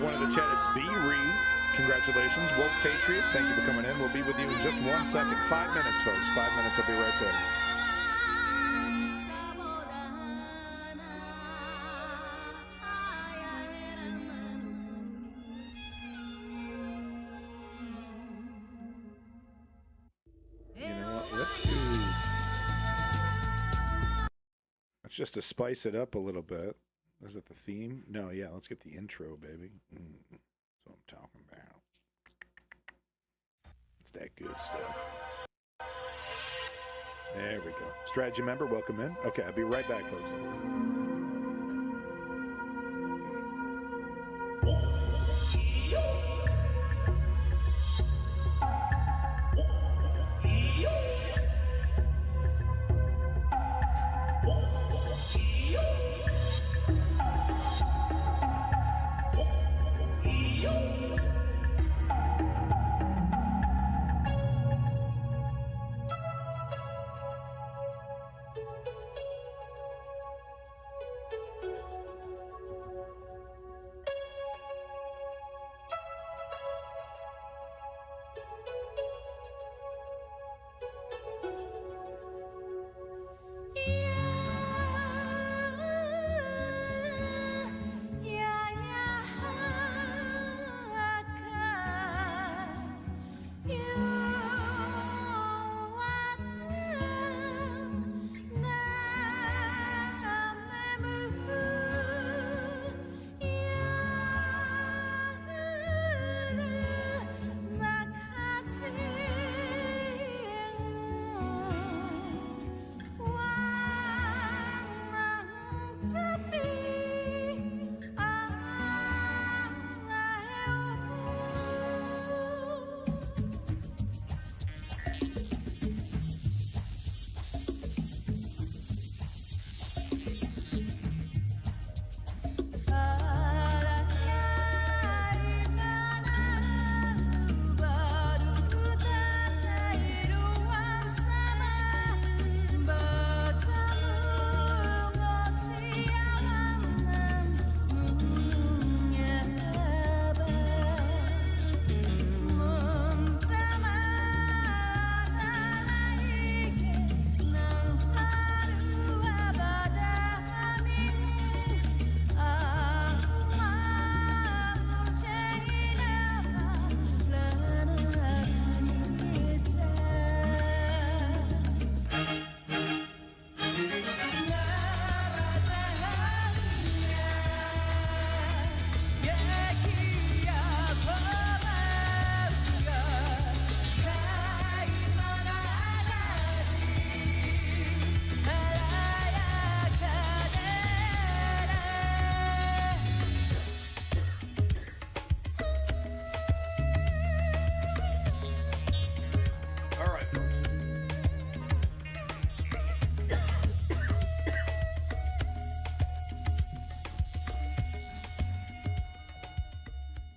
Everyone in the chat, it's B-Re. Congratulations. Woke Patriot, thank you for coming in. We'll be with you in just 1 second. 5 minutes, folks. 5 minutes. I'll be right there. Let's just to spice it up a little bit. Is it the theme? No, yeah, let's get the intro, baby. That's what I'm talking about. It's that good stuff. There we go. Strategy member, welcome in. Okay, I'll be right back, folks.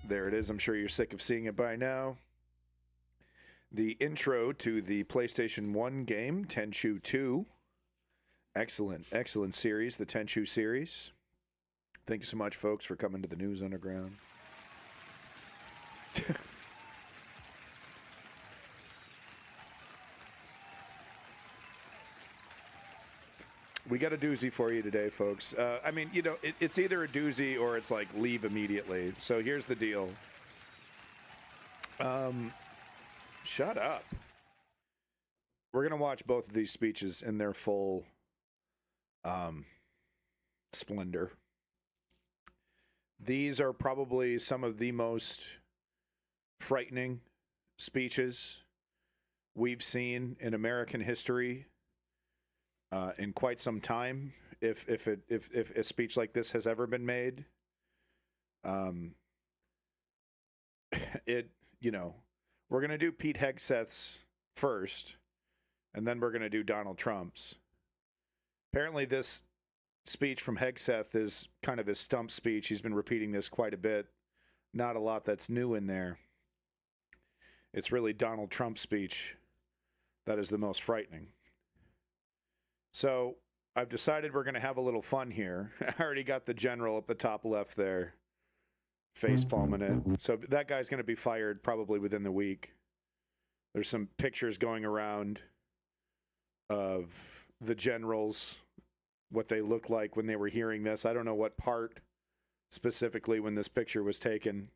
There it is. I'm sure you're sick of seeing it by now. The intro to the PlayStation 1 game, Tenchu 2. Excellent, excellent series, the Tenchu series. Thank you so much, folks, for coming to the News Underground. We got a doozy for you today, folks. I mean, you know, it's either a doozy or it's like leave immediately. So here's the deal. Shut up. We're going to watch both of these speeches in their full splendor. These are probably some of the most frightening speeches we've seen in American history. In quite some time, if a speech like this has ever been made, you know, we're gonna do Pete Hegseth's first, and then we're gonna do Donald Trump's. Apparently, this speech from Hegseth is kind of his stump speech. He's been repeating this quite a bit. Not a lot that's new in there. It's really Donald Trump's speech that is the most frightening. So I've decided we're going to have a little fun here. I already got the general up the top left there face palming it. So that guy's going to be fired probably within the week. There's some pictures going around of the generals, what they looked like when they were hearing this. I don't know what part specifically when this picture was taken,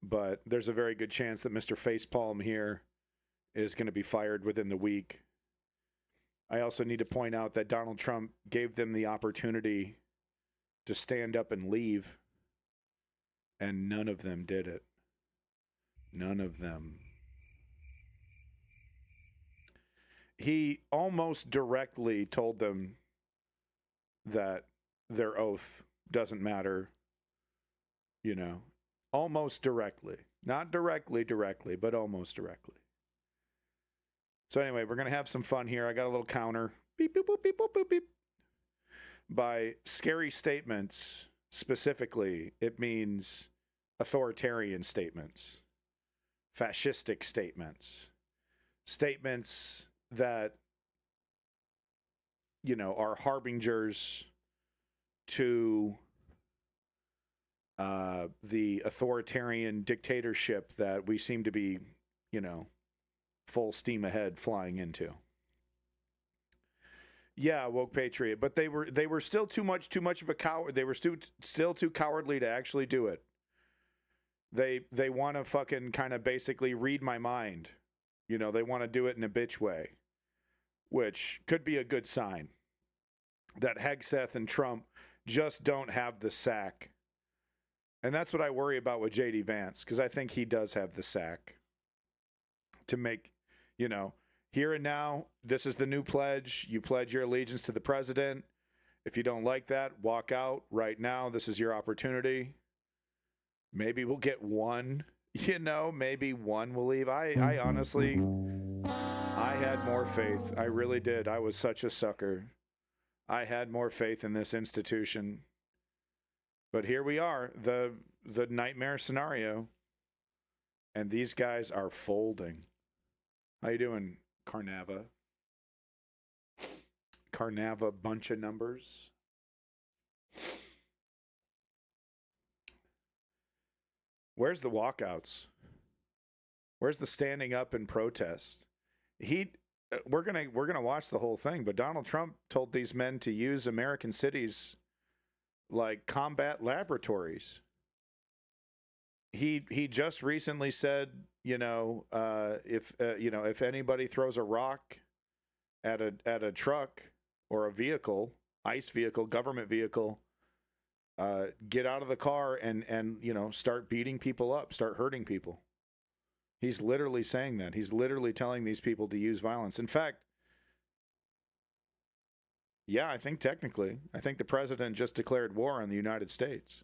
but there's a very good chance that Mr. Facepalm here is going to be fired within the week. I also need to point out that Donald Trump gave them the opportunity to stand up and leave, and none of them did it. None of them. He almost directly told them that their oath doesn't matter, you know, almost directly. Not directly, but almost directly. So anyway, we're going to have some fun here. I got a little counter. Beep, boop, boop, beep, boop, boop, beep. By scary statements, specifically, it means authoritarian statements, fascistic statements, statements that, you know, are harbingers to the authoritarian dictatorship that we seem to be, you know, full steam ahead flying into. Yeah, woke patriot, but they were still too much of a coward. They were still too cowardly to actually do it. They want to fucking kind of basically read my mind. You know, they want to do it in a bitch way, which could be a good sign that Hegseth and Trump just don't have the sack. And that's what I worry about with J.D. Vance, because I think he does have the sack to make, you know, here and now, this is the new pledge. You pledge your allegiance to the president. If you don't like that, walk out right now. This is your opportunity. Maybe we'll get one, you know, maybe one will leave. I honestly, I had more faith. I really did. I was such a sucker. I had more faith in this institution. But here we are, the nightmare scenario. And these guys are folding. How you doing, Carnava? Carnava bunch of numbers. Where's the walkouts? Where's the standing up and protest? We're gonna watch the whole thing, but Donald Trump told these men to use American cities like combat laboratories. He just recently said, you know, if anybody throws a rock at a truck or a vehicle, ICE vehicle, government vehicle, get out of the car and you know, start beating people up, start hurting people. He's literally saying that. He's literally telling these people to use violence. In fact, yeah, I think technically, I think the president just declared war on the United States,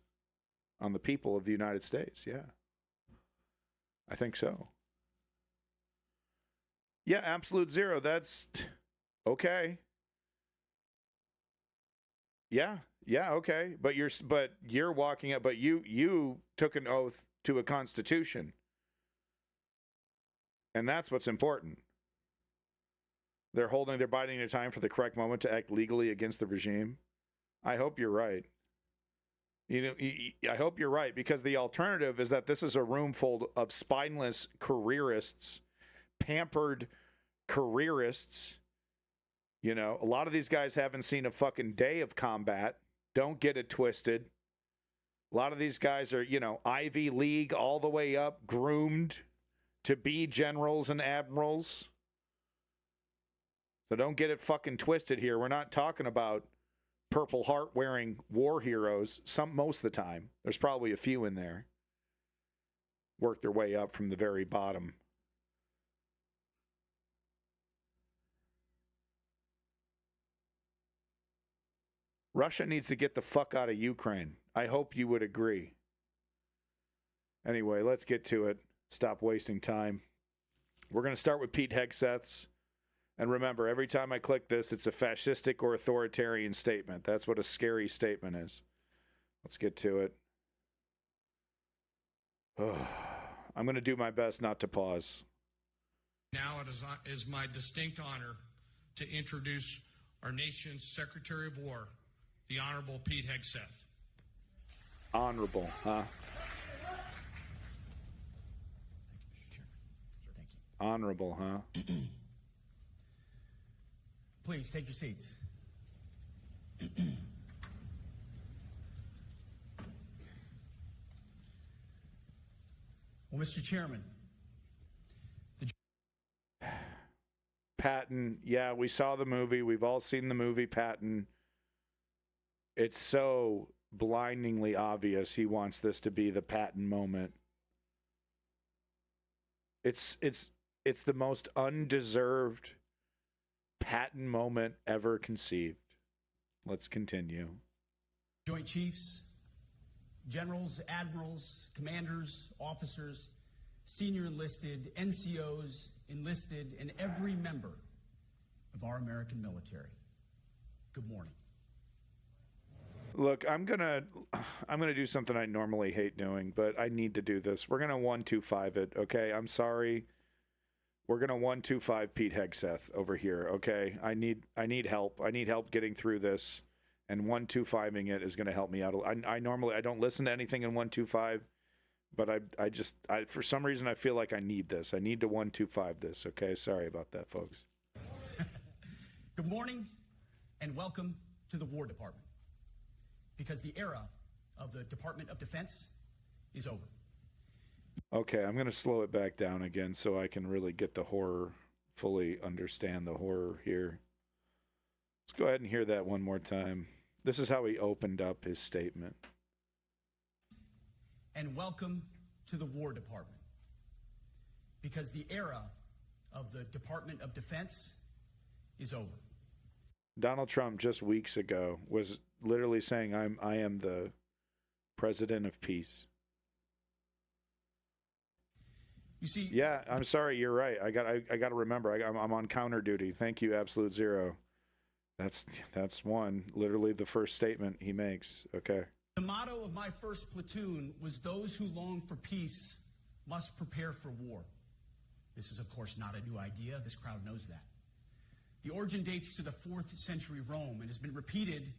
on the people of the United States. Yeah, I think so. Yeah, absolute zero. That's okay. Yeah, okay. But you're walking up. But you took an oath to a constitution, and that's what's important. They're biding their time for the correct moment to act legally against the regime. I hope you're right. You know, I hope you're right, because the alternative is that this is a room full of spineless careerists, pampered careerists. You know, a lot of these guys haven't seen a fucking day of combat. Don't get it twisted. A lot of these guys are, you know, Ivy League all the way up, groomed to be generals and admirals. So don't get it fucking twisted here. We're not talking about Purple Heart wearing war heroes. Most of the time. There's probably a few in there. Work their way up from the very bottom. Russia needs to get the fuck out of Ukraine. I hope you would agree. Anyway, let's get to it. Stop wasting time. We're going to start with Pete Hegseth's. And remember, every time I click this, it's a fascistic or authoritarian statement. That's what a scary statement is. Let's get to it. I'm going to do my best not to pause. Now it is my distinct honor to introduce our nation's Secretary of War, the Honorable Pete Hegseth. Honorable, huh? Honorable, huh? Please take your seats. Well, Mr. Chairman, Patton, yeah, we saw the movie. We've all seen the movie Patton. It's so blindingly obvious he wants this to be the Patton moment. It's the most undeserved Patton moment ever conceived. Let's continue. Joint Chiefs, Generals, Admirals, Commanders, Officers, Senior Enlisted, NCOs, Enlisted, and every member of our American military. Good morning. Look, I'm gonna do something I normally hate doing, but I need to do this. We're gonna 1-2-5 it, okay? I'm sorry. We're gonna 1-2-5 Pete Hegseth over here, okay? I need help. I need help getting through this, and 1-2-5ing it is gonna help me out. I normally don't listen to anything in 1-2-5, but I just for some reason I feel like I need this. I need to 1-2-5 this, okay? Sorry about that, folks. Good morning, and welcome to the War Department. Because the era of the Department of Defense is over. Okay, I'm going to slow it back down again so I can really get the horror, fully understand the horror here. Let's go ahead and hear that one more time. This is how he opened up his statement. And welcome to the War Department. Because the era of the Department of Defense is over. Donald Trump just weeks ago was literally saying, I am the president of peace. You see, yeah, I'm sorry, you're right. I got to remember, I'm on counter duty. Thank you, Absolute Zero. That's one, literally the first statement he makes. Okay. The motto of my first platoon was, those who long for peace must prepare for war. This is, of course, not a new idea. This crowd knows that. The origin dates to the 4th century Rome and has been repeated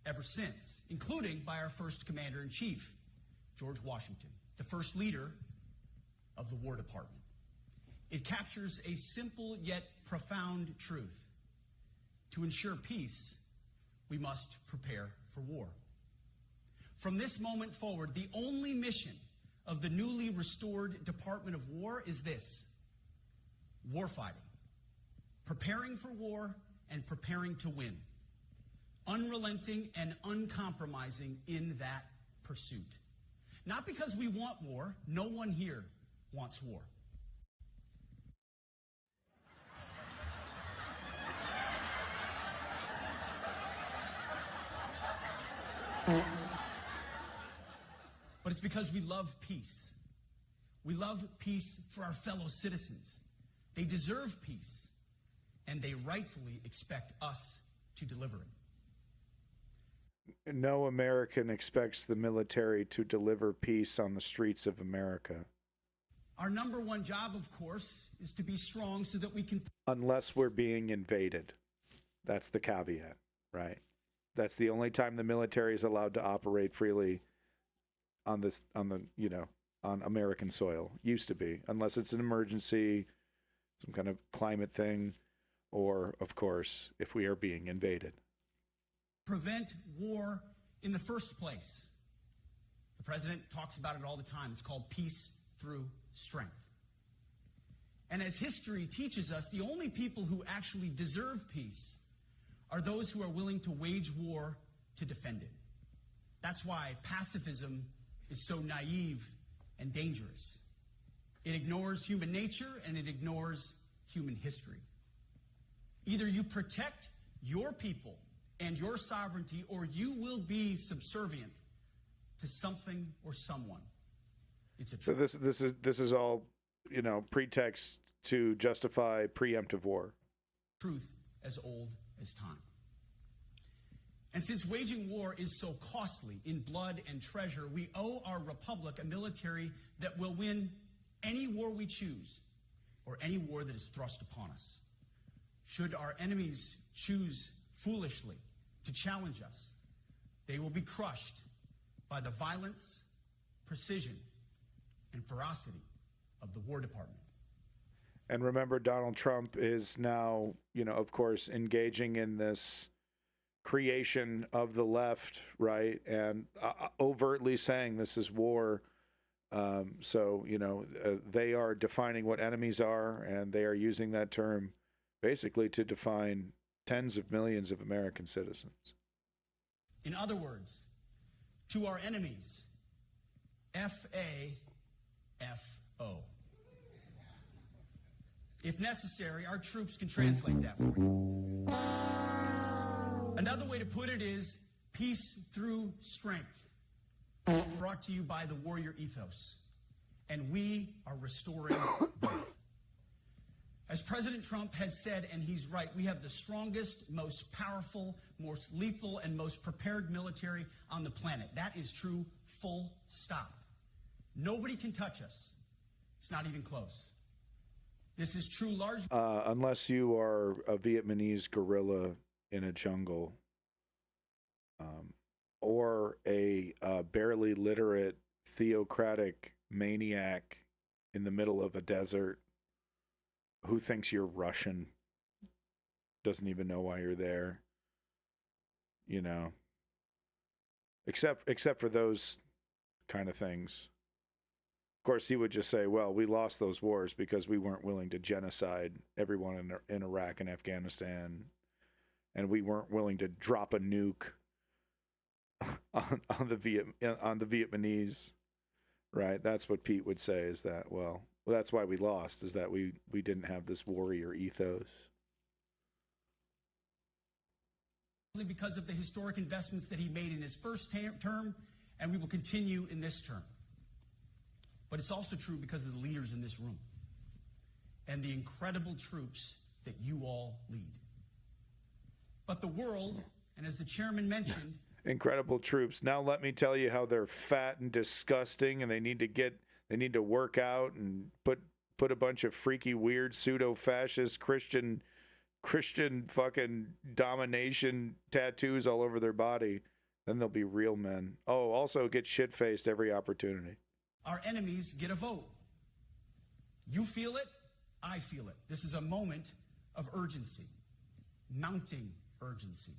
ever since, including by our first commander-in-chief, George Washington, the first leader of the War Department. It captures a simple yet profound truth. To ensure peace, we must prepare for war. From this moment forward, the only mission of the newly restored Department of War is this: warfighting. Preparing for war and preparing to win. Unrelenting and uncompromising in that pursuit. Not because we want war. No one here wants war. But it's because we love peace. We love peace for our fellow citizens. They deserve peace, and they rightfully expect us to deliver it. No American expects the military to deliver peace on the streets of America. Our number one job, of course, is to be strong so that we can... Unless we're being invaded. That's the caveat, right? That's the only time the military is allowed to operate freely on American soil. Used to be, unless it's an emergency, some kind of climate thing, or, of course, if we are being invaded. Prevent war in the first place. The president talks about it all the time. It's called peace through strength. And as history teaches us, the only people who actually deserve peace are those who are willing to wage war to defend it. That's why pacifism is so naive and dangerous. It ignores human nature and it ignores human history. Either you protect your people and your sovereignty, or you will be subservient to something or someone. It's a truth. So this is all, pretext to justify preemptive war. Truth as old as time. And since waging war is so costly in blood and treasure, we owe our republic a military that will win any war we choose, or any war that is thrust upon us. Should our enemies choose foolishly to challenge us, they will be crushed by the violence, precision, and ferocity of the War Department. And remember, Donald Trump is now, of course, engaging in this creation of the left, right? And overtly saying this is war. They are defining what enemies are, and they are using that term basically to define tens of millions of American citizens. In other words, to our enemies, F-A-F-O. If necessary, our troops can translate that for you. Another way to put it is peace through strength, brought to you by the warrior ethos. And we are restoring both. As President Trump has said, and he's right, we have the strongest, most powerful, most lethal, and most prepared military on the planet. That is true, full stop. Nobody can touch us. It's not even close. This is true largely... unless you are a Vietnamese guerrilla in a jungle, or a barely literate theocratic maniac in the middle of a desert who thinks you're Russian, doesn't even know why you're there, except for those kind of things. Of course, he would just say, well, we lost those wars because we weren't willing to genocide everyone in Iraq and Afghanistan, and we weren't willing to drop a nuke on the Vietnamese, right? That's what Pete would say, is that, well, that's why we lost, is that we didn't have this warrior ethos. Because of the historic investments that he made in his first term, and we will continue in this term. But it's also true because of the leaders in this room and the incredible troops that you all lead. But the world, and as the chairman mentioned... Incredible troops. Now let me tell you how they're fat and disgusting, and they need to work out and put a bunch of freaky, weird, pseudo-fascist Christian fucking domination tattoos all over their body. Then they'll be real men. Oh, also get shit-faced every opportunity. Our enemies get a vote. You feel it, I feel it. This is a moment of urgency, mounting urgency.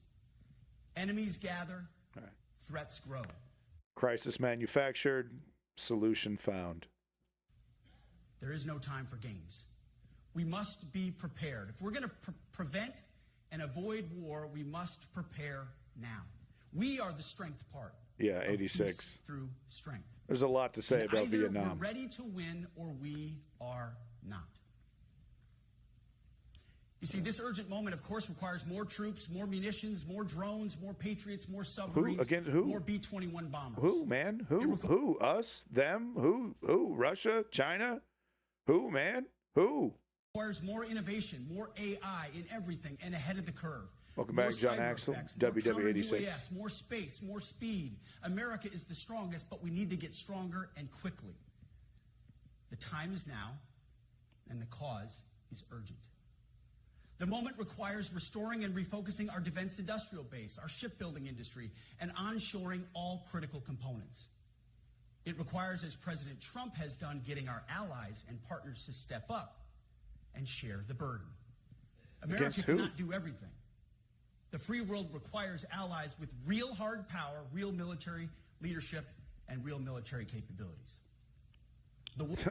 Enemies gather, right. Threats grow. Crisis manufactured, solution found. There is no time for games. We must be prepared. If we're going to prevent and avoid war, we must prepare now. We are the strength part. Yeah, 86. Through strength. There's a lot to say about either Vietnam. We're ready to win or we are not. You see, this urgent moment, of course, requires more troops, more munitions, more drones, more Patriots, more submarines, more B-21 bombers. Who, man? Who? Us? Them? Who? Russia? China? Who, man? Who? Requires more innovation, more AI in everything, and ahead of the curve. Welcome back, John Axel, WW86. More space, more speed. America is the strongest, but we need to get stronger and quickly. The time is now, and the cause is urgent. The moment requires restoring and refocusing our defense industrial base, our shipbuilding industry, and onshoring all critical components. It requires, as President Trump has done, getting our allies and partners to step up and share the burden. America cannot do everything. The free world requires allies with real hard power, real military leadership, and real military capabilities.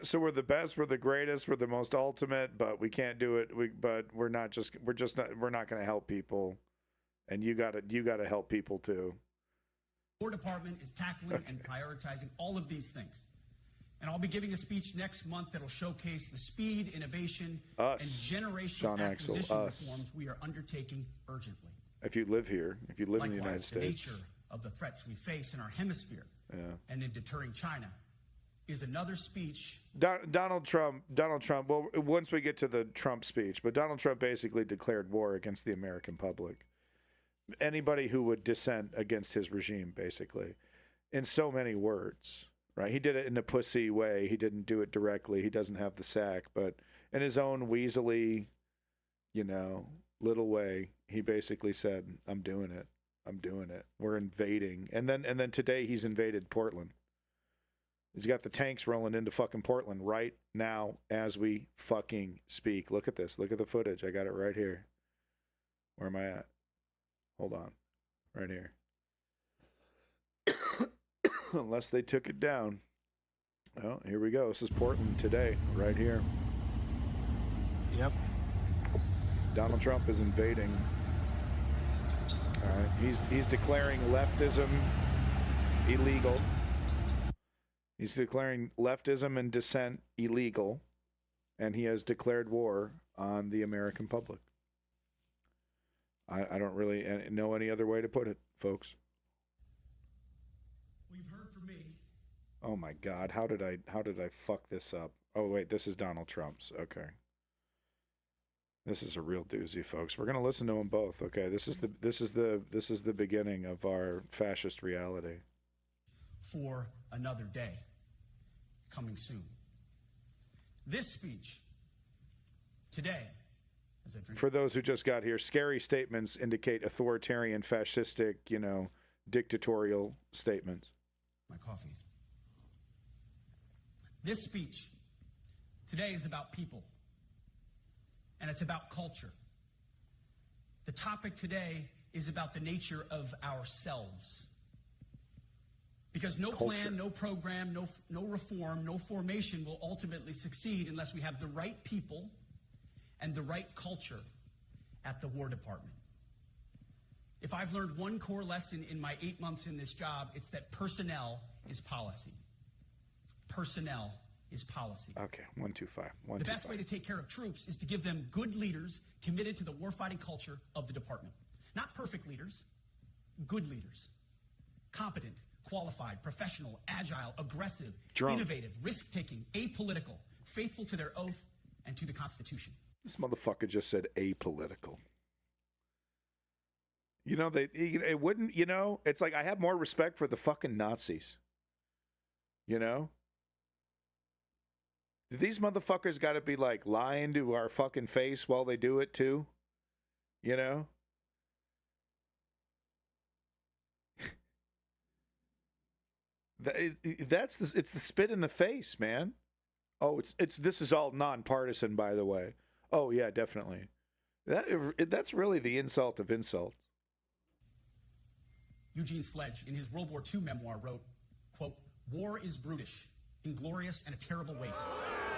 So we're the best, we're the greatest, we're the most ultimate, but we can't do it. We're not going to help people, and you got to help people too. The War Department is tackling and prioritizing all of these things. And I'll be giving a speech next month that'll showcase the speed, innovation, and generational acquisition reforms we are undertaking urgently. If you live here, if you live in the United States. The nature of the threats we face in our hemisphere and in deterring China is another speech. Donald Trump, well, once we get to the Trump speech, but Donald Trump basically declared war against the American public. Anybody who would dissent against his regime, basically, in so many words. Right, he did it in a pussy way. He didn't do it directly. He doesn't have the sack, but in his own weaselly, little way, he basically said, "I'm doing it. I'm doing it. We're invading." And then today he's invaded Portland. He's got the tanks rolling into fucking Portland right now as we fucking speak. Look at this. Look at the footage. I got it right here. Where am I at? Hold on. Right here. Unless they took it down. Oh, here we go. This is Portland today, right here. Yep. Donald Trump is invading. All right. He's declaring leftism illegal. He's declaring leftism and dissent illegal, and he has declared war on the American public. I don't really know any other way to put it, folks. Well, you've heard from me. Oh my God, how did I fuck this up? Oh wait, this is Donald Trump's. Okay. This is a real doozy, folks. We're gonna listen to them both. Okay, this is the beginning of our fascist reality. For another day, coming soon. This speech today, as I drink. For those who just got here, scary statements indicate authoritarian, fascistic, dictatorial statements. My coffee. This speech today is about people, and it's about culture. The topic today is about the nature of ourselves. Because no Culture. plan, no program, no reform, no formation will ultimately succeed unless we have the right people and the right culture at the War Department. If I've learned one core lesson in my 8 months in this job, it's that personnel is policy. Personnel is policy. Okay, 125. The best way to take care of troops is to give them good leaders committed to the warfighting culture of the department. Not perfect leaders, good leaders. Competent, qualified, professional, agile, aggressive, innovative, risk-taking, apolitical, faithful to their oath and to the Constitution. This motherfucker just said apolitical. It wouldn't, it's like I have more respect for the fucking Nazis. These motherfuckers got to be like lying to our fucking face while they do it too. It's the spit in the face, man. Oh, this is all nonpartisan, by the way. Oh yeah, definitely. That's really the insult of insults. Eugene Sledge, in his World War II memoir, wrote, quote, "War is brutish, inglorious, and a terrible waste.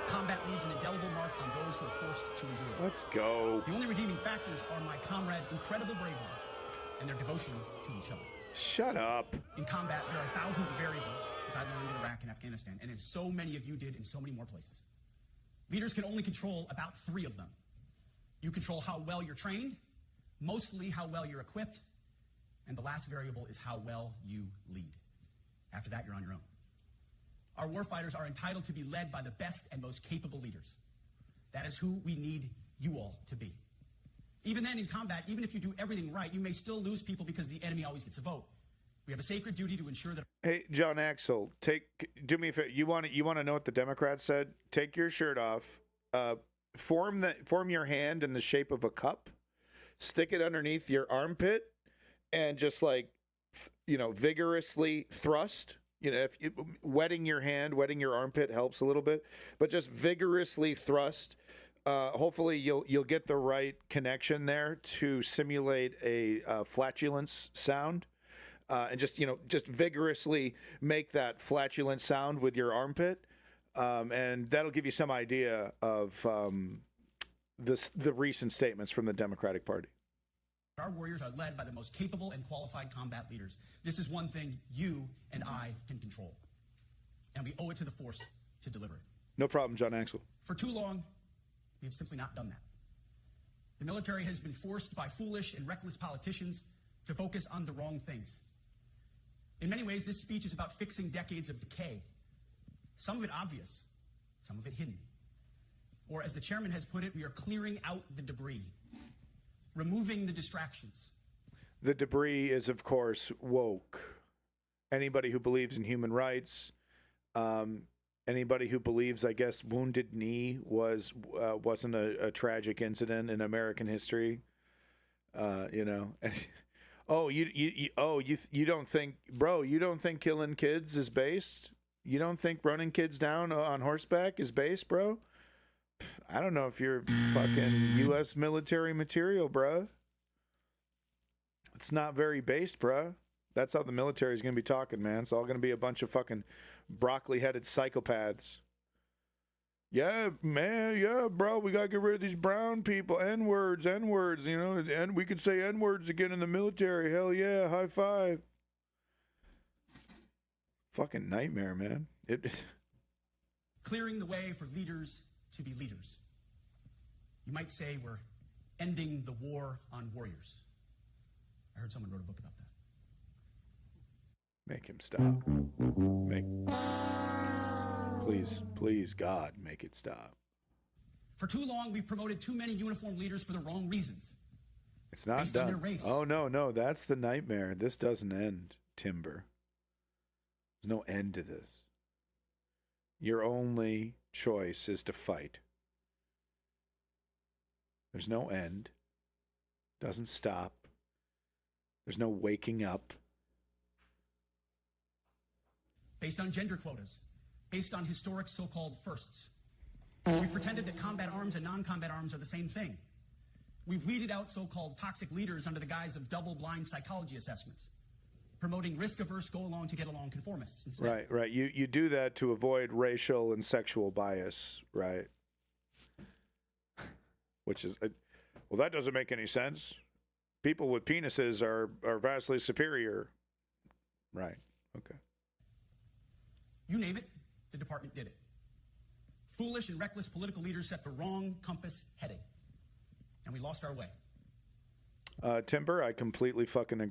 Combat leaves an indelible mark on those who are forced to endure. Let's go. The only redeeming factors are my comrades' incredible bravery and their devotion to each other. Shut up. In combat, there are thousands of variables, as I learned in Iraq and Afghanistan, and as so many of you did in so many more places. Leaders can only control about 3 of them. You control how well you're trained, mostly how well you're equipped, and the last variable is how well you lead. After that, you're on your own. Our warfighters are entitled to be led by the best and most capable leaders. That is who we need you all to be. Even then, in combat, even if you do everything right, you may still lose people because the enemy always gets a vote. We have a sacred duty to ensure that... Hey, John Axel, do me a favor. You want to know what the Democrats said? Take your shirt off, form your hand in the shape of a cup, stick it underneath your armpit, and just vigorously thrust. Wetting your hand, wetting your armpit helps a little bit, but just vigorously thrust. Hopefully you'll get the right connection there to simulate a flatulence sound, and just vigorously make that flatulence sound with your armpit, and that'll give you some idea of the recent statements from the Democratic Party. Our warriors are led by the most capable and qualified combat leaders. This is one thing you and I can control, and we owe it to the force to deliver it. No problem, John Axel. For too long, we have simply not done that. The military has been forced by foolish and reckless politicians to focus on the wrong things. In many ways, this speech is about fixing decades of decay. Some of it obvious, some of it hidden. Or as the chairman has put it, we are clearing out the debris, removing the distractions. The debris is, of course, woke. Anybody who believes in human rights, anybody who believes, I guess, Wounded Knee wasn't a tragic incident in American history, Oh, you don't think, bro? You don't think killing kids is based? You don't think running kids down on horseback is base, bro? I don't know if you're fucking U.S. military material, bro. It's not very based, bro. That's how the military is going to be talking, man. It's all going to be a bunch of fucking broccoli-headed psychopaths. Yeah, man, yeah, bro, we got to get rid of these brown people. N-words, you know, and we could say N-words again in the military. Hell yeah, high five. Fucking nightmare, man. Clearing the way for leaders to be leaders. You might say we're ending the war on warriors. I heard someone wrote a book about that. Make him stop. Please, God, make it stop. For too long, we've promoted too many uniformed leaders for the wrong reasons. It's not based on done. their race. Oh, no, that's the nightmare. This doesn't end, Timber. There's no end to this. Your only choice is to fight. There's no end. Doesn't stop. There's no waking up. Based on gender quotas, based on historic so-called firsts. We've pretended that combat arms and non-combat arms are the same thing. We've weeded out so-called toxic leaders under the guise of double-blind psychology assessments, promoting risk-averse, go-along-to-get-along conformists instead. Right. You do that to avoid racial and sexual bias, right? Which is, well, that doesn't make any sense. People with penises are vastly superior. Right. Okay. You name it, the department did it. Foolish and reckless political leaders set the wrong compass heading, and we lost our way. Timber, I completely fucking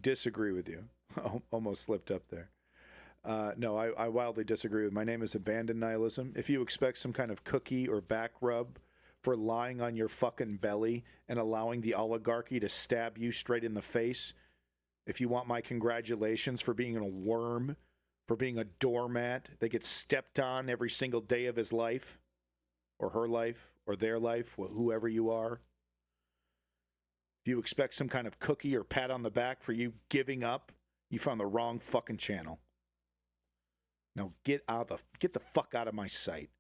disagree with you. Almost slipped up there. No, I wildly disagree with. My name is abandoned nihilism. If you expect some kind of cookie or back rub for lying on your fucking belly and allowing the oligarchy to stab you straight in the face, if you want my congratulations for being a worm, for being a doormat that gets stepped on every single day of his life, or her life, or their life, whoever you are. If you expect some kind of cookie or pat on the back for you giving up, you found the wrong fucking channel. Now get the fuck out of my sight.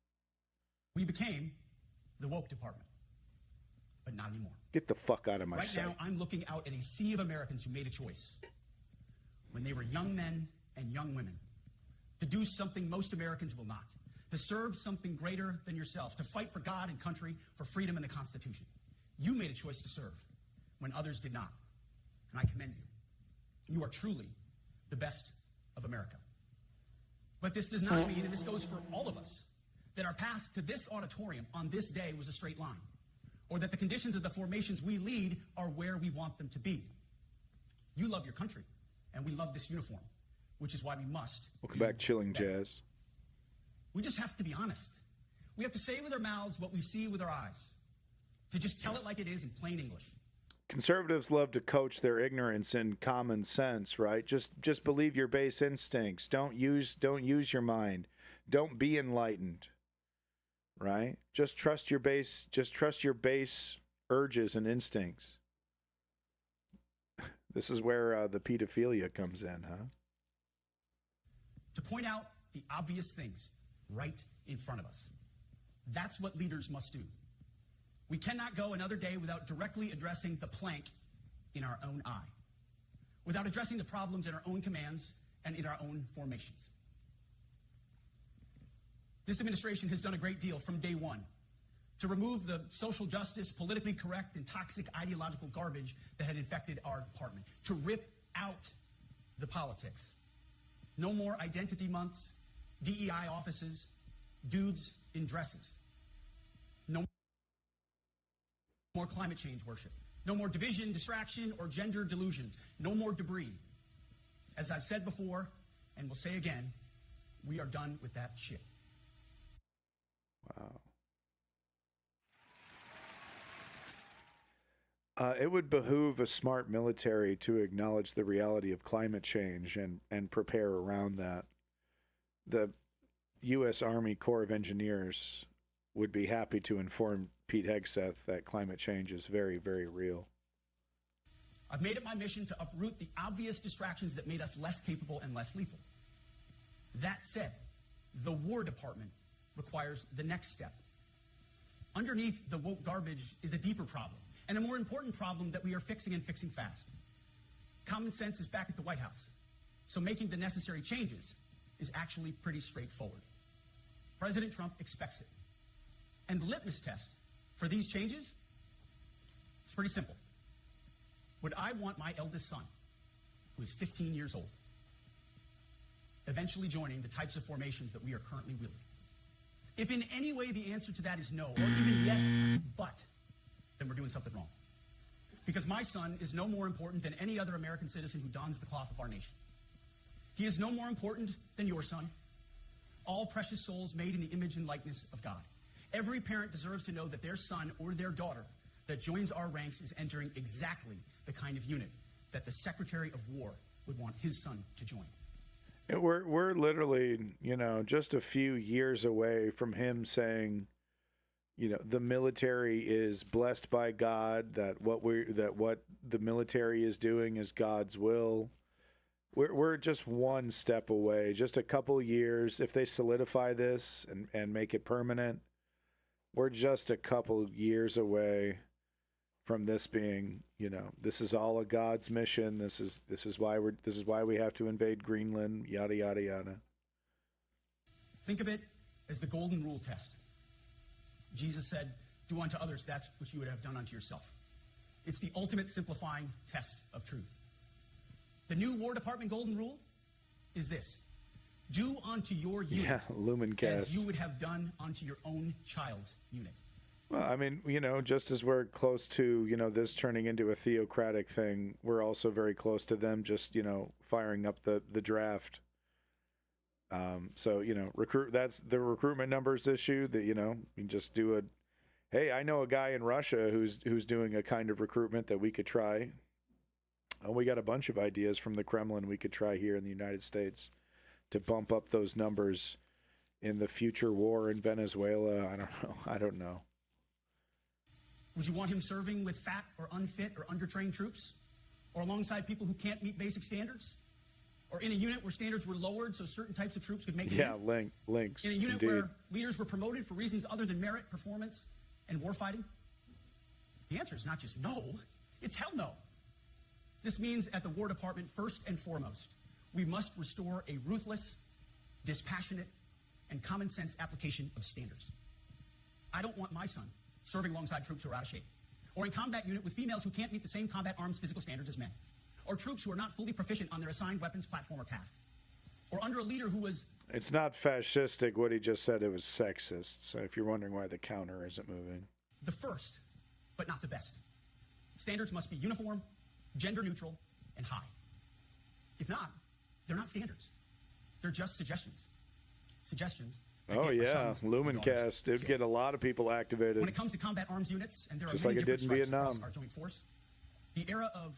We became the woke department, but not anymore. Get the fuck out of my sight. Right now, I'm looking out at a sea of Americans who made a choice when they were young men and young women to do something most Americans will not, to serve something greater than yourself, to fight for God and country, for freedom and the Constitution. You made a choice to serve when others did not, and I commend you. You are truly the best of America. But this does not mean, and this goes for all of us, that our path to this auditorium on this day was a straight line, or that the conditions of the formations we lead are where we want them to be. You love your country, and we love this uniform, which is why we must. Welcome back, Chilling Jazz. We just have to be honest. We have to say with our mouths what we see with our eyes, to just tell it like it is in plain English. Conservatives love to coach their ignorance in common sense, right? Just believe your base instincts. Don't use your mind. Don't be enlightened. Right? Just trust your base urges and instincts. This is where the pedophilia comes in, huh? To point out the obvious things right in front of us. That's what leaders must do. We cannot go another day without directly addressing the plank in our own eye, without addressing the problems in our own commands and in our own formations. This administration has done a great deal from day one to remove the social justice, politically correct, and toxic ideological garbage that had infected our department, to rip out the politics. No more identity months, DEI offices, dudes in dresses. No more climate change worship. No more division, distraction, or gender delusions. No more debris. As I've said before, and will say again, we are done with that shit. Wow. It would behoove a smart military to acknowledge the reality of climate change and prepare around that. The U.S. Army Corps of Engineers would be happy to inform Pete Hegseth that climate change is very, very real. I've made it my mission to uproot the obvious distractions that made us less capable and less lethal. That said, the War Department requires the next step. Underneath the woke garbage is a deeper problem, and a more important problem that we are fixing and fixing fast. Common sense is back at the White House, so making the necessary changes is actually pretty straightforward. President Trump expects it. And the litmus test for these changes is pretty simple. Would I want my eldest son, who is 15 years old, eventually joining the types of formations that we are currently wielding? If in any way the answer to that is no, or even yes, but, then we're doing something wrong. Because my son is no more important than any other American citizen who dons the cloth of our nation. He is no more important than your son. All precious souls made in the image and likeness of God. Every parent deserves to know that their son or their daughter that joins our ranks is entering exactly the kind of unit that the Secretary of War would want his son to join. We're literally, just a few years away from him saying, the military is blessed by God, that what the military is doing is God's will. We're just one step away, just a couple years. If they solidify this and make it permanent, we're just a couple years away from this being, this is all a God's mission. This is why we have to invade Greenland, yada yada yada. Think of it as the golden rule test. Jesus said, "Do unto others that which you would have done unto yourself." It's the ultimate simplifying test of truth. The new War Department golden rule is this: do unto your unit Lumencast, as you would have done unto your own child's unit. Well, I mean, just as we're close to, this turning into a theocratic thing, we're also very close to them just, firing up the draft. So, that's the recruitment numbers issue that, you can just do hey, I know a guy in Russia who's doing a kind of recruitment that we could try. And we got a bunch of ideas from the Kremlin we could try here in the United States to bump up those numbers in the future war in Venezuela. I don't know. Would you want him serving with fat or unfit or undertrained troops? Or alongside people who can't meet basic standards? Or in a unit where standards were lowered so certain types of troops could make it in? Links. In a unit indeed. where leaders were promoted for reasons other than merit, performance, and warfighting? The answer is not just no, it's hell no. This means at the War Department, first and foremost, we must restore a ruthless, dispassionate, and common sense application of standards. I don't want my son serving alongside troops who are out of shape, or in combat unit with females who can't meet the same combat arms physical standards as men, or troops who are not fully proficient on their assigned weapons, platform, or task, or under a leader who was... It's not fascistic what he just said, it was sexist, so if you're wondering why the counter isn't moving. The first, but not the best. Standards must be uniform, gender neutral, and high. If not, they're not standards. They're just suggestions. Suggestions. Oh yeah, Lumencast. It'd get a lot of people activated. When it comes to combat arms units, and there are just many like it different did in stripes Vietnam. across our joint force, the era of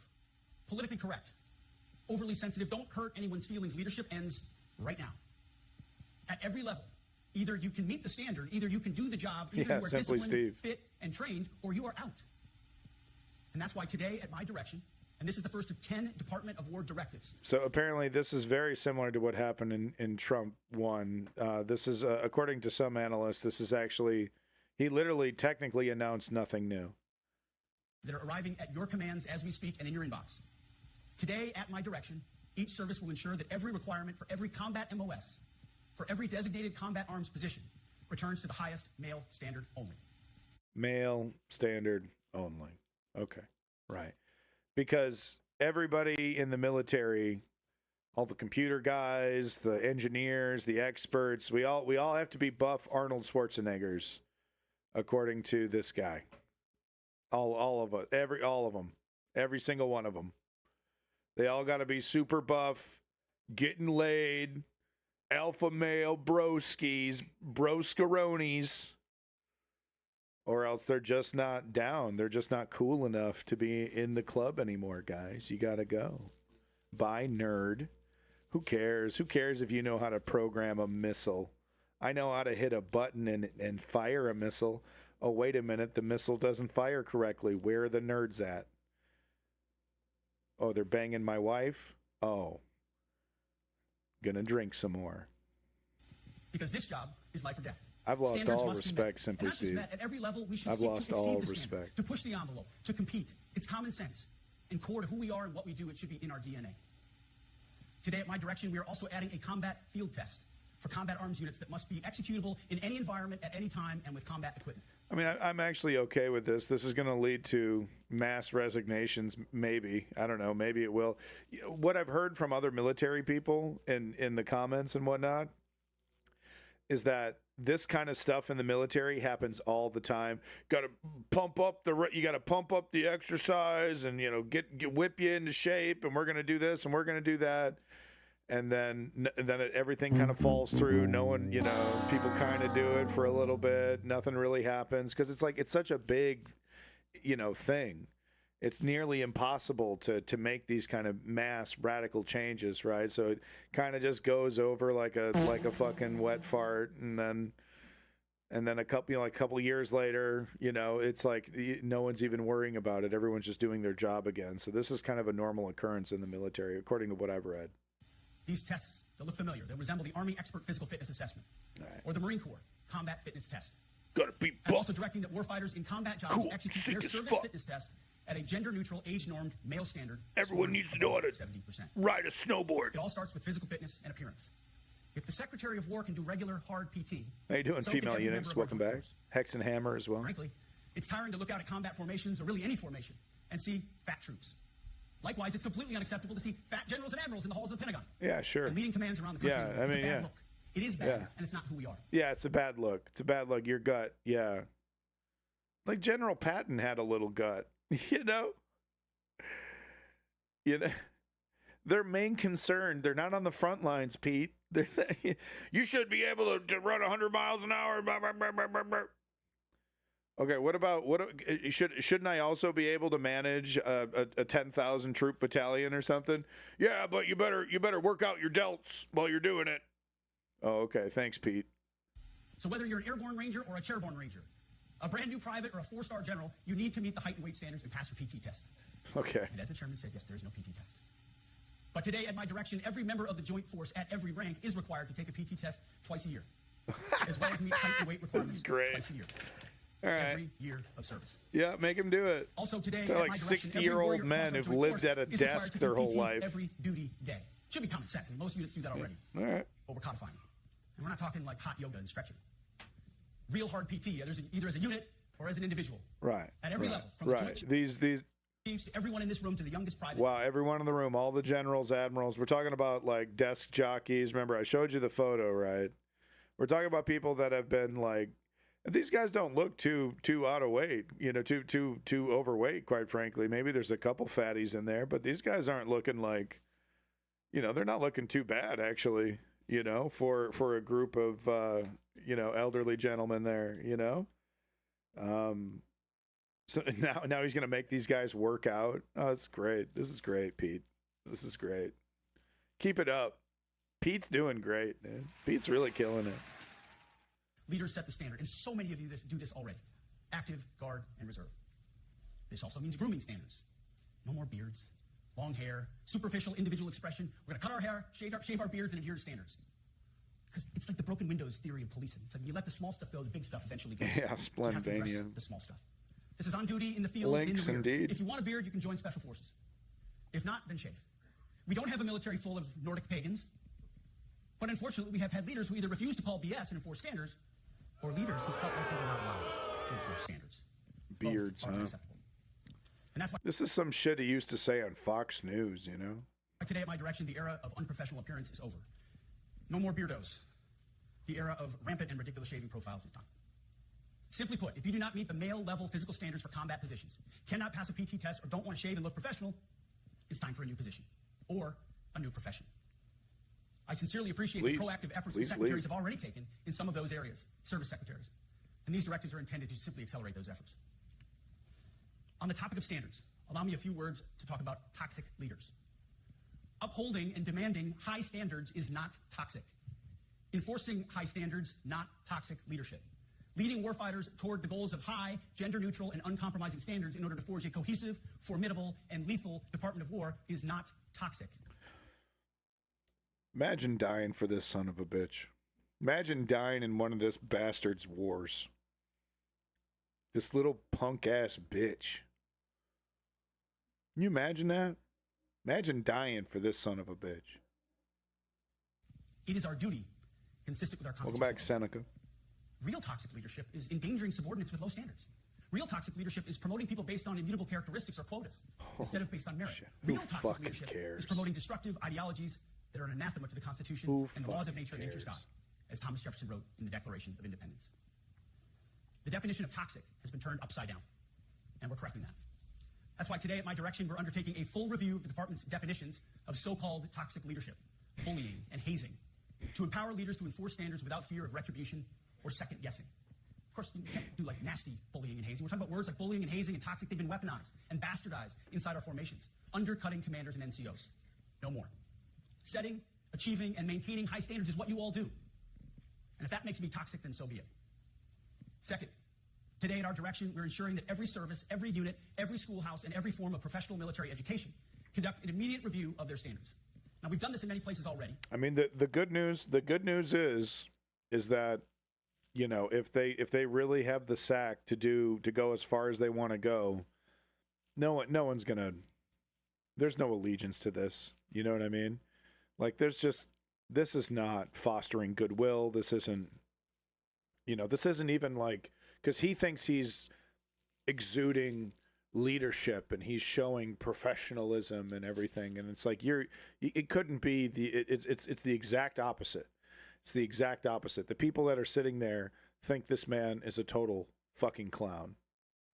politically correct, overly sensitive, don't hurt anyone's feelings leadership ends right now. At every level, either you can meet the standard, either you can do the job, either you are disciplined, Steve. fit, and trained, or you are out. And that's why today, at my direction, and this is the first of 10 Department of War directives. So apparently this is very similar to what happened in Trump 1. This is, according to some analysts, this is actually, he literally technically announced nothing new. That are arriving at your commands as we speak and in your inbox. Today, at my direction, each service will ensure that every requirement for every combat MOS, for every designated combat arms position, returns to the highest male standard only. Male standard only. Okay, right. Because everybody in the military, all the computer guys, the engineers, the experts, we all have to be buff Arnold Schwarzeneggers, according to this guy. All of it, all of them, every single one of them. They all got to be super buff, getting laid, alpha male broskies, broscaronis. Or else they're just not down. They're just not cool enough to be in the club anymore, guys. You got to go. Bye, nerd. Who cares? Who cares if you know how to program a missile? I know how to hit a button and fire a missile. Oh, wait a minute. The missile doesn't fire correctly. Where are the nerds at? Oh, they're banging my wife? Oh. Gonna drink some more. because this job is life or death. I've lost Standards all must be met. respect, And Simply not just Steve. met, at every level, we should I've seek to lost exceed all the standard, respect. to push the envelope, to compete. It's common sense. And core to who we are and what we do, it should be in our DNA. Today, at my direction, we are also adding a combat field test for combat arms units that must be executable in any environment at any time and with combat equipment. I mean, I'm actually okay with this. This is going to lead to mass resignations, maybe. I don't know. Maybe it will. What I've heard from other military people in the comments and whatnot is that this kind of stuff in the military happens all the time. You got to pump up the exercise and, get whip you into shape, and we're going to do this and we're going to do that. And then everything kind of falls through. No one, people kind of do it for a little bit. Nothing really happens because it's such a big, thing. It's nearly impossible to make these kind of mass radical changes, right? So it kind of just goes over like a fucking wet fart, and then a couple years later, it's like no one's even worrying about it. Everyone's just doing their job again. So this is kind of a normal occurrence in the military, according to what I've read. These tests, they'll look familiar. They'll resemble the Army Expert Physical Fitness Assessment or the Marine Corps Combat Fitness Test. Gotta be I'm also directing that warfighters in combat jobs execute their service fitness test at a gender-neutral, age-normed male standard. Everyone needs to know how to 70%. ride a snowboard. It all starts with physical fitness and appearance. If the Secretary of War can do regular hard PT, how you doing, so can female every units? member of our Welcome joint back. force. Hex and Hammer as well. Frankly, it's tiring to look out at combat formations, or really any formation, and see fat troops. Likewise, it's completely unacceptable to see fat generals and admirals in the halls of the Pentagon. Yeah, sure. And leading commands around the country. Yeah, It's a bad yeah. look. It is bad, Yeah. and it's not who we are. Yeah, it's a bad look. It's a bad look. Your gut, yeah. Like General Patton had a little gut, Their main concern, they're not on the front lines, Pete. You should be able to run 100 miles an hour. Blah, blah, blah, blah, blah, blah. Okay, shouldn't I also be able to manage a 10,000 troop battalion or something? Yeah, but you better work out your delts while you're doing it. Oh, okay. Thanks, Pete. So whether you're an airborne ranger or a chairborne ranger, a brand new private or a 4-star general, you need to meet the height and weight standards and pass your PT test. Okay. And as the chairman said, yes, there is no PT test. But today, at my direction, every member of the joint force at every rank is required to take a PT test twice a year, as well as meet height and weight requirements twice a year. All right. Every year of service. Yeah, make them do it. Also today, They're at like my direction, 60-year-old every warrior men across our who've joint lived force at a is required desk to their do whole PT life. every duty day. Should be common sense. I mean, most units do that already. All right. But we're codifying it. And we're not talking like hot yoga and stretching. Real hard PT, either as a unit or as an individual. Right. At every level, from the joint These chiefs to everyone in this room to the youngest private. Wow, everyone in the room, all the generals, admirals. We're talking about like desk jockeys. Remember, I showed you the photo, right? We're talking about people that have been like, these guys don't look too out of weight, too overweight, quite frankly. Maybe there's a couple fatties in there, but these guys aren't looking like, they're not looking too bad actually, for a group of elderly gentlemen there, So now he's going to make these guys work out. Oh, it's great. This is great, Pete. This is great. Keep it up. Pete's doing great, man. Pete's really killing it. Leaders set the standard, and so many of you do this already. Active, guard, and reserve. This also means grooming standards. No more beards, long hair, superficial individual expression. We're going to cut our hair, shave our beards, and adhere to standards. Because it's like the broken windows theory of policing. It's like you let the small stuff go, the big stuff eventually goes. Yeah, So you have to address Splendvania. the small stuff. This is on duty, in the field, Links, in the rear. indeed. If you want a beard, you can join special forces. If not, then shave. We don't have a military full of Nordic pagans, but unfortunately, we have had leaders who either refuse to call BS and enforce standards, or leaders who felt like they were not allowed to enforce standards. Beards, Both are huh? unacceptable. And that's why This is some shit he used to say on Fox News, today, at my direction, the era of unprofessional appearance is over. No more beardos. The era of rampant and ridiculous shaving profiles is done. Simply put, if you do not meet the male-level physical standards for combat positions, cannot pass a PT test, or don't want to shave and look professional, it's time for a new position or a new profession. I sincerely appreciate the proactive efforts the secretaries have already taken in some of those areas, service secretaries. And these directives are intended to simply accelerate those efforts. On the topic of standards, allow me a few words to talk about toxic leaders. Upholding and demanding high standards is not toxic. Enforcing high standards, not toxic leadership. Leading warfighters toward the goals of high, gender-neutral, and uncompromising standards in order to forge a cohesive, formidable, and lethal Department of War is not toxic. Imagine dying for this son of a bitch. Imagine dying in one of this bastard's wars. This little punk ass bitch. Can you imagine that? Imagine dying for this son of a bitch. It is our duty, consistent with our Constitution. Welcome back, Seneca. Real toxic leadership is endangering subordinates with low standards. Real toxic leadership is promoting people based on immutable characteristics or quotas, instead of based on merit. Shit. Real Who toxic fucking leadership cares? is promoting destructive ideologies that are an anathema to the Constitution Who and the laws of fucking nature and nature's God, cares? as Thomas Jefferson wrote in the Declaration of Independence. The definition of toxic has been turned upside down, and we're correcting that. That's why today, at my direction, we're undertaking a full review of the department's definitions of so-called toxic leadership, bullying, and hazing, to empower leaders to enforce standards without fear of retribution or second guessing. Of course, you can't do like nasty bullying and hazing. We're talking about words like bullying and hazing and toxic. They've been weaponized and bastardized inside our formations, undercutting commanders and NCOs. No more. Setting, achieving, and maintaining high standards is what you all do. And if that makes me toxic, then so be it. Second, today at our direction, we're ensuring that every service, every unit, every schoolhouse, and every form of professional military education conduct an immediate review of their standards. Now, we've done this in many places already. I mean, the good news is that, you know, if they really have the sack to go as far as they want to go, no one's gonna. There's no allegiance to this. You know what I mean? Like, this is not fostering goodwill. This isn't, you know, this isn't even like, because he thinks he's exuding leadership and he's showing professionalism and everything, and it's like it couldn't be it's the exact opposite. It's the exact opposite. The people that are sitting there think this man is a total fucking clown,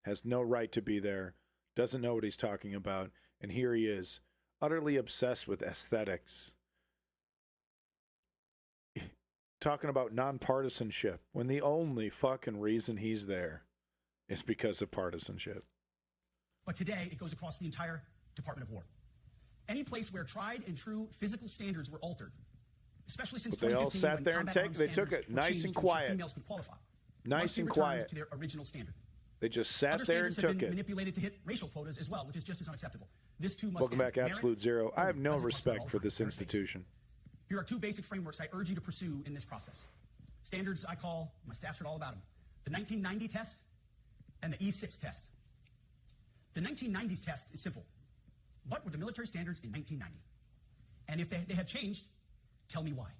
has no right to be there, doesn't know what he's talking about, and here he is, utterly obsessed with aesthetics, talking about nonpartisanship when the only fucking reason he's there is because of partisanship. But today, it goes across the entire Department of War. Any place where tried and true physical standards were altered, especially since But they all 2015, sat when there and combat arms they took standards it were nice changed and to ensure quiet. females could qualify, Nice must be and returned quiet. to their original standard. They just sat Other there and standards have took been it. manipulated to hit racial quotas as well, which is just as unacceptable. This too must Welcome end. back, Absolute Zero. I have no as it must for respect all for this merit-based. institution. Here are two basic frameworks I urge you to pursue in this process. Standards I call, my staff's heard all about them, the 1990 test and the E6 test. The 1990s test is simple. What were the military standards in 1990? And if they have changed, tell me why.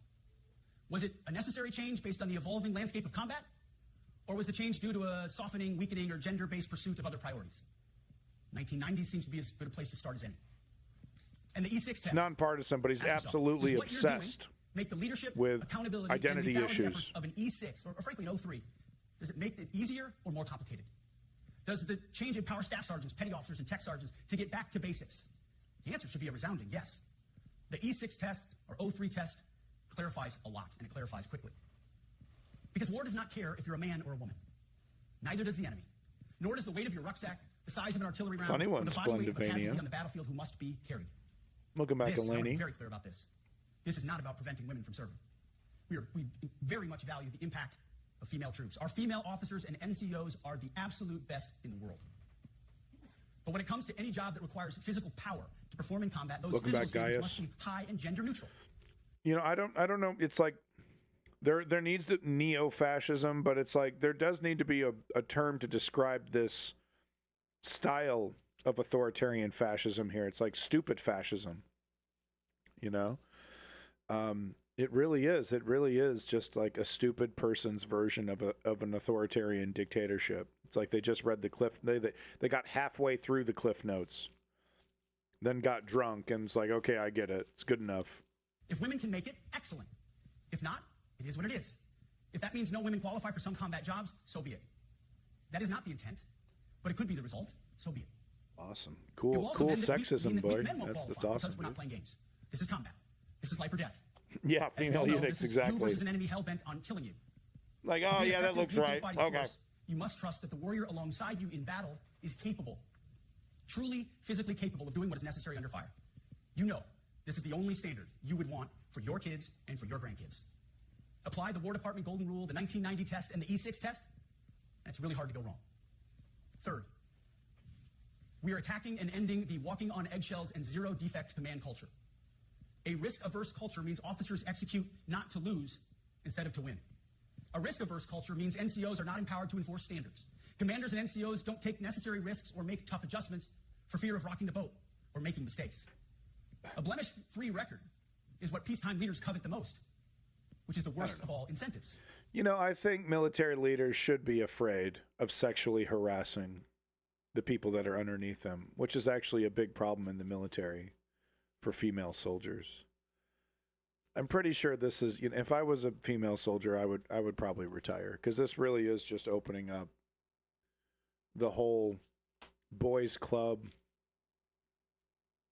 Was it a necessary change based on the evolving landscape of combat? Or was the change due to a softening, weakening, or gender-based pursuit of other priorities? 1990 seems to be as good a place to start as any. And the E6 test. It's nonpartisan, but he's ask yourself, absolutely does what you're doing obsessed make the leadership, with accountability, identity and lethality issues. efforts of an E6, or frankly an 03, does it make it easier or more complicated? Does the change in power staff sergeants, petty officers, and tech sergeants to get back to basics? The answer should be a resounding yes. The E6 test, or 03 test, clarifies a lot, and it clarifies quickly. Because war does not care if you're a man or a woman. Neither does the enemy. Nor does the weight of your rucksack, the size of an artillery round, Funny or one, the body weight of a Splendivania. casualty on the battlefield who must be carried. Welcome back, I want to be Elaney. very clear about this. This is not about preventing women from serving. We very much value the impact of female troops. Our female officers and NCOs are the absolute best in the world. But when it comes to any job that requires physical power to perform in combat, those Welcome physical back, standards Gaius. must be high and gender neutral. You know, I don't know. It's like there needs to neo-fascism, but it's like there does need to be a term to describe this style of authoritarian fascism here. It's like stupid fascism. You know, it really is. It really is just like a stupid person's version of an authoritarian dictatorship. It's like they just read the cliff. They got halfway through the cliff notes, then got drunk and it's like, okay, I get it. It's good enough. If women can make it, excellent. If not, it is what it is. If that means no women qualify for some combat jobs, so be it. That is not the intent, but it could be the result, so be it. Awesome. It will Cool also cool mean that sexism, men boy. won't That's qualify awesome. because we're not playing games. This is combat. This is life or death. Yeah, As we female all know, eunuchs, this is you exactly. versus an enemy hell-bent on killing you. Like, To oh be an yeah, that effective looks neutral right. fighting Okay. force, you must trust that the warrior alongside you in battle is capable, truly physically capable of doing what is necessary under fire. You know, this is the only standard you would want for your kids and for your grandkids. Apply the War Department Golden Rule, the 1990 test, and the E6 test, and it's really hard to go wrong. Third, we are attacking and ending the walking on eggshells and zero defect command culture. A risk-averse culture means officers execute not to lose instead of to win. A risk-averse culture means NCOs are not empowered to enforce standards. Commanders and NCOs don't take necessary risks or make tough adjustments for fear of rocking the boat or making mistakes. A blemish-free record is what peacetime leaders covet the most, which is the worst of all incentives. You know, I think military leaders should be afraid of sexually harassing the people that are underneath them, which is actually a big problem in the military for female soldiers. I'm pretty sure this is, you know, if I was a female soldier, I would probably retire, because this really is just opening up the whole boys club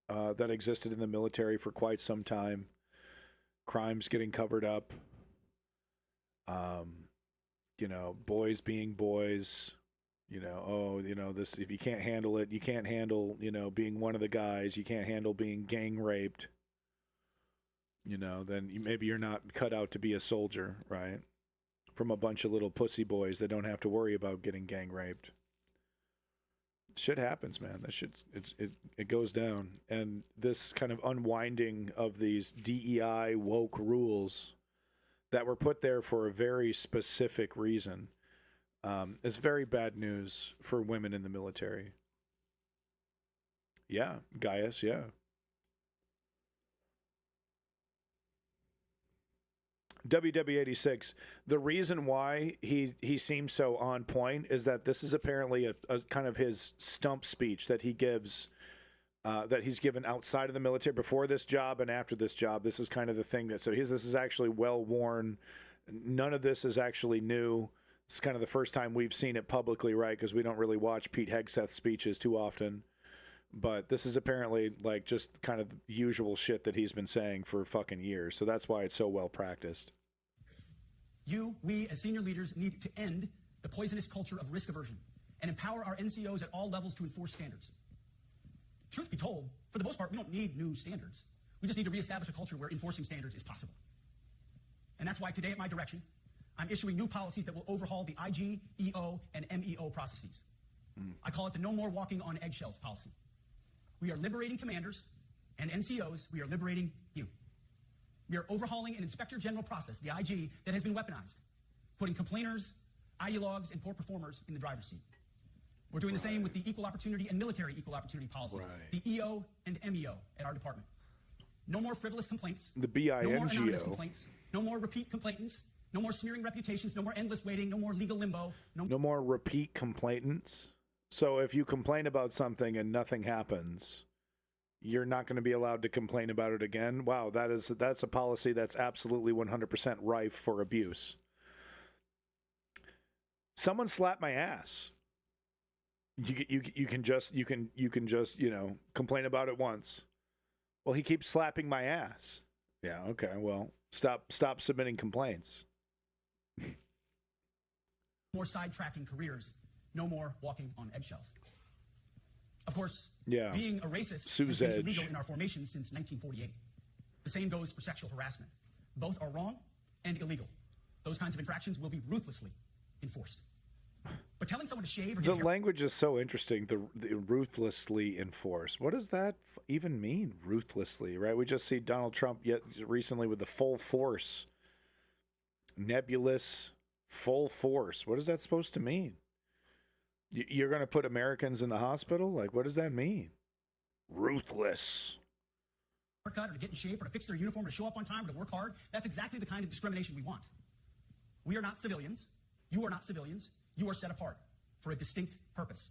that existed in the military for quite some time. Crimes getting covered up. You know, boys being boys. You know, oh, you know, this, if you can't handle it, you can't handle, you know, being one of the guys, you can't handle being gang raped. You know, then maybe you're not cut out to be a soldier, right? From a bunch of little pussy boys that don't have to worry about getting gang raped. Shit happens, man. That shit, it goes down. And this kind of unwinding of these DEI woke rules that were put there for a very specific reason is very bad news for women in the military. Yeah, Gaius, yeah. WW86, the reason why he seems so on point is that this is apparently a kind of his stump speech that he gives, that he's given outside of the military, before this job and after this job. This is kind of the thing that, so this is actually well worn. None of this is actually new. It's kind of the first time we've seen it publicly, right? Because we don't really watch Pete Hegseth's speeches too often. But this is apparently like just kind of the usual shit that he's been saying for fucking years. So that's why it's so well practiced. We as senior leaders need to end the poisonous culture of risk aversion and empower our NCOs at all levels to enforce standards. Truth be told, for the most part, we don't need new standards. We just need to reestablish a culture where enforcing standards is possible. And that's why today at my direction, I'm issuing new policies that will overhaul the IG, EO, and MEO processes. I call it the No More Walking on Eggshells policy. We are liberating commanders and NCOs. We are liberating you. We are overhauling an inspector general process, the IG, that has been weaponized, putting complainers, ideologues, and poor performers in the driver's seat. We're doing the same with the equal opportunity and military equal opportunity policies, the EO and MEO at our department. No more frivolous complaints. The BINGO. No more anonymous complaints. No more repeat complainants. No more smearing reputations. No more endless waiting. No more legal limbo. No more repeat complainants. So if you complain about something and nothing happens, you're not going to be allowed to complain about it again. Wow, that's a policy that's absolutely 100% rife for abuse. Someone slapped my ass. You can just you know, complain about it once. Well, he keeps slapping my ass. Yeah, okay. Well, stop submitting complaints. more sidetracking careers. No more walking on eggshells. Of course, yeah, being a racist has been illegal in our formation since 1948. The same goes for sexual harassment. Both are wrong and illegal. Those kinds of infractions will be ruthlessly enforced. But telling someone to shave or the language is so interesting. The ruthlessly enforced. What does that even mean? Ruthlessly, right? We just see Donald Trump yet recently with the full force, nebulous full force. What is that supposed to mean? You're going to put Americans in the hospital? Like, what does that mean? Ruthless. Haircut or to get in shape or to fix their uniform or to show up on time or to work hard. That's exactly the kind of discrimination we want. We are not civilians. You are not civilians. You are set apart for a distinct purpose.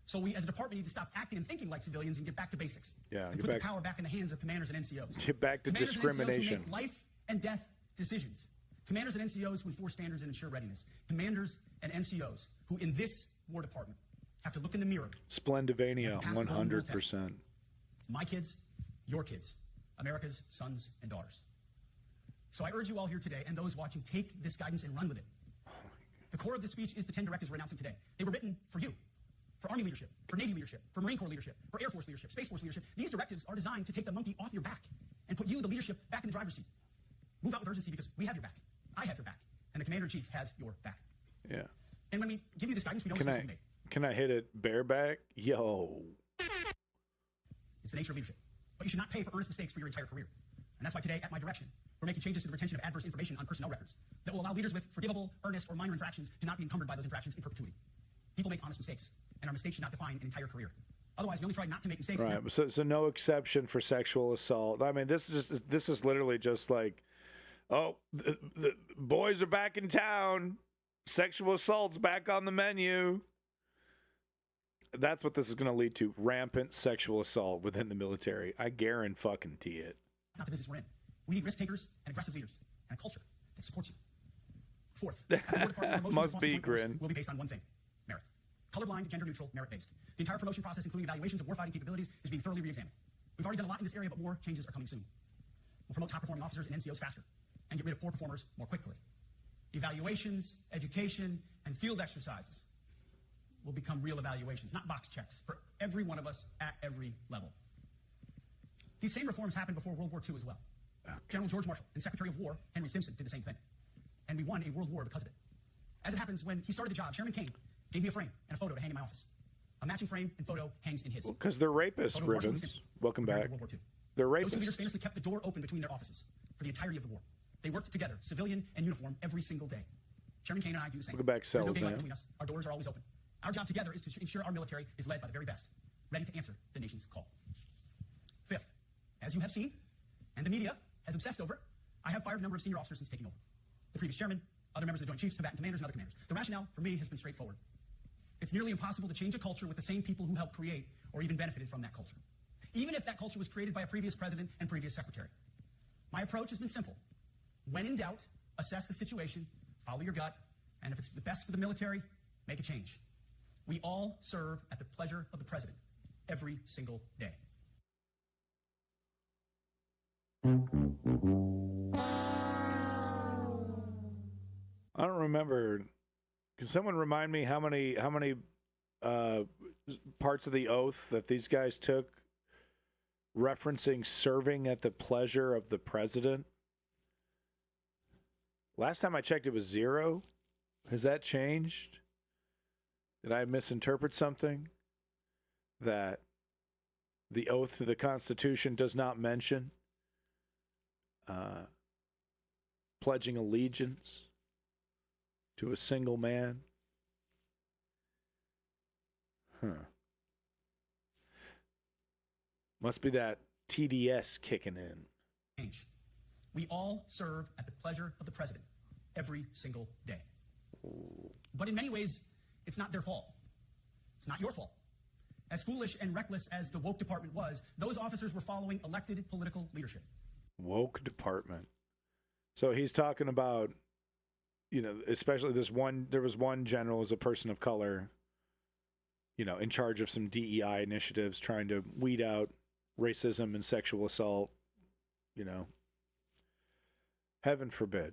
So we as a department need to stop acting and thinking like civilians and get back to basics. Yeah, and put the power back in the hands of commanders and NCOs. Get back to commanders discrimination. And NCOs who make life and death decisions. Commanders and NCOs who enforce standards and ensure readiness. Commanders and NCOs who in this War Department have to look in the mirror. Splendivania, 100%. My kids, your kids, America's sons and daughters. So I urge you all here today and those watching, take this guidance and run with it. The core of this speech is the 10 directives we're announcing today. They were written for you, for Army leadership, for Navy leadership, for Marine Corps leadership, for Air Force leadership, Space Force leadership. These directives are designed to take the monkey off your back and put you, the leadership, back in the driver's seat. Move out with urgency because we have your back. I have your back. And the Commander-in-Chief has your back. Yeah. And when we give you this guidance, we don't listen to you. Can I hit it bareback? Yo. It's the nature of leadership. But you should not pay for earnest mistakes for your entire career. And that's why today, at my direction, We're making changes to the retention of adverse information on personnel records that will allow leaders with forgivable, earnest, or minor infractions to not be encumbered by those infractions in perpetuity. People make honest mistakes, and our mistakes should not define an entire career. Otherwise, we only try not to make mistakes. Right. So no exception for sexual assault. I mean, this is literally just like, oh, the boys are back in town. Sexual assault's back on the menu. That's what this is going to lead to: rampant sexual assault within the military. I guarantee it. It's not the business we're in. We need risk takers and aggressive leaders and a culture that supports you. Fourth, must be grin. Will be based on one thing: merit. Colorblind, gender neutral, merit based. The entire promotion process, including evaluations of warfighting capabilities, is being thoroughly re-examined. We've already done a lot in this area, but more changes are coming soon. We'll promote top performing officers and NCOs faster and get rid of poor performers more quickly. Evaluations, education, and field exercises will become real evaluations, not box checks, for every one of us at every level. These same reforms happened before World War II as well. General George Marshall and Secretary of War Henry Stimson did the same thing. And we won a world war because of it. As it happens, when he started the job, Chairman Kane gave me a frame and a photo to hang in my office. A matching frame and photo hangs in his. Because they're rapists, Ribbons. Welcome back. World War II. They're rapists. Those two leaders famously kept the door open between their offices for the entirety of the war. They worked together, civilian and uniform, every single day. Chairman Kane and I do the same. Welcome back, There's no Sells, daylight between us. Our doors are always open. Our job together is to ensure our military is led by the very best, ready to answer the nation's call. Fifth, as you have seen, and the media has obsessed over, I have fired a number of senior officers since taking over. The previous chairman, other members of the Joint Chiefs, combatant commanders, and other commanders. The rationale for me has been straightforward. It's nearly impossible to change a culture with the same people who helped create or even benefited from that culture, even if that culture was created by a previous president and previous secretary. My approach has been simple. When in doubt, assess the situation, follow your gut, and if it's the best for the military, make a change. We all serve at the pleasure of the president every single day. I don't remember. Can someone remind me how many parts of the oath that these guys took referencing serving at the pleasure of the president? Last time I checked, it was 0. Has that changed? Did I misinterpret something? That the oath to the Constitution does not mention pledging allegiance to a single man? Must be that TDS kicking in. Change. We all serve at the pleasure of the president every single day. But in many ways, it's not their fault. It's not your fault. As foolish and reckless as the woke department was, those officers were following elected political leadership. Woke department. So he's talking about, especially there was one general as a person of color, in charge of some DEI initiatives trying to weed out racism and sexual assault, heaven forbid.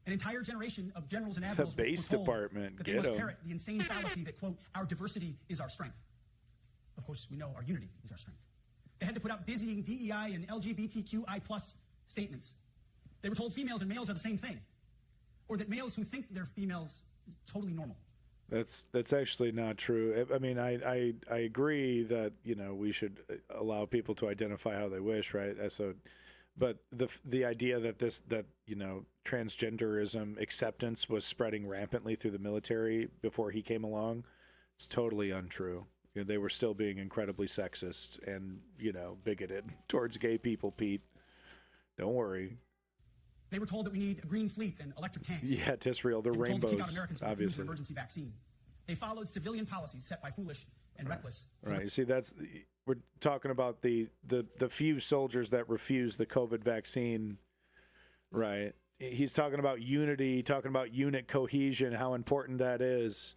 An entire generation of generals and admirals the base were told department, that they must parrot the insane fallacy that, quote, our diversity is our strength. Of course, we know our unity is our strength. They had to put out dizzying DEI and LGBTQI plus statements. They were told females and males are the same thing, or that males who think they're females totally normal. That's actually not true. I mean, I agree that we should allow people to identify how they wish, right? But the idea that transgenderism acceptance was spreading rampantly through the military before he came along, it's totally untrue. They were still being incredibly sexist and bigoted towards gay people. Pete, don't worry. They were told that we need a green fleet and electric tanks. Yeah, Tisrael, the rainbows, told to kick out Americans who refused obviously. an emergency vaccine. They followed civilian policies set by foolish and reckless. Right. You see, we're talking about the few soldiers that refused the COVID vaccine. Right. He's talking about unity, talking about unit cohesion, how important that is.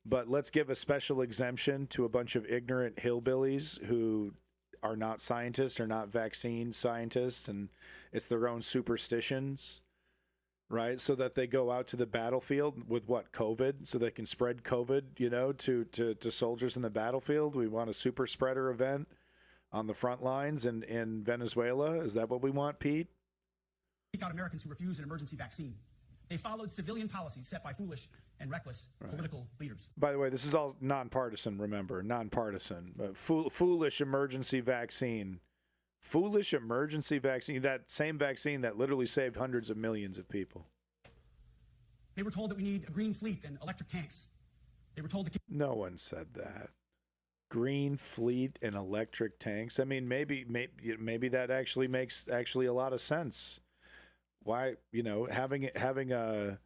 But let's give a special exemption to a bunch of ignorant hillbillies who are not scientists or not vaccine scientists, and it's their own superstitions, right? So that they go out to the battlefield with COVID, so they can spread COVID, to soldiers in the battlefield. We want a super spreader event on the front lines in Venezuela. Is that what we want, Pete? Kick out Americans who refuse an emergency vaccine. They followed civilian policies set by foolish and reckless political leaders. By the way, this is all nonpartisan, remember, nonpartisan. Foolish emergency vaccine Foolish emergency vaccine, that same vaccine that literally saved hundreds of millions of people. They were told that we need a green fleet and electric tanks. They were told to... No one said that. Green fleet and electric tanks. I mean, maybe that actually makes a lot of sense. Why, having a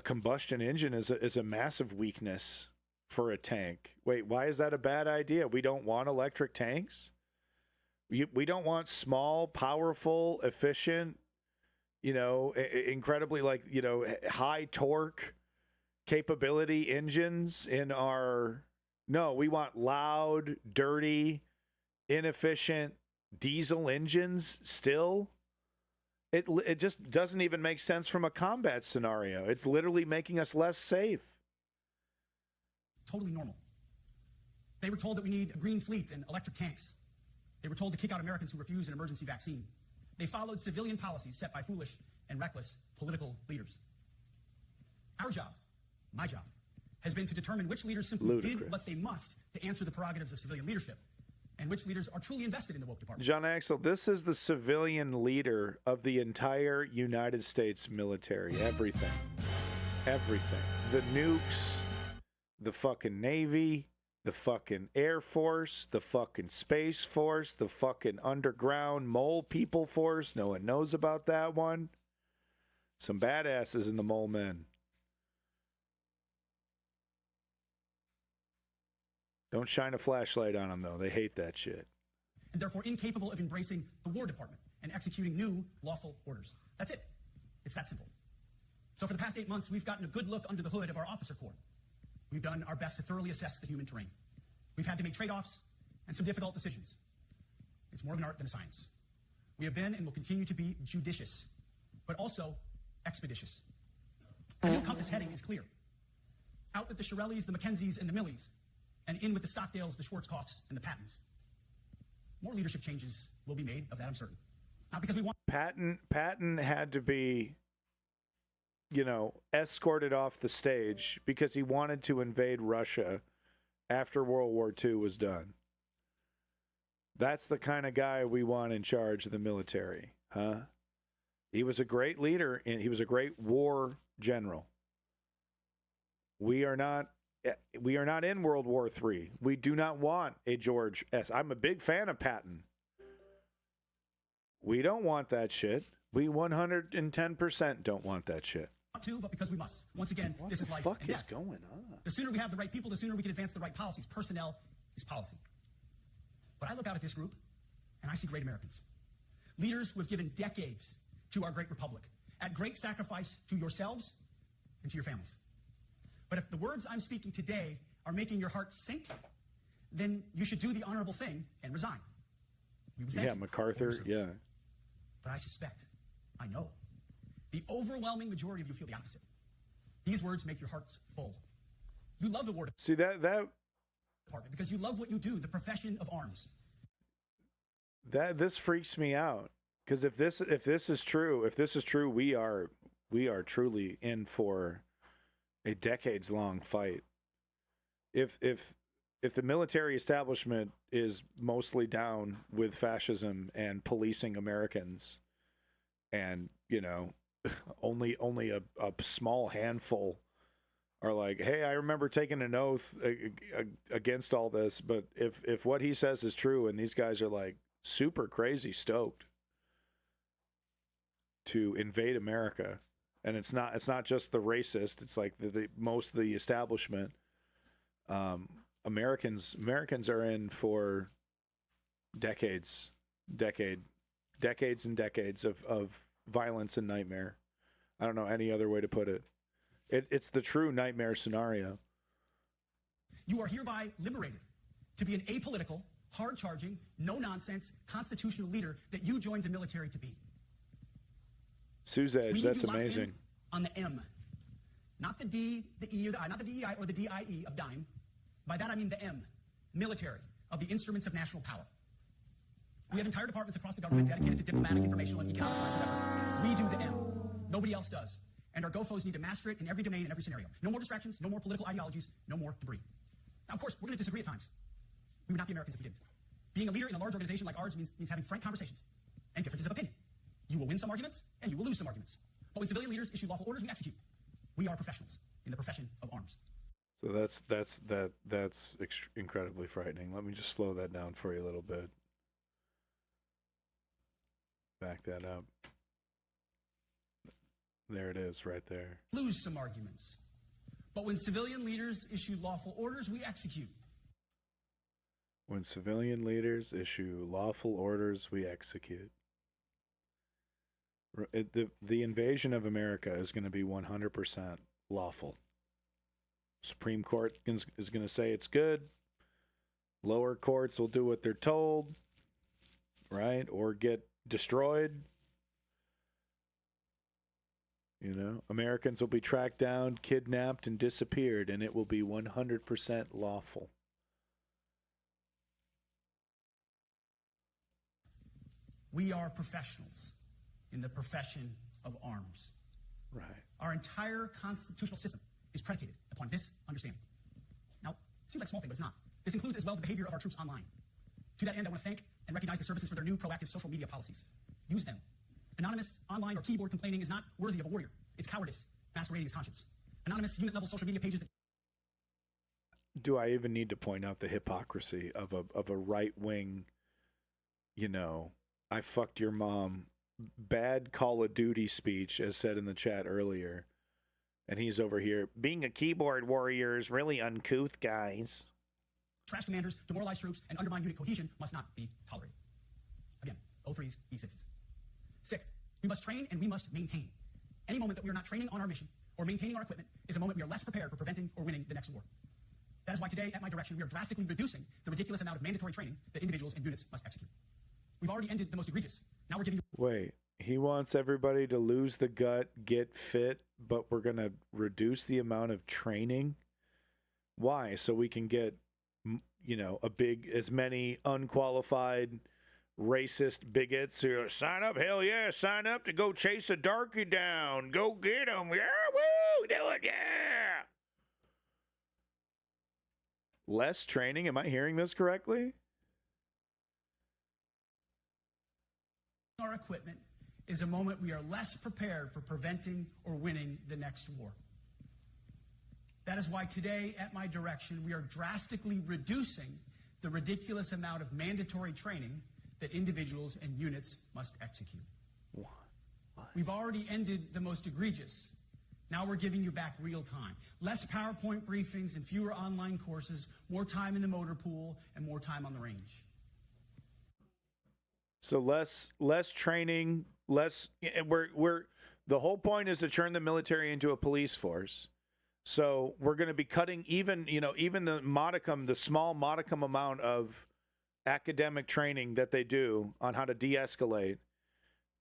combustion engine is a massive weakness for a tank. Wait, why is that a bad idea? We don't want electric tanks? We don't want small, powerful, efficient, incredibly high torque capability engines in our... No, we want loud, dirty, inefficient diesel engines still. It just doesn't even make sense from a combat scenario. It's literally making us less safe. Totally normal. They were told that we need a green fleet and electric tanks. They were told to kick out Americans who refuse an emergency vaccine. They followed civilian policies set by foolish and reckless political leaders. Our job, my job, has been to determine which leaders simply did what they must to answer the prerogatives of civilian leadership, and which leaders are truly invested in the woke department. John Axel, this is the civilian leader of the entire United States military. Everything. Everything. The nukes, the fucking Navy, the fucking Air Force, the fucking Space Force, the fucking underground mole people force. No one knows about that one. Some badasses in the mole men. Don't shine a flashlight on them, though. They hate that shit. And therefore incapable of embracing the War Department and executing new lawful orders. That's it. It's that simple. So for the past 8 months, we've gotten a good look under the hood of our officer corps. We've done our best to thoroughly assess the human terrain. We've had to make trade-offs and some difficult decisions. It's more of an art than a science. We have been and will continue to be judicious, but also expeditious. The new compass heading is clear. Out with the Shirellis, the McKenzies, and the Millies, and in with the Stockdales, the Schwarzkopfs, and the Pattons. More leadership changes will be made, of that I'm certain. Not because we want... Patton had to be, escorted off the stage because he wanted to invade Russia after World War II was done. That's the kind of guy we want in charge of the military, huh? He was a great leader, and he was a great war general. We are not in World War III. We do not want a George S. I'm a big fan of Patton. We don't want that shit. We 110% don't want that shit. Not to, but because we must. Once again, What this is life the fuck and is death. going on? The sooner we have the right people, the sooner we can advance the right policies. Personnel is policy. But I look out at this group, and I see great Americans. Leaders who have given decades to our great republic, at great sacrifice to yourselves and to your families. But if the words I'm speaking today are making your heart sink, then you should do the honorable thing and resign. We would thank you MacArthur, for your service. yeah. But I suspect, I know, the overwhelming majority of you feel the opposite. These words make your hearts full. You love the War See, that Department because you love what you do, the profession of arms. this freaks me out, because if this is true, we are truly in for a decades-long fight. If the military establishment is mostly down with fascism and policing Americans, and only a small handful are like, hey, I remember taking an oath against all this, but if what he says is true, and these guys are like super crazy stoked to invade America, and it's not just the racist, it's like the most of the establishment. Americans are in for decades and decades of violence and nightmare. I don't know any other way to put it. It's the true nightmare scenario. You are hereby liberated to be an apolitical, hard-charging, no-nonsense, constitutional leader that you joined the military to be. Suzanne, that's amazing. On the M, not the D, the E, or the I, not the DEI or the DIE of dime. By that I mean the M, military, of the instruments of national power. We have entire departments across the government dedicated to diplomatic, informational, and economic lines of effort. We do the M. Nobody else does. And our GoFos need to master it in every domain and every scenario. No more distractions, no more political ideologies, no more debris. Now, of course, we're going to disagree at times. We would not be Americans if we didn't. Being a leader in a large organization like ours means having frank conversations and differences of opinion. You will win some arguments, and you will lose some arguments. But when civilian leaders issue lawful orders, we execute. We are professionals in the profession of arms. So that's incredibly frightening. Let me just slow that down for you a little bit. Back that up. There it is, right there. Lose some arguments. But when civilian leaders issue lawful orders, we execute. When civilian leaders issue lawful orders, we execute. The invasion of America is going to be 100% lawful. Supreme Court is going to say it's good. Lower courts will do what they're told, right? Or get destroyed. You know, Americans will be tracked down, kidnapped, and disappeared, and it will be 100% lawful. We are professionals in the profession of arms. Right. Our entire constitutional system is predicated upon this understanding. Now, it seems like a small thing, but it's not. This includes as well the behavior of our troops online. To that end, I want to thank and recognize the services for their new proactive social media policies. Use them. Anonymous, online, or keyboard complaining is not worthy of a warrior. It's cowardice, masquerading as conscience. Anonymous, unit-level social media pages that... Do I even need to point out the hypocrisy of a right-wing, you know, I fucked your mom, bad Call of Duty speech, as said in the chat earlier. And he's over here, being a keyboard warrior is really uncouth, guys. Trash commanders, demoralize troops, and undermine unit cohesion must not be tolerated. Again, O3s, E6s. Sixth, we must train and we must maintain. Any moment that we are not training on our mission or maintaining our equipment is a moment we are less prepared for preventing or winning the next war. That is why today, at my direction, we are drastically reducing the ridiculous amount of mandatory training that individuals and units must execute. We've already ended the most egregious. Now we're giving you... Wait, he wants everybody to lose the gut, get fit, but we're going to reduce the amount of training? Why? So we can get, you know, as many unqualified, racist bigots who are, sign up, hell yeah, sign up to go chase a darky down. Go get them. Yeah, woo, do it, yeah. Less training? Am I hearing this correctly? Our equipment is a moment we are less prepared for preventing or winning the next war. That is why today, at my direction, we are drastically reducing the ridiculous amount of mandatory training that individuals and units must execute. What? We've already ended the most egregious. Now we're giving you back real time. Less PowerPoint briefings and fewer online courses, more time in the motor pool, and more time on the range. So less training, less. We're the whole point is to turn the military into a police force. So we're going to be cutting even the small modicum amount of academic training that they do on how to de-escalate,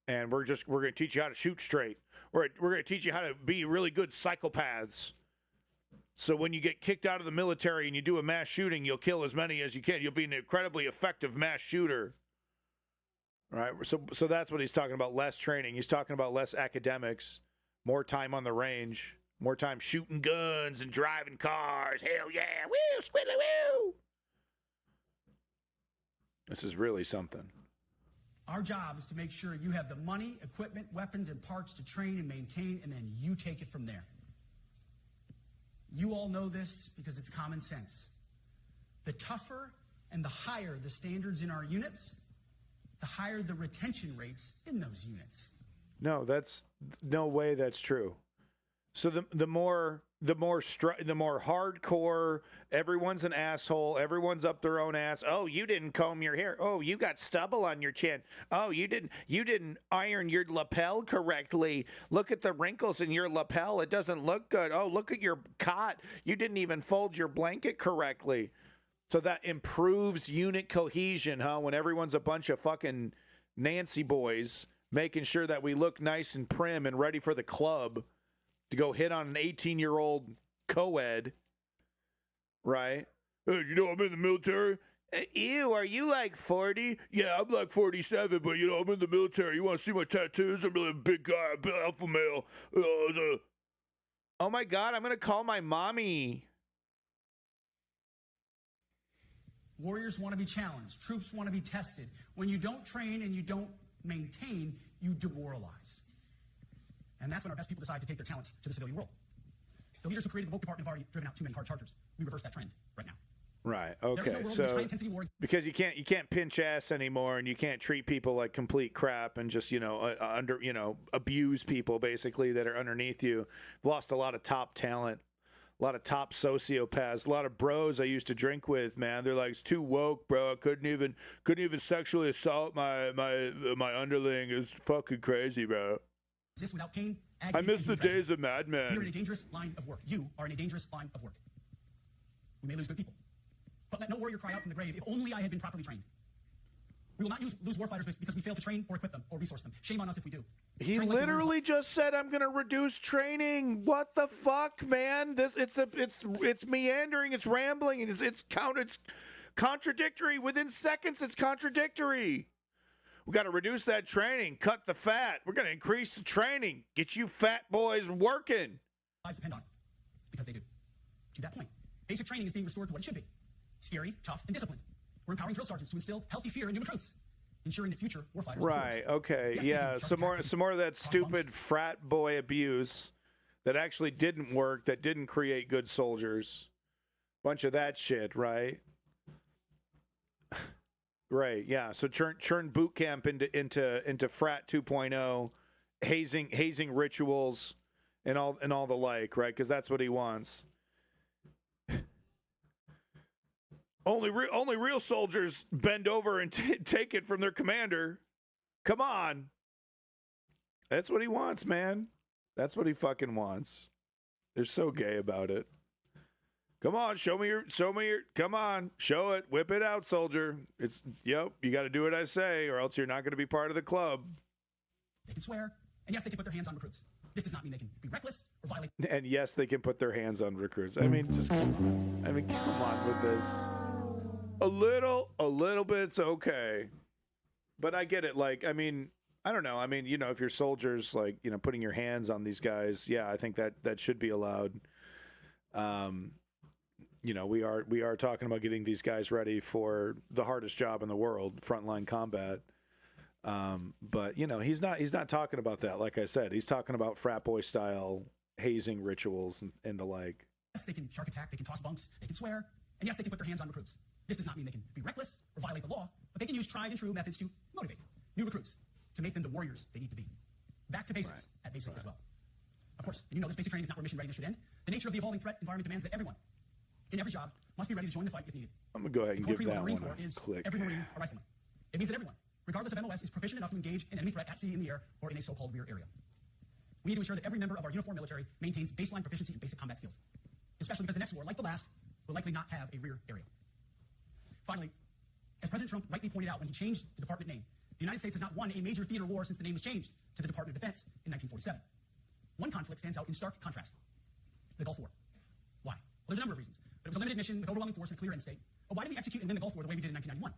and we're going to teach you how to shoot straight. We're going to teach you how to be really good psychopaths. So when you get kicked out of the military and you do a mass shooting, you'll kill as many as you can. You'll be an incredibly effective mass shooter. Right, so that's what he's talking about, less training. He's talking about less academics, more time on the range, more time shooting guns and driving cars. Hell yeah, woo, squiddly woo. This is really something. Our job is to make sure you have the money, equipment, weapons, and parts to train and maintain, and then you take it from there. You all know this because it's common sense. The tougher and the higher the standards in our units, the higher the retention rates in those units. No, that's no way that's true. So the more hardcore, everyone's an asshole, everyone's up their own ass. Oh, you didn't comb your hair. Oh, you got stubble on your chin. Oh, you didn't iron your lapel correctly. Look at the wrinkles in your lapel. It doesn't look good. Oh, look at your cot. You didn't even fold your blanket correctly. So that improves unit cohesion, huh? When everyone's a bunch of fucking Nancy boys making sure that we look nice and prim and ready for the club to go hit on an 18-year-old co-ed, right? Hey, you know I'm in the military? Ew, are you like 40? Yeah, I'm like 47, but you know, I'm in the military. You want to see my tattoos? I'm really a big guy, a big alpha male. Oh my God, I'm going to call my mommy. Warriors want to be challenged. Troops want to be tested. When you don't train and you don't maintain, you demoralize. And that's when our best people decide to take their talents to the civilian world. The leaders who created the woke department have already driven out too many hard chargers. We reverse that trend right now. Right. There is no Okay. world in which So high-intensity war because you can't pinch ass anymore, and you can't treat people like complete crap, and just abuse people basically that are underneath you. Lost a lot of top talent, a lot of top sociopaths, a lot of bros I used to drink with. Man, they're like, it's too woke, bro. I couldn't even sexually assault my underling. It's fucking crazy, bro. exist without pain, I agony, miss and the tragedy. days of Mad Men. You're in a dangerous line of work. You are in a dangerous line of work. We may lose good people, but let no warrior cry out from the grave, if only I had been properly trained. We will not lose warfighters because we fail to train or equip them or resource them. Shame on us if we do. He Train like the literally just said, "I'm going to reduce training." What the fuck, man? It's meandering, it's rambling, and it's contradictory. Within seconds, it's contradictory. We got to reduce that training, cut the fat. We're going to increase the training, get you fat boys warking. lives depend on it, because they do. To that point, basic training is being restored to what it should be: scary, tough, and disciplined. We're empowering drill sergeants to instill healthy fear in new recruits, ensuring that future warfighters. Right. Okay. Yes, they Yeah. do. Some more of that stupid frat boy abuse that actually didn't work, that didn't create good soldiers. Bunch of that shit. Right. Right. Yeah. So churn boot camp into frat 2.0, hazing rituals, and all the like. Right. Because that's what he wants. Only real soldiers bend over and take it from their commander. Come on. That's what he wants, man. That's what he fucking wants. They're so gay about it. Come on, show me your, come on, show it, whip it out, soldier. You got to do what I say, or else you're not going to be part of the club. They can swear, and yes, they can put their hands on recruits. This does not mean they can be reckless or violate. And yes, they can put their hands on recruits. Come on with this. A little bit's okay. But I get it. Like, I don't know. If your soldiers, putting your hands on these guys, yeah, I think that should be allowed. We are talking about getting these guys ready for the hardest job in the world, frontline combat. But he's not talking about that. Like I said, he's talking about frat boy style hazing rituals and the like. Yes, they can shark attack, they can toss bunks, they can swear, and yes, they can put their hands on recruits. This does not mean they can be reckless or violate the law, but they can use tried and true methods to motivate new recruits, to make them the warriors they need to be. Back to basics at basic as well. Of course, and this basic training is not where mission readiness should end. The nature of the evolving threat environment demands that everyone, in every job, must be ready to join the fight if needed. I'm going to go ahead and give that Marine one Corps a is click. every Marine a rifleman. It means that everyone, regardless of MOS, is proficient enough to engage an enemy threat at sea, in the air, or in a so-called rear area. We need to ensure that every member of our uniformed military maintains baseline proficiency in basic combat skills, especially because the next war, like the last, will likely not have a rear area. Finally, as President Trump rightly pointed out when he changed the department name, the United States has not won a major theater war since the name was changed to the Department of Defense in 1947. One conflict stands out in stark contrast: the Gulf War. Why? Well, there's a number of reasons, but it was a limited mission with overwhelming force and a clear end state. But why did we execute and win the Gulf War the way we did in 1991?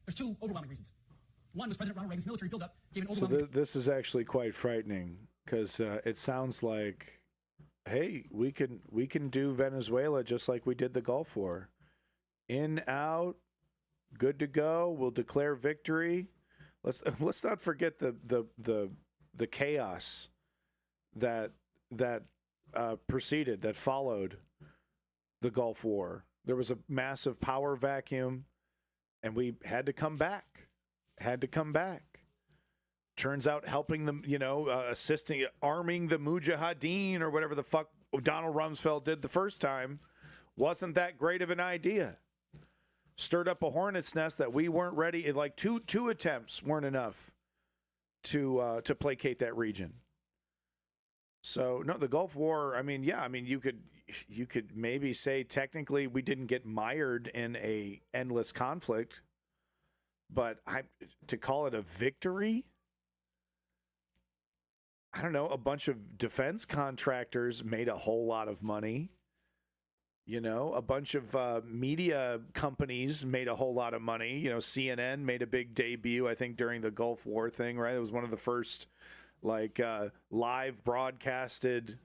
There's two overwhelming reasons. One was President Ronald Reagan's military buildup gave an overwhelming... So this is actually quite frightening, because it sounds like, hey, we can do Venezuela just like we did the Gulf War. In, out, good to go. We'll declare victory. Let's not forget the chaos that preceded, that followed the Gulf War. There was a massive power vacuum, and we had to come back. Turns out helping them, assisting, arming the Mujahideen or whatever the fuck Donald Rumsfeld did the first time wasn't that great of an idea. Stirred up a hornet's nest that we weren't ready. Like two attempts weren't enough to placate that region. So no, the Gulf War. You could maybe say technically we didn't get mired in a endless conflict, but to call it a victory, I don't know. A bunch of defense contractors made a whole lot of money. A bunch of media companies made a whole lot of money. CNN made a big debut, I think, during the Gulf War thing, right? It was one of the first, live broadcasted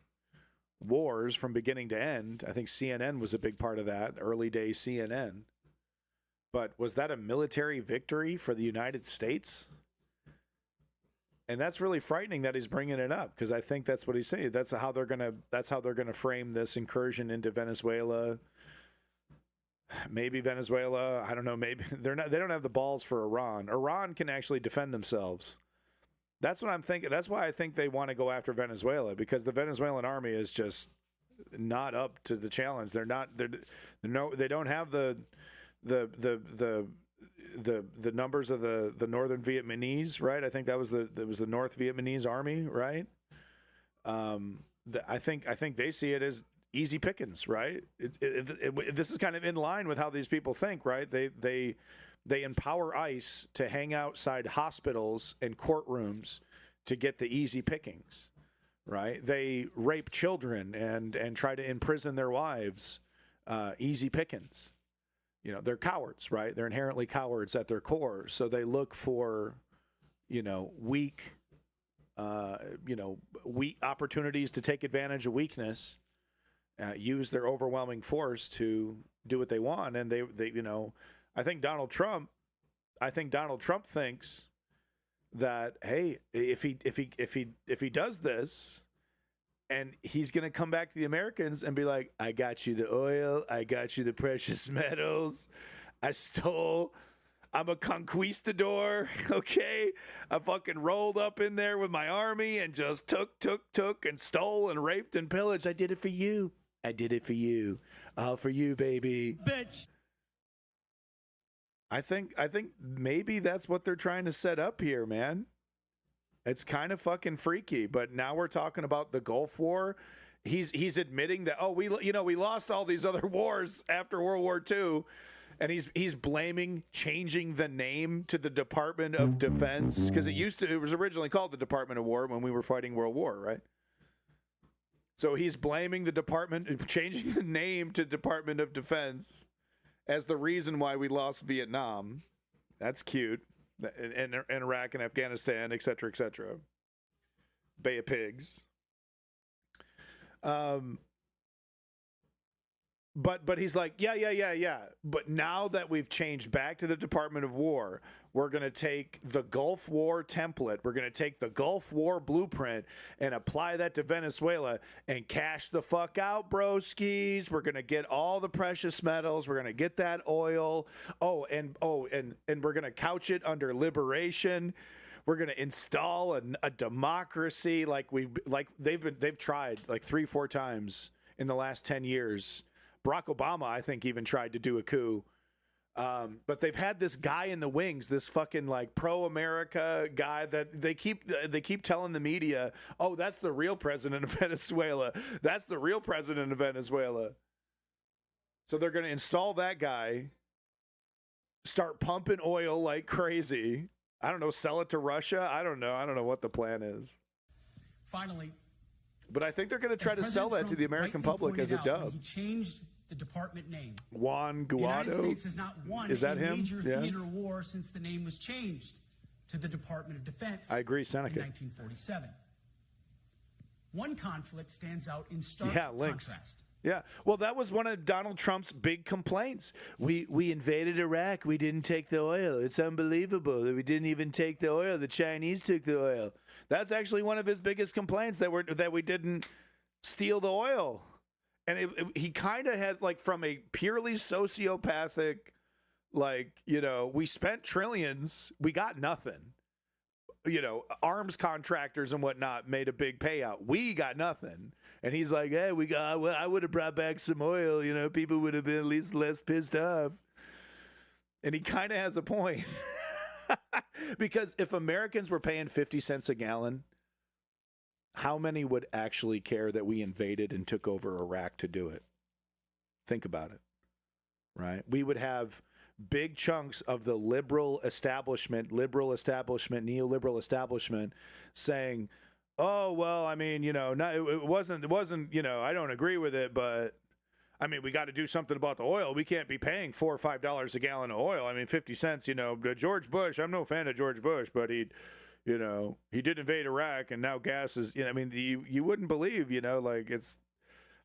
wars from beginning to end. I think CNN was a big part of that, early day CNN. But was that a military victory for the United States? And that's really frightening that he's bringing it up, because I think that's what he's saying. That's how they're gonna frame this incursion into Venezuela. Maybe Venezuela. I don't know. Maybe they don't have the balls for Iran. Iran can actually defend themselves. That's what I'm thinking. That's why I think they want to go after Venezuela, because the Venezuelan army is just not up to the challenge. They don't have the numbers of the northern Vietnamese, right? I think that was the North Vietnamese army, right? I think they see it as easy pickings, right? This is kind of in line with how these people think, right? They empower ICE to hang outside hospitals and courtrooms to get the easy pickings, right? They rape children and try to imprison their wives, easy pickings. You know, they're cowards, right? They're inherently cowards at their core. So they look for, weak opportunities to take advantage of weakness, use their overwhelming force to do what they want. And they I think Donald Trump thinks that, hey, if he does this, and he's going to come back to the Americans and be like, I got you the oil, I got you the precious metals, I'm a conquistador, okay? I fucking rolled up in there with my army and just took and stole and raped and pillaged. I did it for you. I did it for you. All for you, baby. Bitch. I think maybe that's what they're trying to set up here, man. It's kind of fucking freaky, but now we're talking about the Gulf War. He's admitting that, we lost all these other wars after World War II, and he's blaming changing the name to the Department of Defense, because it was originally called the Department of War when we were fighting World War, right? So he's blaming the department, changing the name to Department of Defense as the reason why we lost Vietnam. That's cute. And Iraq and Afghanistan, et cetera, et cetera. Bay of Pigs. But he's like, yeah. But now that we've changed back to the Department of War, we're going to take the Gulf War template. We're going to take the Gulf War blueprint and apply that to Venezuela and cash the fuck out, broskies. We're going to get all the precious metals. We're going to get that oil. And we're going to couch it under liberation. We're going to install a democracy they've tried like 3-4 times in the last 10 years. Barack Obama, I think, even tried to do a coup. But they've had this guy in the wings, this fucking like pro-America guy that they keep telling the media, that's the real president of Venezuela. That's the real president of Venezuela. So they're going to install that guy, start pumping oil like crazy. I don't know, sell it to Russia. I don't know what the plan is. Finally, but I think they're going to try to sell that to the American public as a dub. He changed the department name. Juan Guaido. The United States has not won a major Yeah. theater war since the name was changed to the Department of Defense. I agree, Seneca. In 1947. One conflict stands out in stark contrast. Yeah, well, that was one of Donald Trump's big complaints. We invaded Iraq. We didn't take the oil. It's unbelievable that we didn't even take the oil. The Chinese took the oil. That's actually one of his biggest complaints, that we didn't steal the oil. And he kind of had, like, from a purely sociopathic, we spent trillions, we got nothing. Arms contractors and whatnot made a big payout. We got nothing. And he's like, hey, I would have brought back some oil. People would have been at least less pissed off. And he kind of has a point. Because if Americans were paying 50 cents a gallon, how many would actually care that we invaded and took over Iraq to do it? Think about it, right? We would have big chunks of the liberal establishment, neoliberal establishment saying, it wasn't, I don't agree with it, but we got to do something about the oil. We can't be paying $4 or $5 a gallon of oil. 50 cents, George Bush, I'm no fan of George Bush, but he did invade Iraq, and now gas is, you wouldn't believe, it's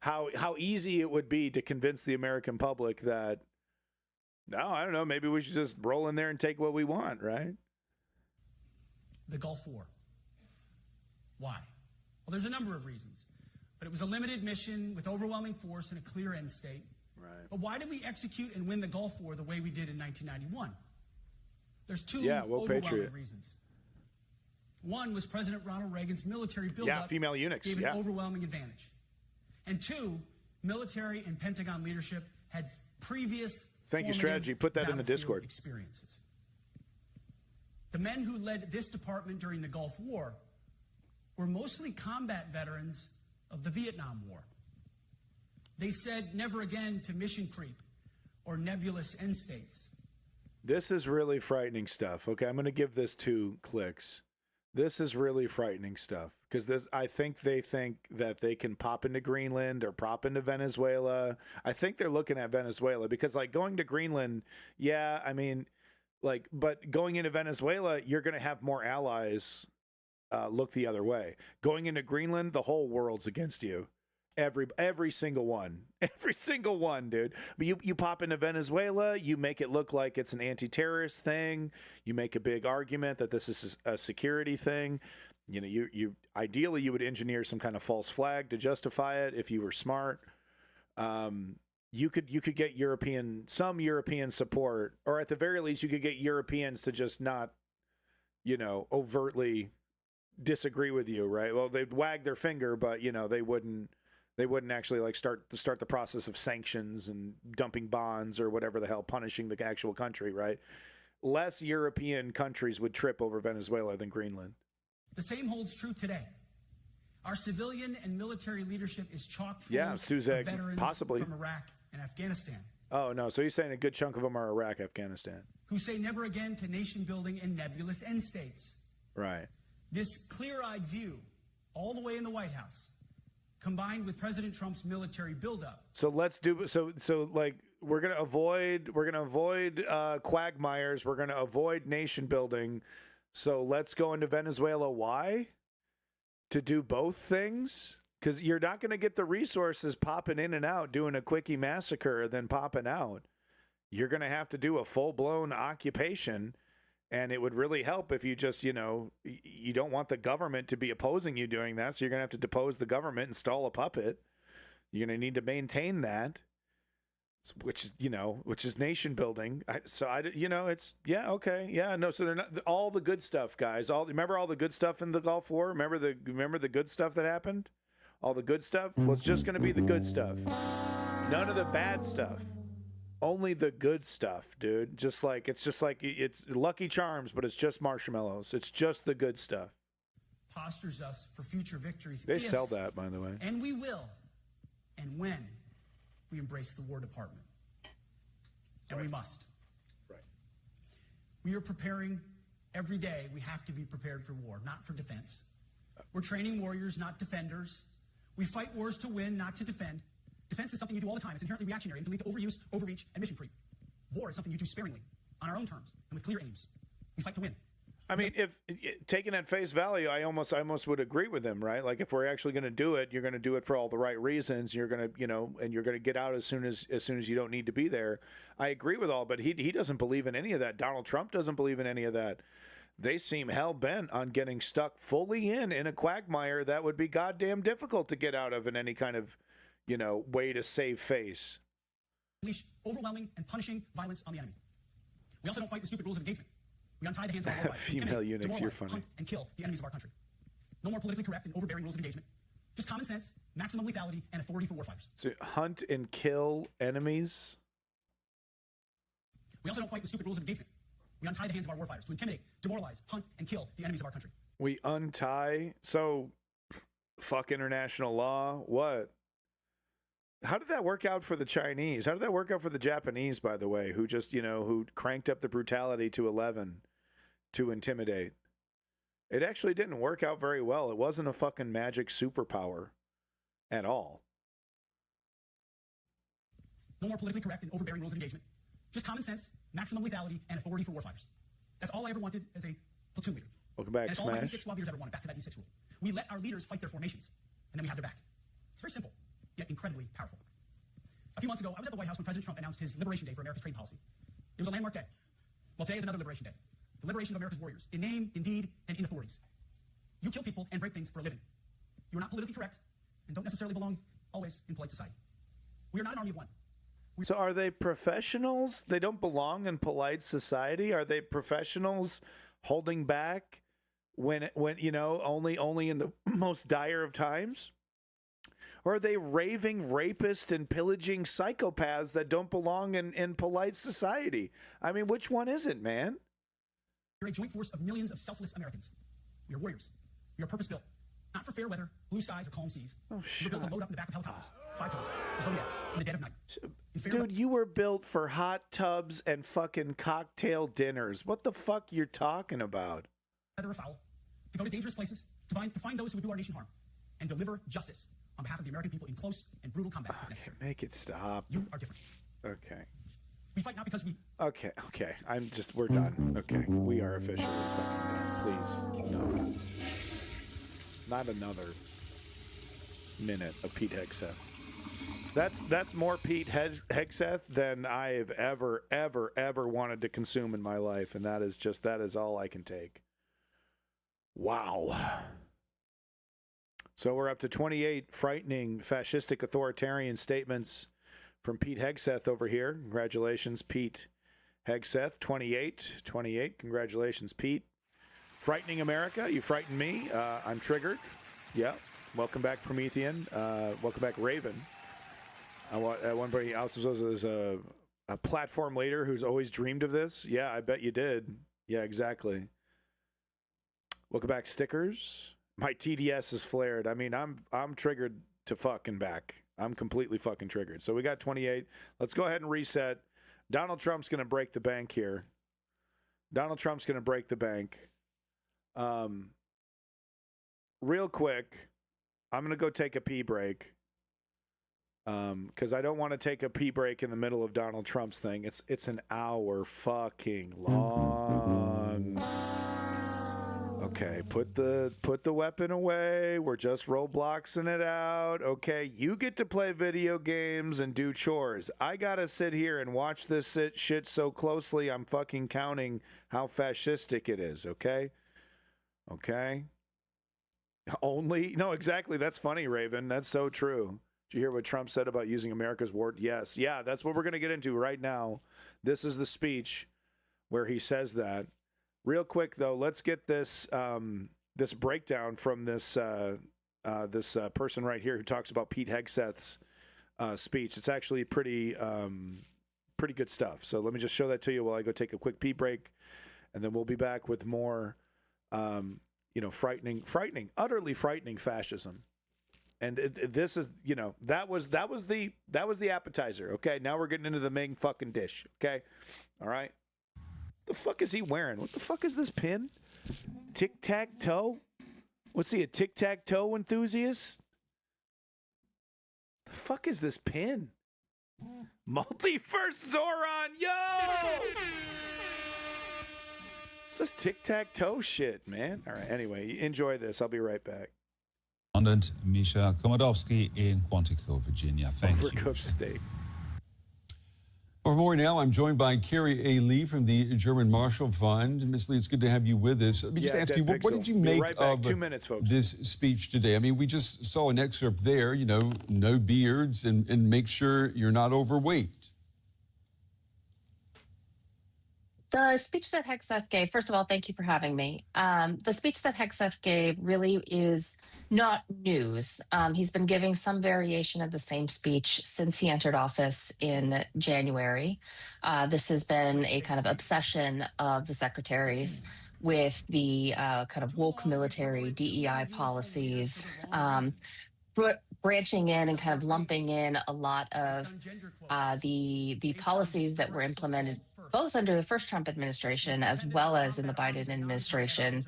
how easy it would be to convince the American public that No, I don't know. Maybe we should just roll in there and take what we want, right? The Gulf War. Why? Well, there's a number of reasons. But it was a limited mission with overwhelming force and a clear end state. Right. But why did we execute and win the Gulf War the way we did in 1991? There's two Patriot. overwhelming reasons. One was President Ronald Reagan's military buildup. Female eunuchs. Gave an overwhelming advantage. And two, military and Pentagon leadership had previous strategy. Put that in the Discord. Experiences. The men who led this department during the Gulf War were mostly combat veterans of the Vietnam War. They said never again to mission creep or nebulous end states. This is really frightening stuff. Okay, I'm going to give this 2 clicks. This is really frightening stuff because I think they think that they can pop into Greenland or pop into Venezuela. I think they're looking at Venezuela because, like, going to Greenland, yeah, I mean, like, but going into Venezuela, you're going to have more allies look the other way. Going into Greenland, the whole world's against you. Every single one, dude. But you pop into Venezuela, you make it look like it's an anti-terrorist thing. You make a big argument that this is a security thing. You know, you ideally you would engineer some kind of false flag to justify it if you were smart. You could get some European support, or at the very least, you could get Europeans to just not, overtly disagree with you, right? Well, they'd wag their finger, but they wouldn't actually like start the process of sanctions and dumping bonds or whatever the hell, punishing the actual country, right? Less European countries would trip over Venezuela than Greenland. The same holds true today. Our civilian and military leadership is chock full of veterans possibly from Iraq and Afghanistan. Oh, no. So you're saying a good chunk of them are Iraq, Afghanistan. Who say never again to nation building and nebulous end states. Right. This clear-eyed view, all the way in the White House, combined with President Trump's military buildup. So let's do like we're gonna avoid quagmires. We're gonna avoid nation building. So let's go into Venezuela. Why? To do both things? Because you're not going to get the resources popping in and out, doing a quickie massacre, then popping out. You're going to have to do a full-blown occupation, and it would really help if you just, you don't want the government to be opposing you doing that, so you're going to have to depose the government, install a puppet. You're going to need to maintain that, which is nation building. So they're not all the good stuff, guys. Remember all the good stuff in the Gulf War? Remember the good stuff that happened? All the good stuff? Well, it's just going to be the good stuff. None of the bad stuff. Only the good stuff, dude. It's Lucky Charms, but it's just marshmallows. It's just the good stuff. Postures us for future victories. They sell that, by the way. And we will. And when we embrace the War Department. And we must. Right. We are preparing every day. We have to be prepared for war, not for defense. We're training warriors, not defenders. We fight wars to win, not to defend. Defense is something you do all the time. It's inherently reactionary and can lead to overuse, overreach, and mission creep. War is something you do sparingly, on our own terms, and with clear aims. We fight to win. I mean, if taken at face value, I almost would agree with him, right? Like if we're actually going to do it, you're going to do it for all the right reasons. You're going to, and you're going to get out as soon as you don't need to be there. I agree with all, but he doesn't believe in any of that. Donald Trump doesn't believe in any of that. They seem hell-bent on getting stuck fully in a quagmire that would be goddamn difficult to get out of in any kind of, way to save face. Unleash overwhelming and punishing violence on the enemy. We also don't fight with stupid rules of engagement. We untie the hands of our warfighters. Female eunuchs, you're funny. Hunt and kill the enemies of our country. No more politically correct and overbearing rules of engagement. Just common sense, maximum lethality, and authority for warfighters. So hunt and kill enemies? We also don't fight with stupid rules of engagement. We untie the hands of our warfighters to intimidate, demoralize, hunt, and kill the enemies of our country. We untie? So, fuck international law? What? How did that work out for the Chinese? How did that work out for the Japanese, by the way, who just, who cranked up the brutality to 11 to intimidate? It actually didn't work out very well. It wasn't a fucking magic superpower at all. No more politically correct and overbearing rules of engagement. Just common sense, maximum lethality, and authority for warfighters. That's all I ever wanted as a platoon leader. Welcome back, and it's all my Smash. E6 squad leaders ever wanted, back to that E6 rule. We let our leaders fight their formations, and then we have their back. It's very simple, yet incredibly powerful. A few months ago, I was at the White House when President Trump announced his Liberation Day for America's trade policy. It was a landmark day. Well, today is another Liberation Day. The liberation of America's warriors, in name, in deed, and in authorities. You kill people and break things for a living. You are not politically correct and don't necessarily belong always in polite society. We are not an army of one. So are they professionals? They don't belong in polite society? Are they professionals holding back when you know, only in the most dire of times? Or are they raving rapists and pillaging psychopaths that don't belong in polite society? I mean, which one is it, man? We're a joint force of millions of selfless Americans. We are warriors. We are purpose-built. Not for fair weather, blue skies, or calm seas. Oh, We're built to load up in the back of helicopters, 5 tons, or Zodiacs, in the dead of night. Dude, you were built for hot tubs and fucking cocktail dinners. What the fuck you're talking about? Weather or foul, to go to dangerous places, to find those who would do our nation harm, and deliver justice on behalf of the American people in close and brutal combat. Okay, make it stop. You are different. Okay. We fight not because we... Okay. We're done. Okay. We are officially fucking done. Please, no. Not another minute of Pete Hegseth. That's more Pete Hegseth than I have ever wanted to consume in my life, and that is all I can take. Wow. So we're up to 28 frightening fascistic authoritarian statements from Pete Hegseth over here. Congratulations, Pete Hegseth. 28. Congratulations, Pete. Frightening America. You frightened me. I'm triggered. Yeah. Welcome back, Promethean. Welcome back, Raven. One point else was a platform leader who's always dreamed of this. Yeah, I bet you did. Yeah, exactly. Welcome back, Stickers. My TDS is flared. I mean, I'm triggered to fucking back. I'm completely fucking triggered. So we got 28. Let's go ahead and reset. Donald Trump's going to break the bank here. Donald Trump's going to break the bank. Real quick, I'm going to go take a pee break. Because I don't want to take a pee break in the middle of Donald Trump's thing. It's an hour fucking long. Okay, put the weapon away. We're just Robloxing it out. Okay, you get to play video games and do chores. I gotta sit here and watch this shit so closely. I'm fucking counting how fascistic it is. Okay. No, exactly. That's funny, Raven. That's so true. Did you hear what Trump said about using America's word? Yes. Yeah, that's what we're gonna get into right now. This is the speech where he says that. Real quick though, let's get this this breakdown from this person right here who talks about Pete Hegseth's speech. It's actually pretty good stuff. So let me just show that to you while I go take a quick pee break, and then we'll be back with more frightening, utterly frightening fascism. And this is, that was the appetizer. Okay, now we're getting into the main fucking dish. Okay, all right. The fuck is he wearing? What the fuck is this pin? Tic-tac-toe? What's he, a tic-tac-toe enthusiast? The fuck is this pin? Multiverse Zoran, yo! It's this tic-tac-toe shit, man. All right, anyway, enjoy this. I'll be right back. Correspondent Misha Komodowski in Quantico, Virginia. Thank you. Overcooked steak. For more now, I'm joined by Carrie A. Lee from the German Marshall Fund. Ms. Lee, it's good to have you with us. Let me just ask you, what did you make of 2 minutes, folks. this speech today? I mean, we just saw an excerpt there, no beards, and make sure you're not overweight. The speech that Hegseth gave, first of all, thank you for having me. The speech that Hegseth gave really is not news. He's been giving some variation of the same speech since he entered office in January. This has been a kind of obsession of the secretaries with the kind of woke military DEI policies, branching in and kind of lumping in a lot of the policies that were implemented both under the first Trump administration as well as in the Biden administration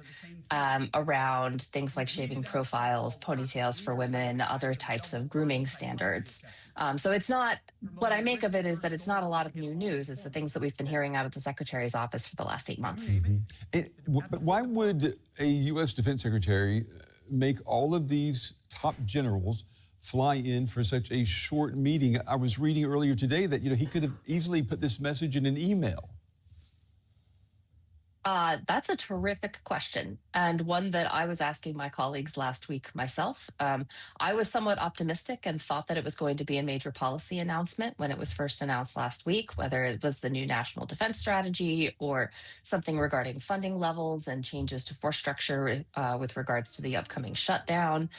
around things like shaving profiles, ponytails for women, other types of grooming standards. So it's not, what I make of it is that it's not a lot of new news. It's the things that we've been hearing out of the Secretary's office for the last 8 months. But why would a U.S. Defense Secretary make all of these top generals fly in for such a short meeting? I was reading earlier today that he could have easily put this message in an email. That's a terrific question, and one that I was asking my colleagues last week myself. I was somewhat optimistic and thought that it was going to be a major policy announcement when it was first announced last week, whether it was the new national defense strategy or something regarding funding levels and changes to force structure with regards to the upcoming shutdown,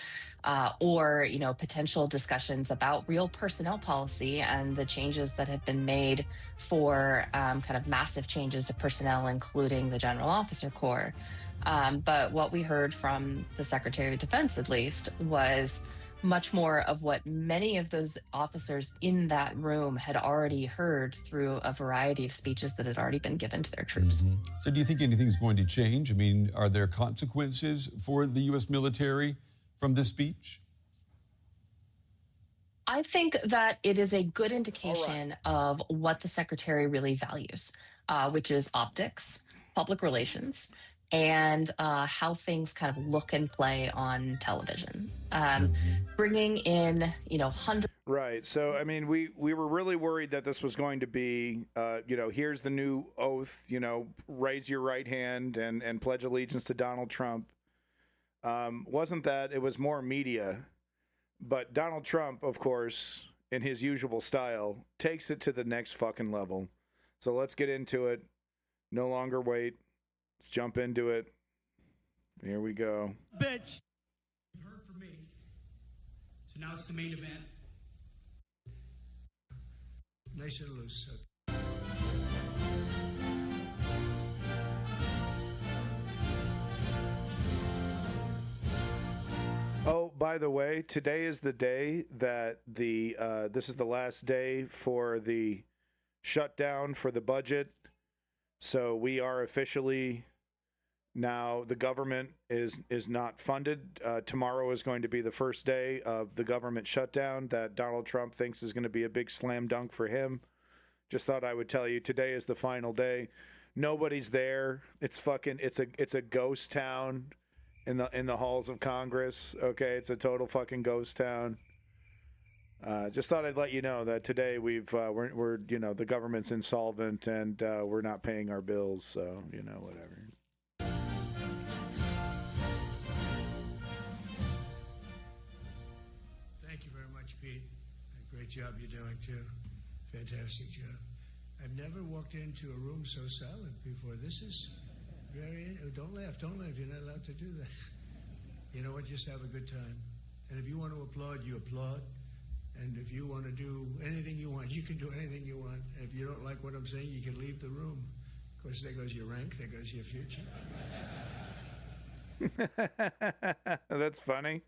or potential discussions about real personnel policy and the changes that have been made for kind of massive changes to personnel, including the General Officer Corps. But what we heard from the Secretary of Defense, at least, was much more of what many of those officers in that room had already heard through a variety of speeches that had already been given to their troops. Mm-hmm. So do you think anything's going to change? I mean, are there consequences for the U.S. military from this speech? I think that it is a good indication of what the secretary really values, which is optics, public relations, and how things kind of look and play on television. Bringing in, hundreds. Right. So, I mean, we were really worried that this was going to be, here's the new oath, raise your right hand and pledge allegiance to Donald Trump. Wasn't that? It was more media. But Donald Trump, of course, in his usual style, takes it to the next fucking level. So let's get into it. No longer wait. Let's jump into it. Here we go. Bitch. You've heard from me. So now it's the main event. Nice and loose. Okay. Oh, by the way, today is the day that this is the last day for the shutdown for the budget. So we are officially now, the government is not funded. Tomorrow is going to be the first day of the government shutdown that Donald Trump thinks is going to be a big slam dunk for him. Just thought I would tell you today is the final day. Nobody's there. It's a ghost town. In the halls of Congress, okay, it's a total fucking ghost town. Just thought I'd let you know that today we're the government's insolvent and we're not paying our bills, so whatever. Thank you very much, Pete. Great job you're doing too. Fantastic job. I've never walked into a room so silent before. This is. Don't laugh. You're not allowed to do that. You know what? Just have a good time. And if you want to applaud, you applaud. And if you want to do anything you want, you can do anything you want. And if you don't like what I'm saying, you can leave the room. Of course, there goes your rank. There goes your future. That's funny.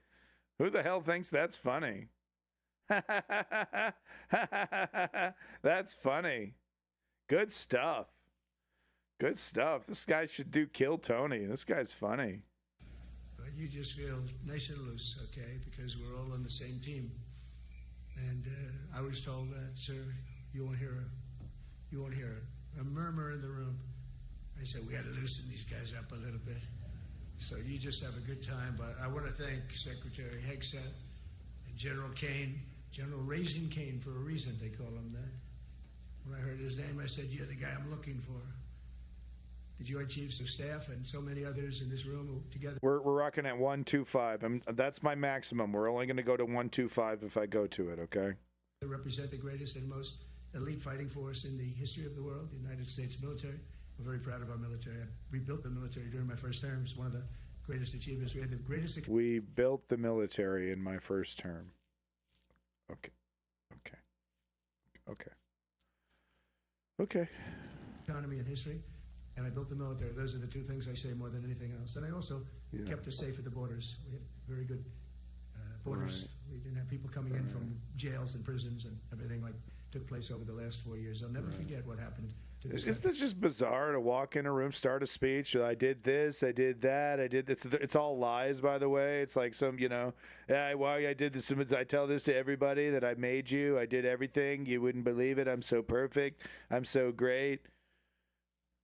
Who the hell thinks that's funny? That's funny. Good stuff. Good stuff. This guy should do Kill Tony. This guy's funny. But you just feel nice and loose, okay? Because we're all on the same team. And I was told that, sir, you won't hear a murmur in the room. I said, we got to loosen these guys up a little bit. So you just have a good time. But I want to thank Secretary Hegseth and General Kane, General Raising Kane for a reason, they call him that. When I heard his name, I said, you're the guy I'm looking for. The Joint Chiefs of Staff and so many others in this room together. We're rocking at 125. That's my maximum. We're only going to go to 125 if I go to it, okay? They represent the greatest and most elite fighting force in the history of the world, the United States military. We're very proud of our military. I rebuilt the military during my first term. It's one of the greatest achievements. We had the greatest... We built the military in my first term. Okay. Economy and history. And I built the military. Those are the two things I say more than anything else. And I also kept us safe at the borders. We had very good borders. Right. We didn't have people coming in from jails and prisons and everything like took place over the last 4 years. I'll never forget what happened to this. Isn't this just bizarre to walk in a room, start a speech? I did this, I did that, I did. It's all lies, by the way. It's like some, I did this. I tell this to everybody that I made you. I did everything. You wouldn't believe it. I'm so perfect. I'm so great.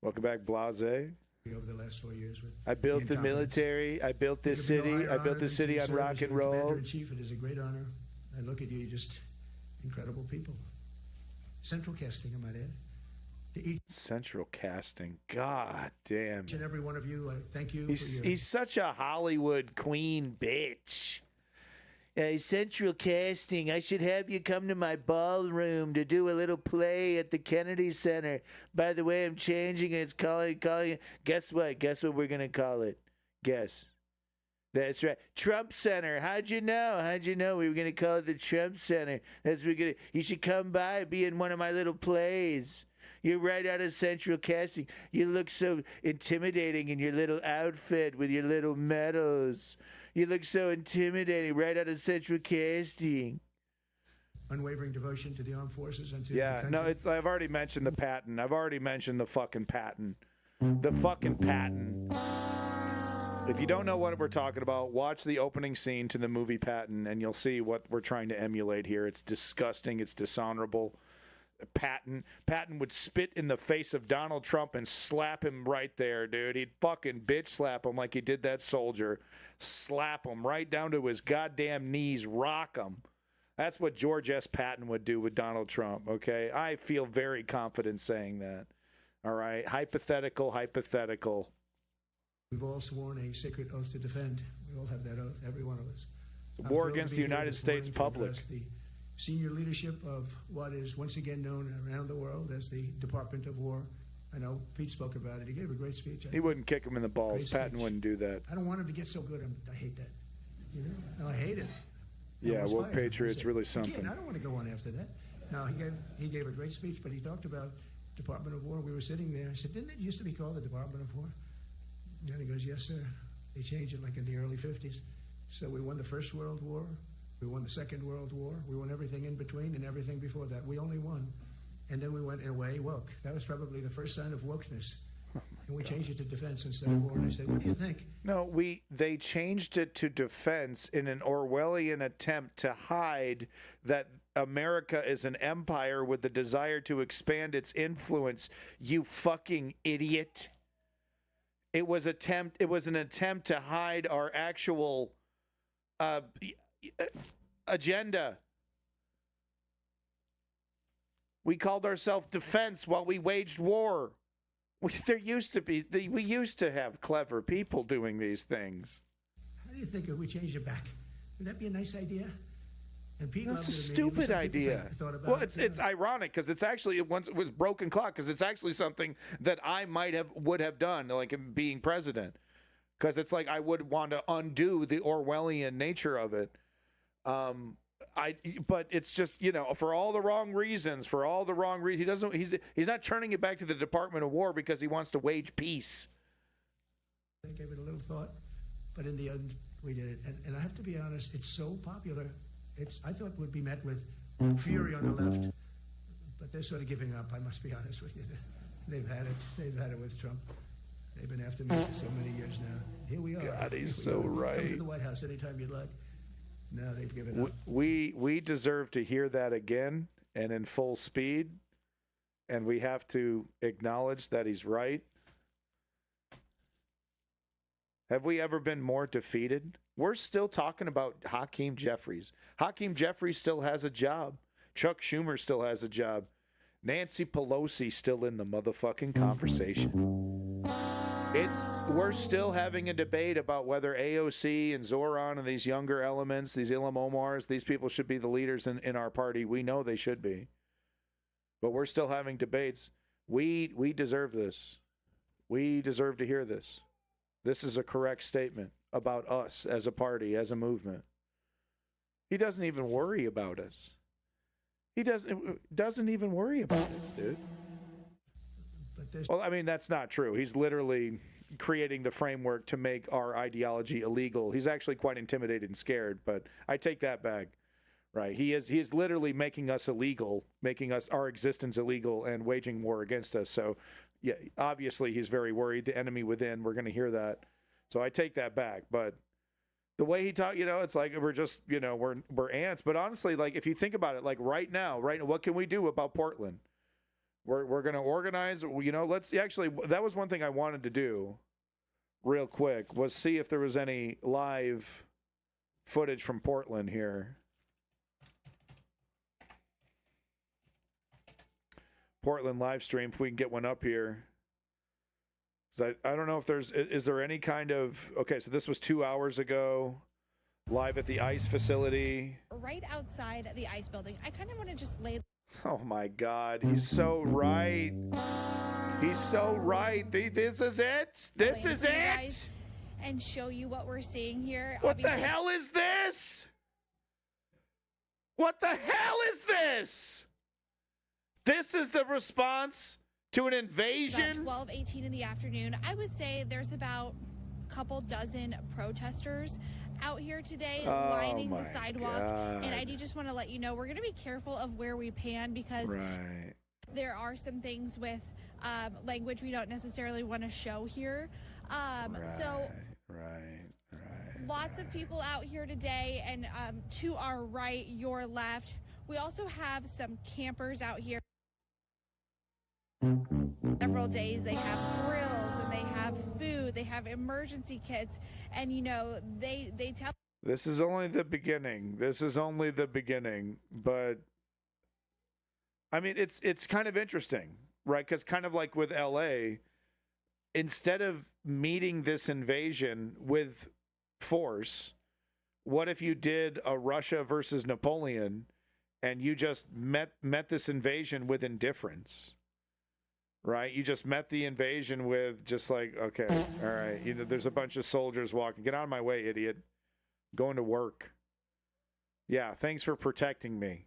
Welcome back, Blase. Over the last 4 years, I built the military. I built this city. I built this city on rock and roll. Commander-in-Chief, it is a great honor. I look at you, just incredible people. Central casting, I might add. to each Central Casting. God damn. and every one of you. Thank you. He's such a Hollywood queen bitch. Central Casting, I should have you come to my ballroom to do a little play at the Kennedy Center. By the way, I'm changing it. It's calling. Guess what? Guess what we're going to call it? Guess. That's right. Trump Center. How'd you know? How'd you know we were going to call it the Trump Center? That's what we're gonna. You should come by, be in one of my little plays. You're right out of Central Casting. You look so intimidating in your little outfit with your little medals. You look so intimidating right out of Central Casting. unwavering devotion to the armed forces and to Yeah, the country. no, it's. I've already mentioned the patent. I've already mentioned the fucking patent. The fucking patent. If you don't know what we're talking about, watch the opening scene to the movie Patton, and you'll see what we're trying to emulate here. It's disgusting. It's dishonorable. Patton would spit in the face of Donald Trump and slap him right there, dude. He'd fucking bitch slap him like he did that soldier. Slap him right down to his goddamn knees. Rock him. That's what George S. Patton would do with Donald Trump, okay? I feel very confident saying that. All right? Hypothetical. We've all sworn a sacred oath to defend. We all have that oath, every one of us. I'm War thrilled to against be the here United this States morning to public. address the senior leadership of what is once again known around the world as the Department of War. I know Pete spoke about it. He gave a great speech. He wouldn't kick him in the balls. Great Patton speech. wouldn't do that. I don't want him to get so good. I hate that. You know? No, I hate it. Yeah, Almost woke fired him. I patriots said, really "You can't. something." I don't want to go on after that. No, he gave a great speech, but he talked about Department of War. We were sitting there. I said, didn't it used to be called the Department of War? And he goes, yes, sir. They changed it like in the early 50s. So we won the First World War. We won the Second World War. We won everything in between and everything before that. We only won. And then we went away woke. That was probably the first sign of wokeness. And we changed it to defense instead of war. And I said, what do you think? No, they changed it to defense in an Orwellian attempt to hide that America is an empire with the desire to expand its influence. You fucking idiot. It was an attempt to hide our actual agenda. We called ourselves defense while we waged war. We used to have clever people doing these things. How do you think if we changed it back? Would that be a nice idea? And Pete That's a loved it. stupid Some people idea. thought about Well, it, it's ironic because it's actually once it was broken clock because it's actually something that I would have done, like being president, because it's like I would want to undo the Orwellian nature of it. But it's just, for all the wrong reasons. He's not turning it back to the Department of War because he wants to wage peace. I gave it a little thought, but in the end, we did it. And I have to be honest, it's so popular. I thought would be met with fury on the left, but they're sort of giving up. I must be honest with you. They've had it. They've had it with Trump. They've been after me for so many years now. Here we are. God, he's Here we so are. right. Come to the White House anytime you'd like. No, they've given up. We deserve to hear that again and in full speed, and we have to acknowledge that he's right. Have we ever been more defeated? We're still talking about Hakeem Jeffries. Hakeem Jeffries still has a job. Chuck Schumer still has a job. Nancy Pelosi still in the motherfucking conversation. We're still having a debate about whether AOC and Zoran and these younger elements, these Ilham Omars, these people should be the leaders in our party. We know they should be. But we're still having debates. We deserve this. We deserve to hear this. This is a correct statement about us as a party, as a movement. He doesn't even worry about us. He doesn't even worry about us, dude. Well, I mean, that's not true. He's literally creating the framework to make our ideology illegal. He's actually quite intimidated and scared, but I take that back. Right. He is literally making us illegal, making our existence illegal and waging war against us. So, yeah, obviously he's very worried. The enemy within, we're going to hear that. So I take that back. But the way he talked, it's like we're just, we're ants. But honestly, like if you think about it, like right now, what can we do about Portland? We're going to organize, let's actually, that was one thing I wanted to do real quick was see if there was any live footage from Portland here. Portland live stream if we can get one up here. I don't know if is there any kind of, okay, so this was 2 hours ago, live at the ICE facility. Right outside the ICE building. I kind of want to just lay. Oh my God, he's so right. He's so right. This is it. This is it. And show you what we're seeing here. What the hell is this? What the hell is this? This is the response to an invasion? About 12:18 in the afternoon. I would say there's about a couple dozen protesters out here today lining the sidewalk. God. And I do just want to let you know, we're going to be careful of where we pan because there are some things with language we don't necessarily want to show here. Lots of people out here today, and to our right, your left, we also have some campers out here. Several days they have grills and they have food, they have emergency kits, and you know they tell. This is only the beginning. This is only the beginning, but I mean it's kind of interesting, right? Because kind of like with LA, instead of meeting this invasion with force, what if you did a Russia versus Napoleon and you just met this invasion with indifference? Right? You just met the invasion with just like, okay, all right, you know, there's a bunch of soldiers walking. Get out of my way, idiot. I'm going to work. Yeah, thanks for protecting me.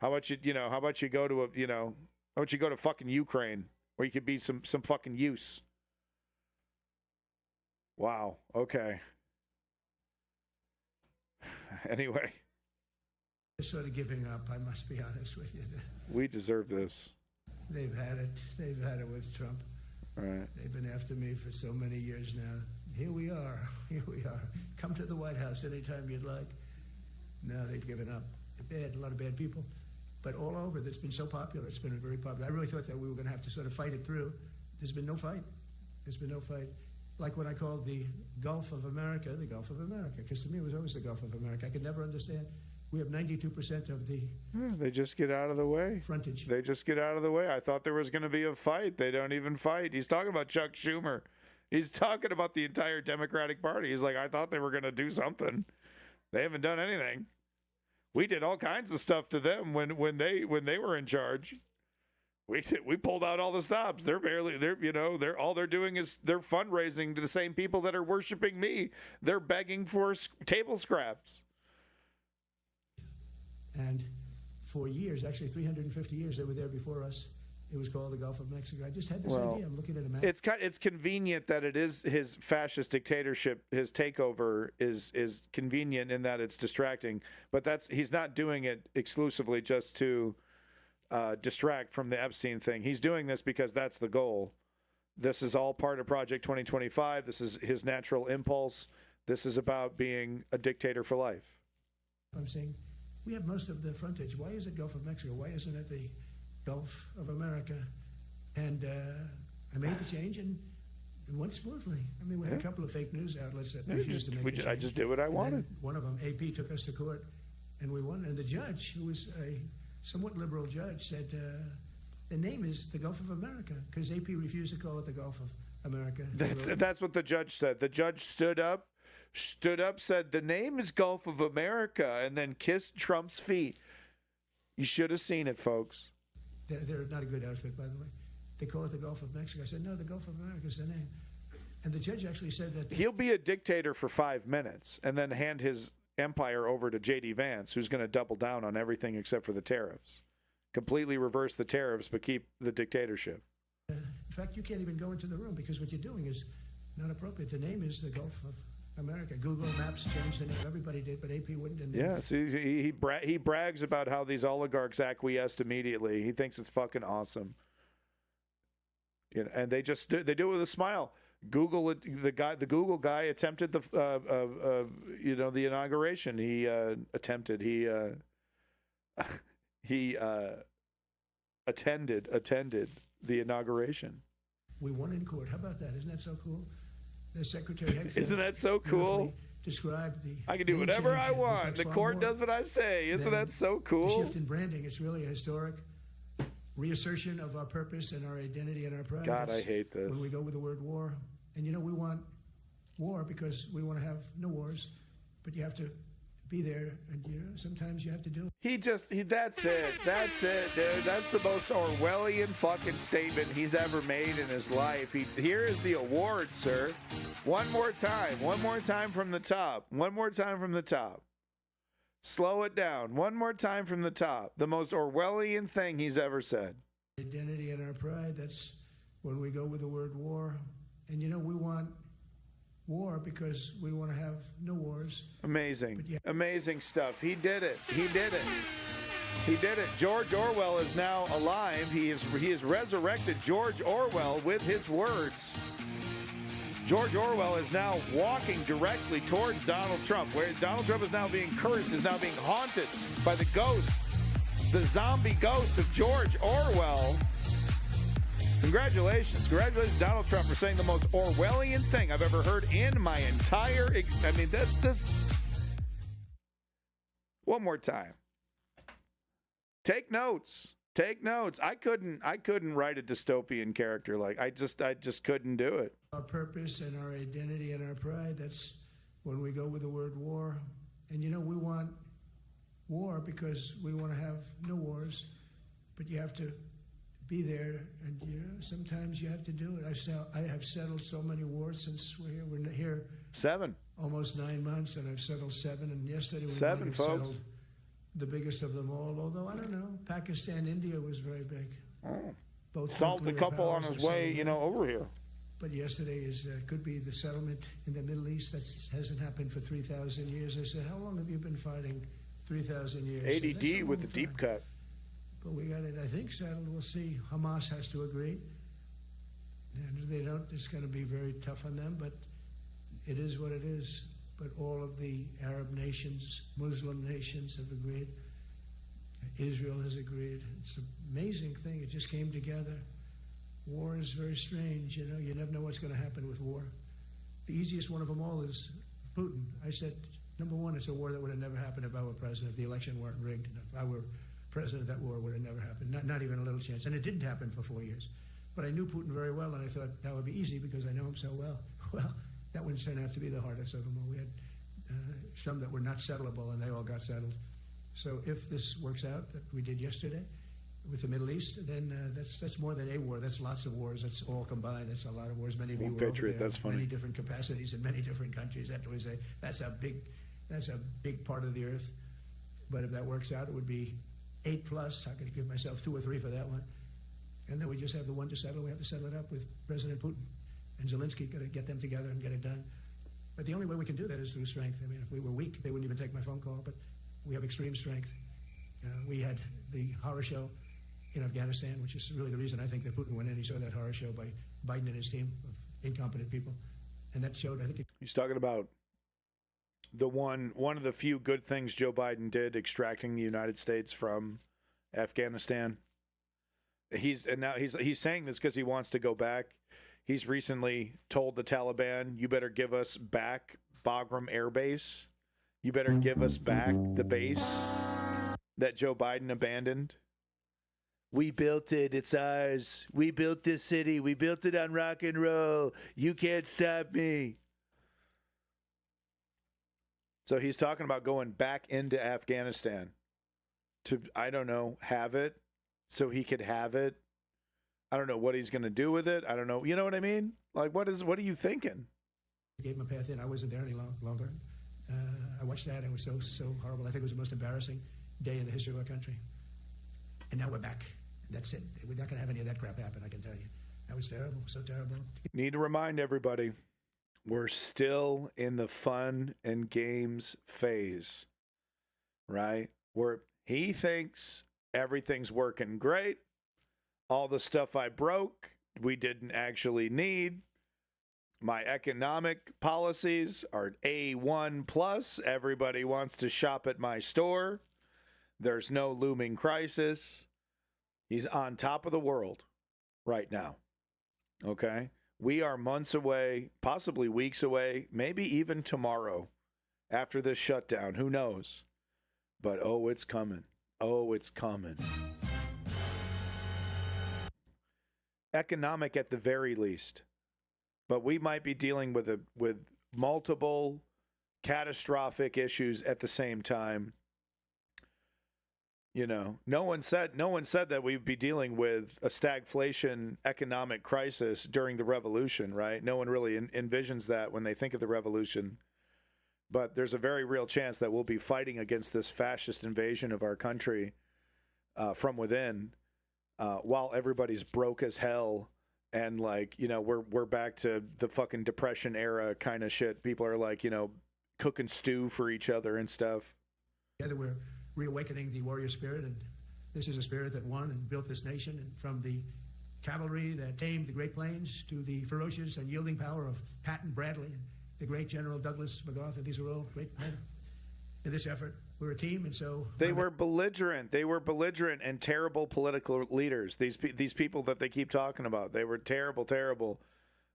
How about you go to how about you go to fucking Ukraine where you could be some fucking use. Wow, okay. Anyway. Sort of giving up, I must be honest with you. We deserve this. They've had it. They've had it with Trump. Right. They've been after me for so many years now. Here we are. Here we are. Come to the White House anytime you'd like. No, they've given up. Bad, a lot of bad people. But all over, it's been so popular. It's been very popular. I really thought that we were going to have to sort of fight it through. There's been no fight. There's been no fight. Like what I called the Gulf of America, the Gulf of America. Because to me, it was always the Gulf of America. I could never understand. We have 92% of the they just get out of the way. Frontage. They just get out of the way. I thought there was going to be a fight. They don't even fight. He's talking about Chuck Schumer. He's talking about the entire Democratic Party. He's like, I thought they were going to do something. They haven't done anything. We did all kinds of stuff to them when they were in charge. We pulled out all the stops. They're all they're doing is they're fundraising to the same people that are worshiping me. They're begging for table scraps. And for years, actually 350 years, they were there before us. It was called the Gulf of Mexico. I just had this idea. I'm looking at a map. It's convenient that it is his fascist dictatorship. His takeover is convenient in that it's distracting. But he's not doing it exclusively just to distract from the Epstein thing. He's doing this because that's the goal. This is all part of Project 2025. This is his natural impulse. This is about being a dictator for life. I'm saying we have most of the frontage. Why is it Gulf of Mexico? Why isn't it the Gulf of America? And I made the change, and it went smoothly. I mean, we had a couple of fake news outlets that refused to make the change. I just did what I wanted. One of them, AP, took us to court, and we won. And the judge, who was a somewhat liberal judge, said the name is the Gulf of America because AP refused to call it the Gulf of America. That's what the judge said. The judge stood up, said the name is Gulf of America, and then kissed Trump's feet. You should have seen it, folks. They're not a good outfit, by the way. They call it the Gulf of Mexico. I said, no, the Gulf of America is the name. And the judge actually said that he'll be a dictator for 5 minutes and then hand his empire over to J.D. Vance, who's going to double down on everything except for the tariffs. Completely reverse the tariffs, but keep the dictatorship. In fact, you can't even go into the room because what you're doing is not appropriate. The name is the Gulf of America. Google Maps changed the name. Everybody did, but AP wouldn't. Yeah, see, he brags about how these oligarchs acquiesced immediately. He thinks it's fucking awesome. You know, and they do it with a smile. The Google guy attempted the inauguration. He attended the inauguration. We won in court. How about that? Isn't that so cool? The Secretary Isn't that so cool? Described the I can do whatever I want. The court does what I say. Isn't that so cool? The shift in branding, it's really a historic reassertion of our purpose and our identity and our pride. God, That's I hate this. when we go with the word war. And we want war because we want to have no wars, but you have to be there, and sometimes you have to do it. That's it, dude. That's the most Orwellian fucking statement he's ever made in his life. Here is the award, sir. One more time from the top. One more time from the top. Slow it down. One more time from the top. The most Orwellian thing he's ever said. Identity and our pride, that's when we go with the word war. And we want war because we want to have no wars. Amazing. Amazing stuff. He did it. George Orwell is now alive. He has resurrected George Orwell with his words. George Orwell is now walking directly towards Donald Trump, where Donald Trump is now being cursed, is now being haunted by the ghost, the zombie ghost of George Orwell. Congratulations, Donald Trump, for saying the most Orwellian thing I've ever heard in my entire. That's one more time. Take notes. I couldn't write a dystopian character I just couldn't do it. Our purpose and our identity and our pride, that's when we go with the word war. And we want war because we want to have no wars, but you have to be there, and sometimes you have to do it. I have settled so many wars since we're here 7, almost 9 months, and I've settled 7. And yesterday we 7, folks. settled the biggest of them all. Although I don't know, Pakistan, India was very big. Oh, Both salt the nuclear couple on powers his are way, settled. over here. But yesterday could be the settlement in the Middle East. That hasn't happened for 3,000 years. I said, how long have you been fighting? 3,000 years. ADD with the deep cut. But we got it, I think, settled. We'll see. Hamas has to agree. And if they don't, it's going to be very tough on them. But it is what it is. But all of the Arab nations, Muslim nations have agreed. Israel has agreed. It's an amazing thing. It just came together. War is very strange. You never know what's going to happen with war. The easiest one of them all is Putin. I said, number one, it's a war that would have never happened if I were president, if the election weren't rigged. If I were president, that war would have never happened. Not even a little chance. And it didn't happen for 4 years. But I knew Putin very well, and I thought that would be easy because I know him so well. Well, that one turned out to be the hardest of them all. We had some that were not settlable, and they all got settled. So if this works out, that we did yesterday with the Middle East, then that's more than a war. That's lots of wars. That's all combined. That's a lot of wars. Many of you were over there. That's funny. Many different capacities in many different countries. That's a big part of the earth. But if that works out, it would be 8+. I'm going to give myself 2 or 3 for that one. And then we just have the one to settle. We have to settle it up with President Putin and Zelensky. Got to get them together and get it done. But the only way we can do that is through strength. I mean, if we were weak, they wouldn't even take my phone call. But we have extreme strength. We had the horror show in Afghanistan, which is really the reason I think that Putin went in. He saw that horror show by Biden and his team of incompetent people. And that showed, I think... He's talking about one of the few good things Joe Biden did, extracting the United States from Afghanistan. He's saying this because he wants to go back. He's recently told the Taliban, you better give us back Bagram Air Base. You better give us back the base that Joe Biden abandoned. We built it. It's ours. We built this city. We built it on rock and roll. You can't stop me. So he's talking about going back into Afghanistan to, I don't know, have it so he could have it. I don't know what he's going to do with it. I don't know. You know what I mean? Like, what are you thinking? Gave him a path in. I wasn't there any longer. I watched that. It was so horrible. I think it was the most embarrassing day in the history of our country. And now we're back. That's it. We're not going to have any of that crap happen, I can tell you. That was terrible. So terrible. Need to remind everybody, we're still in the fun and games phase, right? Where he thinks everything's working great. All the stuff I broke, we didn't actually need. My economic policies are A1+. Everybody wants to shop at my store. There's no looming crisis. He's on top of the world right now. Okay? We are months away, possibly weeks away, maybe even tomorrow after this shutdown. Who knows? But, oh, it's coming. Oh, it's coming. economic at the very least. But we might be dealing with multiple catastrophic issues at the same time. You know, no one said that we'd be dealing with a stagflation economic crisis during the revolution, right? No one really envisions that when they think of the revolution. But there's a very real chance that we'll be fighting against this fascist invasion of our country from within, while everybody's broke as hell. And like, you know, we're back to the fucking Depression era kind of shit. People are like, you know, cooking stew for each other and stuff. Together we're reawakening the warrior spirit, and this is a spirit that won and built this nation. And from the cavalry that tamed the Great Plains to the ferocious and yielding power of Patton Bradley and the great General Douglas MacArthur, these are all great men. In this effort, we're a team, and so they were belligerent. They were belligerent and terrible political leaders. These people that they keep talking about, they were terrible.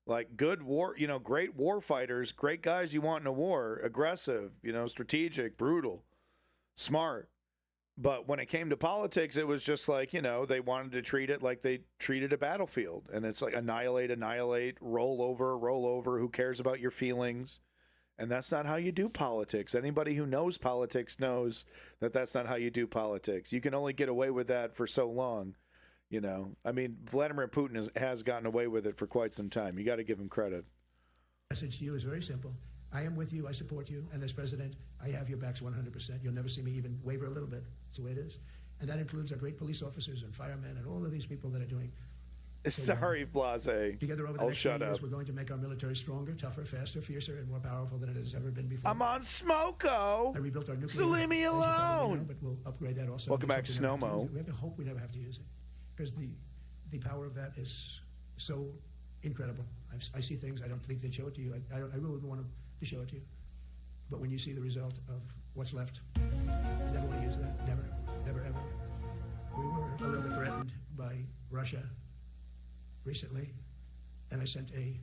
Like good war, you know, great war fighters, great guys you want in a war, aggressive, you know, strategic, brutal, smart. But when it came to politics, it was just like, you know, they wanted to treat it like they treated a battlefield. And it's like annihilate, roll over. Who cares about your feelings? And that's not how you do politics. Anybody who knows politics knows that that's not how you do politics. You can only get away with that for so long. You know, I mean, Vladimir Putin has gotten away with it for quite some time. You got to give him credit. Message to you is very simple. I am with you. I support you. And as president, I have your backs 100%. You'll never see me even waver a little bit. That's the way it is. And that includes our great police officers and firemen and all of these people that are doing. Sorry, Blase. Together over the next 10 years, we're going to make our military stronger, tougher, faster, fiercer, and more powerful than it has ever been before. I'm on Smoko. I rebuilt our nuclear. So leave me alone. But we'll upgrade that also. Welcome back to Snowmo. We have to hope we never have to use it, because the power of that is so incredible. I see things I don't think they'd show it to you. I really wouldn't want to show it to you. But when you see the result of what's left, you never want to use that. Never, never, ever. We were a little bit threatened by Russia recently, and I sent a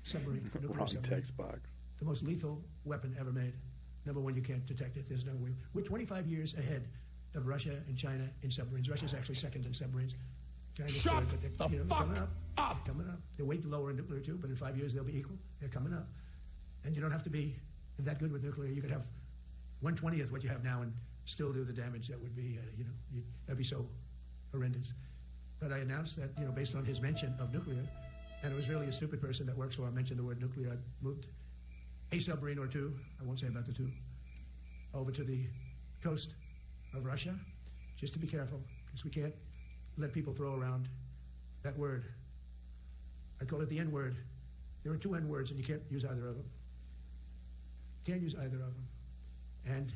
submarine, nuclear Wrong submarine, text box. the most lethal weapon ever made. Number one, you can't detect it. There's no way. We're 25 years ahead of Russia and China in submarines. Russia's actually second in submarines. China's Shut third, but the fuck coming up. up. They're coming up. They're way lower in nuclear too, but in 5 years they'll be equal. They're coming up. And you don't have to be that good with nuclear. You could have 1/20th what you have now and still do the damage that would be, that'd be so horrendous. But I announced that, based on his mention of nuclear, and it was really a stupid person that works for him mentioned the word nuclear, I moved a submarine or two, I won't say about the two, over to the coast of Russia, just to be careful, because we can't let people throw around that word. I call it the N-word. There are two N-words, and you can't use either of them. Can't use either of them. And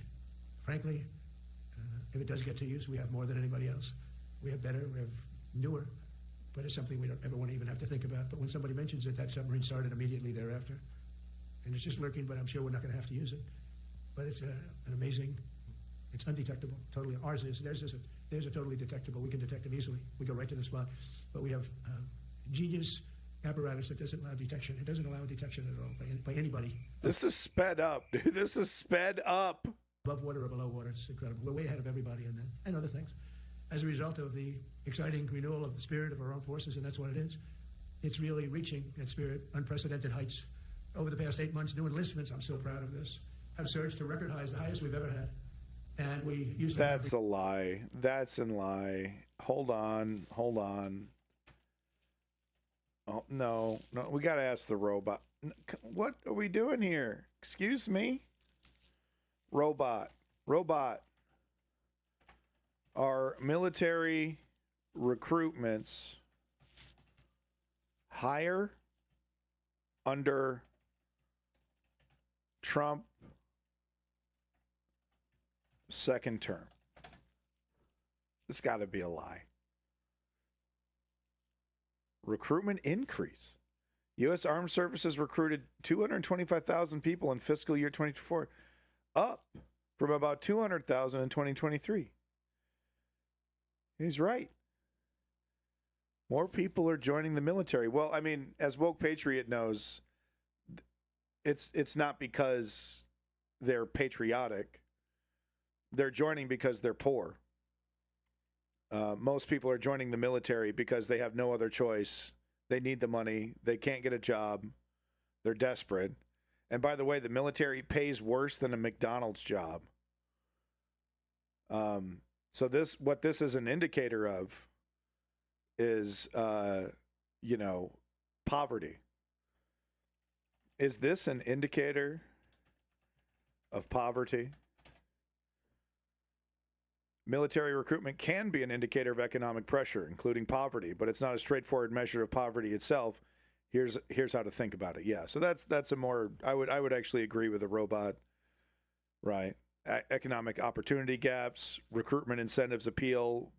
frankly, if it does get to use, we have more than anybody else. We have better, we have newer, but it's something we don't ever want to even have to think about. But when somebody mentions it, that submarine started immediately thereafter. And it's just lurking, but I'm sure we're not going to have to use it. But it's an amazing, it's undetectable, totally. Ours is, theirs are totally detectable. We can detect them easily. We go right to the spot. But we have genius apparatus that doesn't allow detection. It doesn't allow detection at all by anybody. This is sped up, dude. This is sped up. Above water or below water. It's incredible. We're way ahead of everybody in that and other things. As a result of the exciting renewal of the spirit of our armed forces, and that's what it is. It's really reaching that spirit, unprecedented heights. Over the past 8 months, new enlistments, I'm so proud of this, have surged to record highs, the highest we've ever had. And we used to That's a lie. That's a lie. Hold on. Oh, no. We got to ask the robot. What are we doing here? Excuse me? Robot. Are military recruitments higher under Trump second term? This got to be a lie. Recruitment increase. U.S. Armed Services recruited 225,000 people in fiscal year 2024, up from about 200,000 in 2023. He's right. More people are joining the military. Well, I mean, as Woke Patriot knows, it's not because they're patriotic. They're joining because they're poor. Most people are joining the military because they have no other choice. They need the money. They can't get a job. They're desperate. And by the way, the military pays worse than a McDonald's job. So what this is an indicator of is, poverty. Is this an indicator of poverty? Military recruitment can be an indicator of economic pressure, including poverty, but it's not a straightforward measure of poverty itself. Here's how to think about it. Yeah, so that's a more I would actually agree with a robot, right? Economic opportunity gaps, recruitment incentives appeal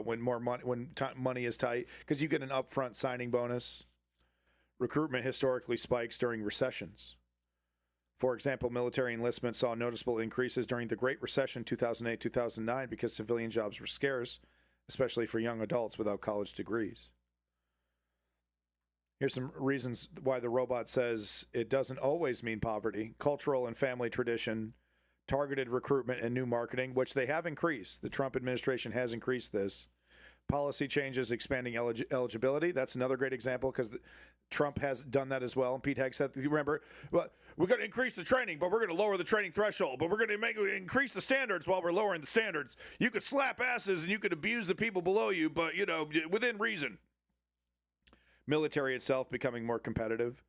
when money is tight because you get an upfront signing bonus. Recruitment historically spikes during recessions. For example, military enlistment saw noticeable increases during the Great Recession 2008-2009 because civilian jobs were scarce, especially for young adults without college degrees. Here's some reasons why the robot says it doesn't always mean poverty. Cultural and family tradition, targeted recruitment, and new marketing, which they have increased. The Trump administration has increased this. Policy changes, expanding eligibility. That's another great example because Trump has done that as well. And Pete Hegseth, you remember, well, we're going to increase the training, but we're going to lower the training threshold. But we're going to increase the standards while we're lowering the standards. You could slap asses and you could abuse the people below you, but, within reason. Military itself becoming more competitive.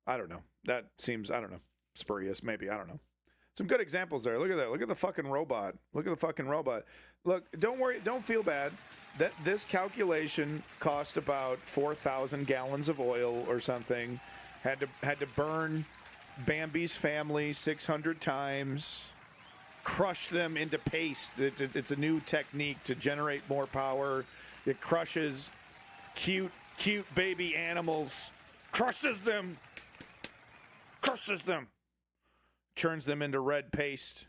I don't know. That seems, spurious, maybe. I don't know. Some good examples there. Look at that. Look at the fucking robot. Look, don't worry. Don't feel bad. That this calculation cost about 4,000 gallons of oil or something. Had to burn Bambi's family 600 times. Crush them into paste. It's a new technique to generate more power. It crushes cute baby animals. Crushes them. Churns them into red paste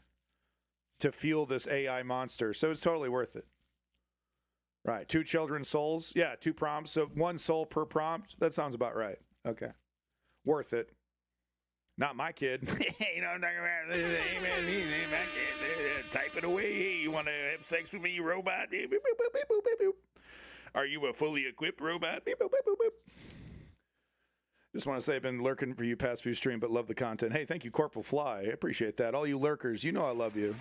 to fuel this AI monster. So it's totally worth it. Right. 2 children's souls. Yeah, 2 prompts. So 1 soul per prompt. That sounds about right. Okay. Worth it. Not my kid. You know what I'm talking about? Hey, man, my kid. Type it away. Hey, you want to have sex with me, robot? Are you a fully equipped robot? Just want to say I've been lurking for you past few stream, but love the content. Hey, thank you, Corporal Fly. I appreciate that. All you lurkers, you know I love you.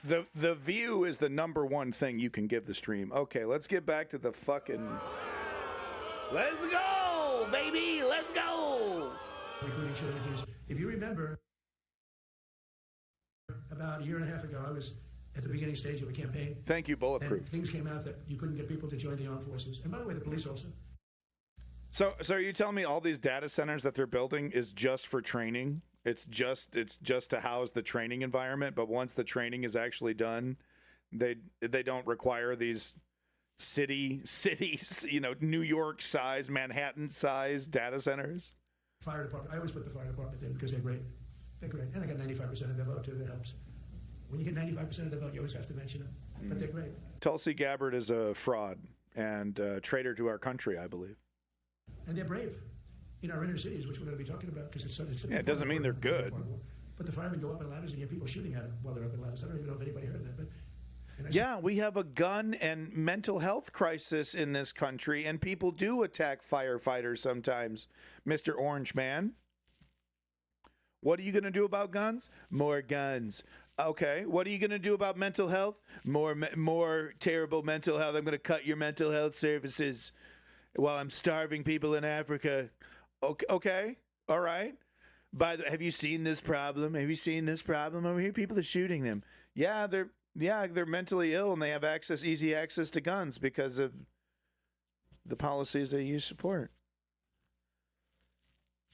The view is the number one thing you can give the stream. Okay, let's get back to the fucking... Let's go, baby! Let's go! Recruiting shortages. If you remember, about a year and a half ago, I was at the beginning stage of a campaign. Thank you, Bulletproof. And things came out that you couldn't get people to join the armed forces. And by the way, the police also. So are you telling me all these data centers that they're building is just for training? It's just to house the training environment, but once the training is actually done, they don't require these cities, New York size, Manhattan size data centers. Fire department. I always put the fire department in because they're great. They're great. And I got 95% of the vote too. That helps. When you get 95% of the vote, you always have to mention them. But they're great. Tulsi Gabbard is a fraud and a traitor to our country, I believe. And they're brave. In our inner cities, which we're going to be talking about, because it's it doesn't mean they're good. But the firemen go up in ladders and you have people shooting at them while they're up in ladders. I don't even know if anybody heard that. But yeah, we have a gun and mental health crisis in this country, and people do attack firefighters sometimes, Mr. Orange Man. What are you going to do about guns? More guns. Okay, what are you going to do about mental health? More terrible mental health. I'm going to cut your mental health services while I'm starving people in Africa. Okay, all right. Have you seen this problem? Have you seen this problem over here? People are shooting them. Yeah, they're mentally ill and they have easy access to guns because of the policies that you support.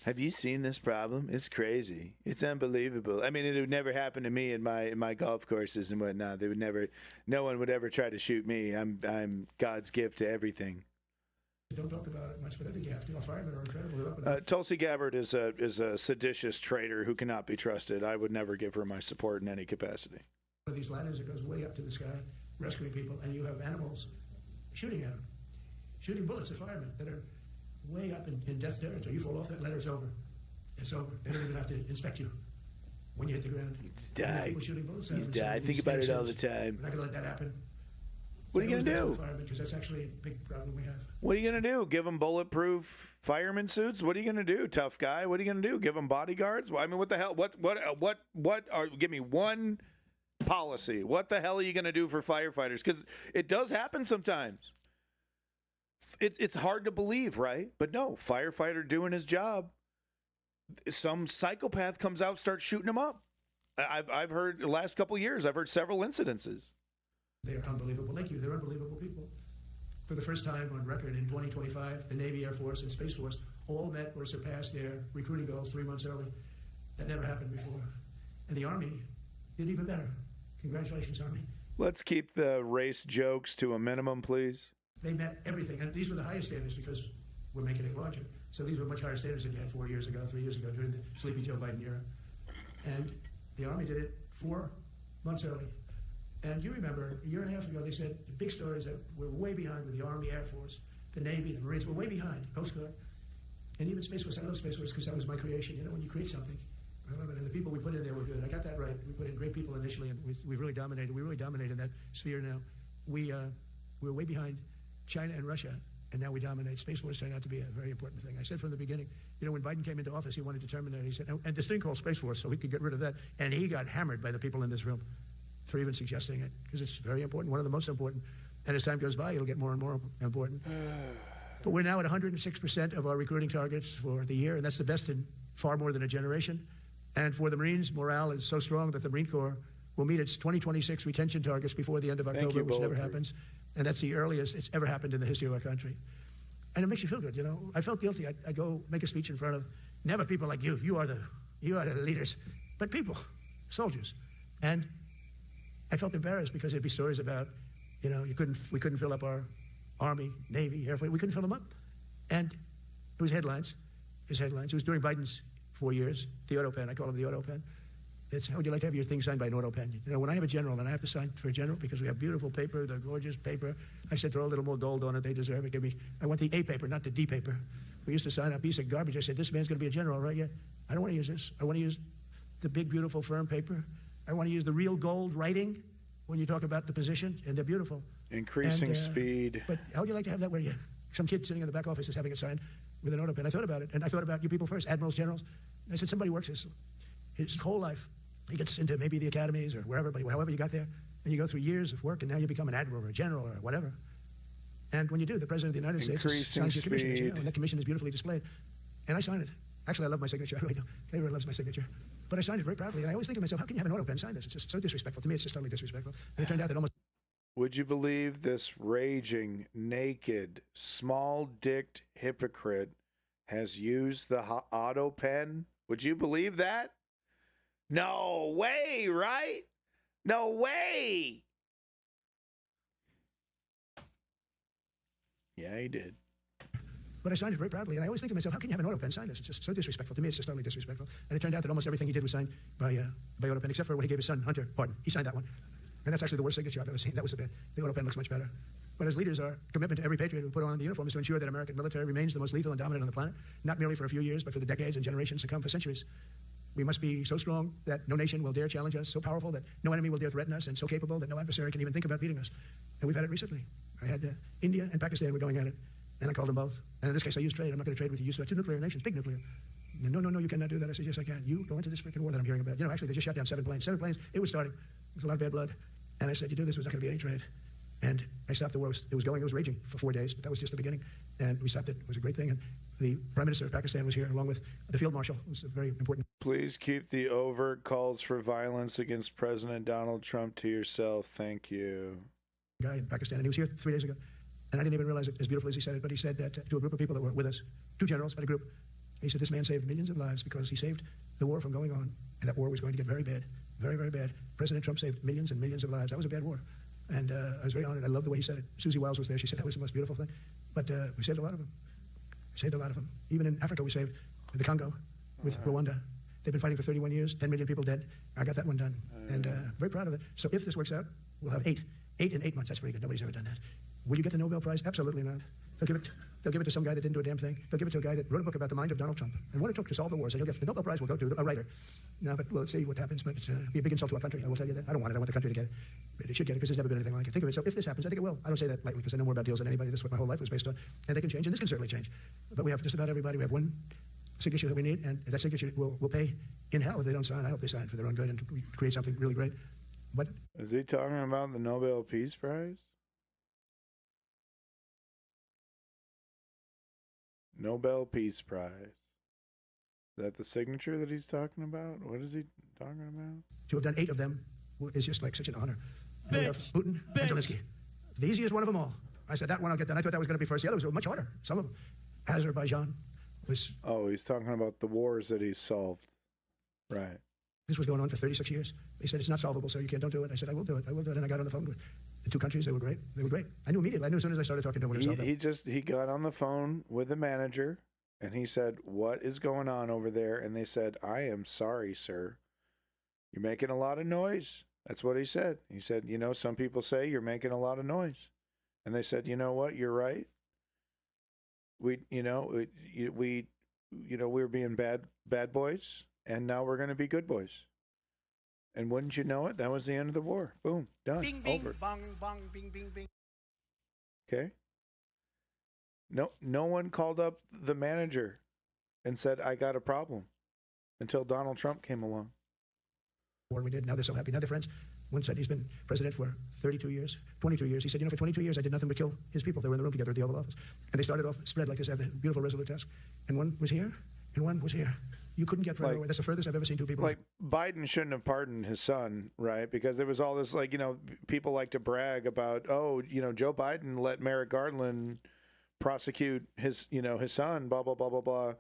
Have you seen this problem? It's crazy. It's unbelievable. I mean, it would never happen to me in my golf courses and whatnot. No one would ever try to shoot me. I'm God's gift to everything. Don't talk about it much, but I think you have to. Firemen are incredible. Tulsi Gabbard is a seditious traitor who cannot be trusted. I would never give her my support in any capacity. One of these ladders that goes way up to the sky, rescuing people, and you have animals shooting at them, shooting bullets at firemen that are way up in death territory. You fall off that ladder, it's over. It's over. They don't even have to inspect you when you hit the ground. You just die. You die. I think about it all the time. We're not going to let that happen. What are you going to do? Because that's actually a big problem we have. What are you going to do? Give them bulletproof fireman suits? What are you going to do, tough guy? What are you going to do? Give them bodyguards? I mean, what the hell? Give me one policy. What the hell are you going to do for firefighters? Because it does happen sometimes. It's hard to believe, right? But no, firefighter doing his job. Some psychopath comes out, starts shooting him up. I've heard the last couple of years, I've heard several incidences. They're unbelievable. Thank you. They're unbelievable people. For the first time on record in 2025, the Navy, Air Force, and Space Force all met or surpassed their recruiting goals 3 months early. That never happened before. And the Army did even better. Congratulations, Army. Let's keep the race jokes to a minimum, please. They met everything. And these were the highest standards because we're making it larger. So these were much higher standards than you had 4 years ago, 3 years ago, during the sleepy Joe Biden era. And the Army did it 4 months early. And you remember, a year and a half ago, they said the big story is that we're way behind with the Army, Air Force, the Navy, the Marines. We're way behind, Coast Guard. And even Space Force. I love Space Force because that was my creation. You know, when you create something, I love it. And the people we put in there were good. I got that right. We put in great people initially, and we really dominated. We really dominated that sphere now. We're way behind China and Russia, and now we dominate. Space Force turned out to be a very important thing. I said from the beginning, you know, when Biden came into office, he wanted to terminate. He said, and this thing called Space Force, so we could get rid of that. And he got hammered by the people in this room for even suggesting it, because it's very important, one of the most important. And as time goes by, it'll get more and more important. But we're now at 106% of our recruiting targets for the year, and that's the best in far more than a generation. And for the Marines, morale is so strong that the Marine Corps will meet its 2026 retention targets before the end of October, which never happens. And that's the earliest it's ever happened in the history of our country. And it makes you feel good, you know. I felt guilty. I'd go make a speech in front of never people like you. You are the leaders, but people, soldiers. And I felt embarrassed because there'd be stories about, you know, we couldn't fill up our Army, Navy, Air Force. We couldn't fill them up. And it was headlines. It was during Biden's 4 years, the auto pen. I call him the auto pen. It's, how would you like to have your thing signed by an auto pen? You know, when I have a general and I have to sign for a general because we have beautiful paper, the gorgeous paper, I said throw a little more gold on it. They deserve it. I want the A paper, not the D paper. We used to sign a piece of garbage. I said, this man's going to be a general, right? Yeah. I don't want to use this. I want to use the big, beautiful, firm paper. I want to use the real gold writing when you talk about the position, and they're beautiful. Increasing speed. But how would you like to have that where some kid sitting in the back office is having it signed with an auto pen? I thought about it, and I thought about you people first, admirals, generals. And I said, somebody works his whole life. He gets into maybe the academies or wherever, but however you got there, and you go through years of work, and now you become an admiral or a general or whatever. And when you do, the President of the United States signs your commission, you know, and that commission is beautifully displayed. And I signed it. Actually, I love my signature. I really do. Everyone loves my signature. But I signed it very proudly, and I always think to myself, how can you have an auto pen sign this? It's just so disrespectful. To me, it's just totally disrespectful. And it turned out that almost... Would you believe this raging, naked, small-dicked hypocrite has used the auto pen? Would you believe that? No way, right? No way. Yeah, he did. But I signed it very proudly, and I always think to myself, how can you have an auto pen sign this? It's just so disrespectful. To me, it's just totally disrespectful. And it turned out that almost everything he did was signed by auto pen, except for when he gave his son, Hunter, pardon. He signed that one. And that's actually the worst signature I've ever seen. That was the auto pen looks much better. But as leaders, our commitment to every patriot who put on the uniform is to ensure that American military remains the most lethal and dominant on the planet, not merely for a few years, but for the decades and generations to come, for centuries. We must be so strong that no nation will dare challenge us, so powerful that no enemy will dare threaten us, and so capable that no adversary can even think about beating us. And we've had it recently. I had India and Pakistan were going at it, and I called them both. And in this case, I used trade. I'm not going to trade with you. So 2 nuclear nations, big nuclear. No, you cannot do that. I said, yes, I can. You go into this freaking war that I'm hearing about. You know, actually, they just shot down 7 planes. 7 planes. It was starting. There was a lot of bad blood. And I said, you do this, there's not going to be any trade. And I stopped the war. It was raging for 4 days, but that was just the beginning. And we stopped it. It was a great thing. And the Prime Minister of Pakistan was here, along with the Field Marshal. It was a very important. Please keep the overt calls for violence against President Donald Trump to yourself. Thank you. Guy in Pakistan, and he was here 3 days ago. And I didn't even realize it as beautifully as he said it, but he said that to a group of people that were with us, 2 generals, but a group. He said, this man saved millions of lives because he saved the war from going on. And that war was going to get very bad, very, very bad. President Trump saved millions and millions of lives. That was a bad war. And I was very honored. I loved the way he said it. Susie Wiles was there. She said that was the most beautiful thing. But we saved a lot of them. Saved a lot of them. Even in Africa, we saved the Congo with Rwanda. They've been fighting for 31 years, 10 million people dead. I got that one done. And very proud of it. So if this works out, we'll have 8 in 8 months. That's pretty good. Nobody's ever done that. Will you get the Nobel Prize? Absolutely not. They'll give it to some guy that didn't do a damn thing. They'll give it to a guy that wrote a book about the mind of Donald Trump and what it took to solve the wars. And he'll get the Nobel Prize will go to a writer. No, but we'll see what happens. But it'll be a big insult to our country. I will tell you that. I don't want it. I want the country to get it. It should get it because there's never been anything like it. Think of it. So if this happens, I think it will. I don't say that lightly because I know more about deals than anybody. This is what my whole life was based on. And they can change, and this can certainly change. But we have just about everybody. We have one signature that we need, and that signature will pay in hell if they don't sign. I hope they sign for their own good and we create something really great. But is he talking about the Nobel Peace Prize? Nobel Peace Prize. Is that the signature that he's talking about? What is he talking about? To have done 8 of them is just like such an honor. And we have Putin and Zelensky. The easiest one of them all. I said, that one I'll get done. I thought that was going to be first. The others were much harder. Some of them. Azerbaijan was... Oh, he's talking about the wars that he's solved. Right. This was going on for 36 years. They said, it's not solvable, so don't do it. I said, I will do it. I will do it. And I got on the phone with the 2 countries. They were great. They were great. I knew immediately. I knew as soon as I started talking to them. He got on the phone with the manager, and he said, what is going on over there? And they said, I am sorry, sir. You're making a lot of noise. That's what he said. He said, some people say you're making a lot of noise. And they said, you know what? You're right. We were being bad boys, and now we're going to be good boys. And wouldn't you know it? That was the end of the war. Boom. Done. Bing, bing, over. bong, bong, bing, bing, bing. Okay. No one called up the manager and said, I got a problem, until Donald Trump came along. War we did. Now they're so happy. Now they're friends. One said he's been president for 32 years, 22 years. He said, for 22 years, I did nothing but kill his people. They were in the room together at the Oval Office. And they started off spread like this. They have the beautiful Resolute desk. And one was here, and one was here. You couldn't get further away. That's the furthest I've ever seen 2 people. Like, Biden shouldn't have pardoned his son, right? Because there was all this, people like to brag about, Joe Biden let Merrick Garland prosecute his son, blah, blah, blah, blah, blah.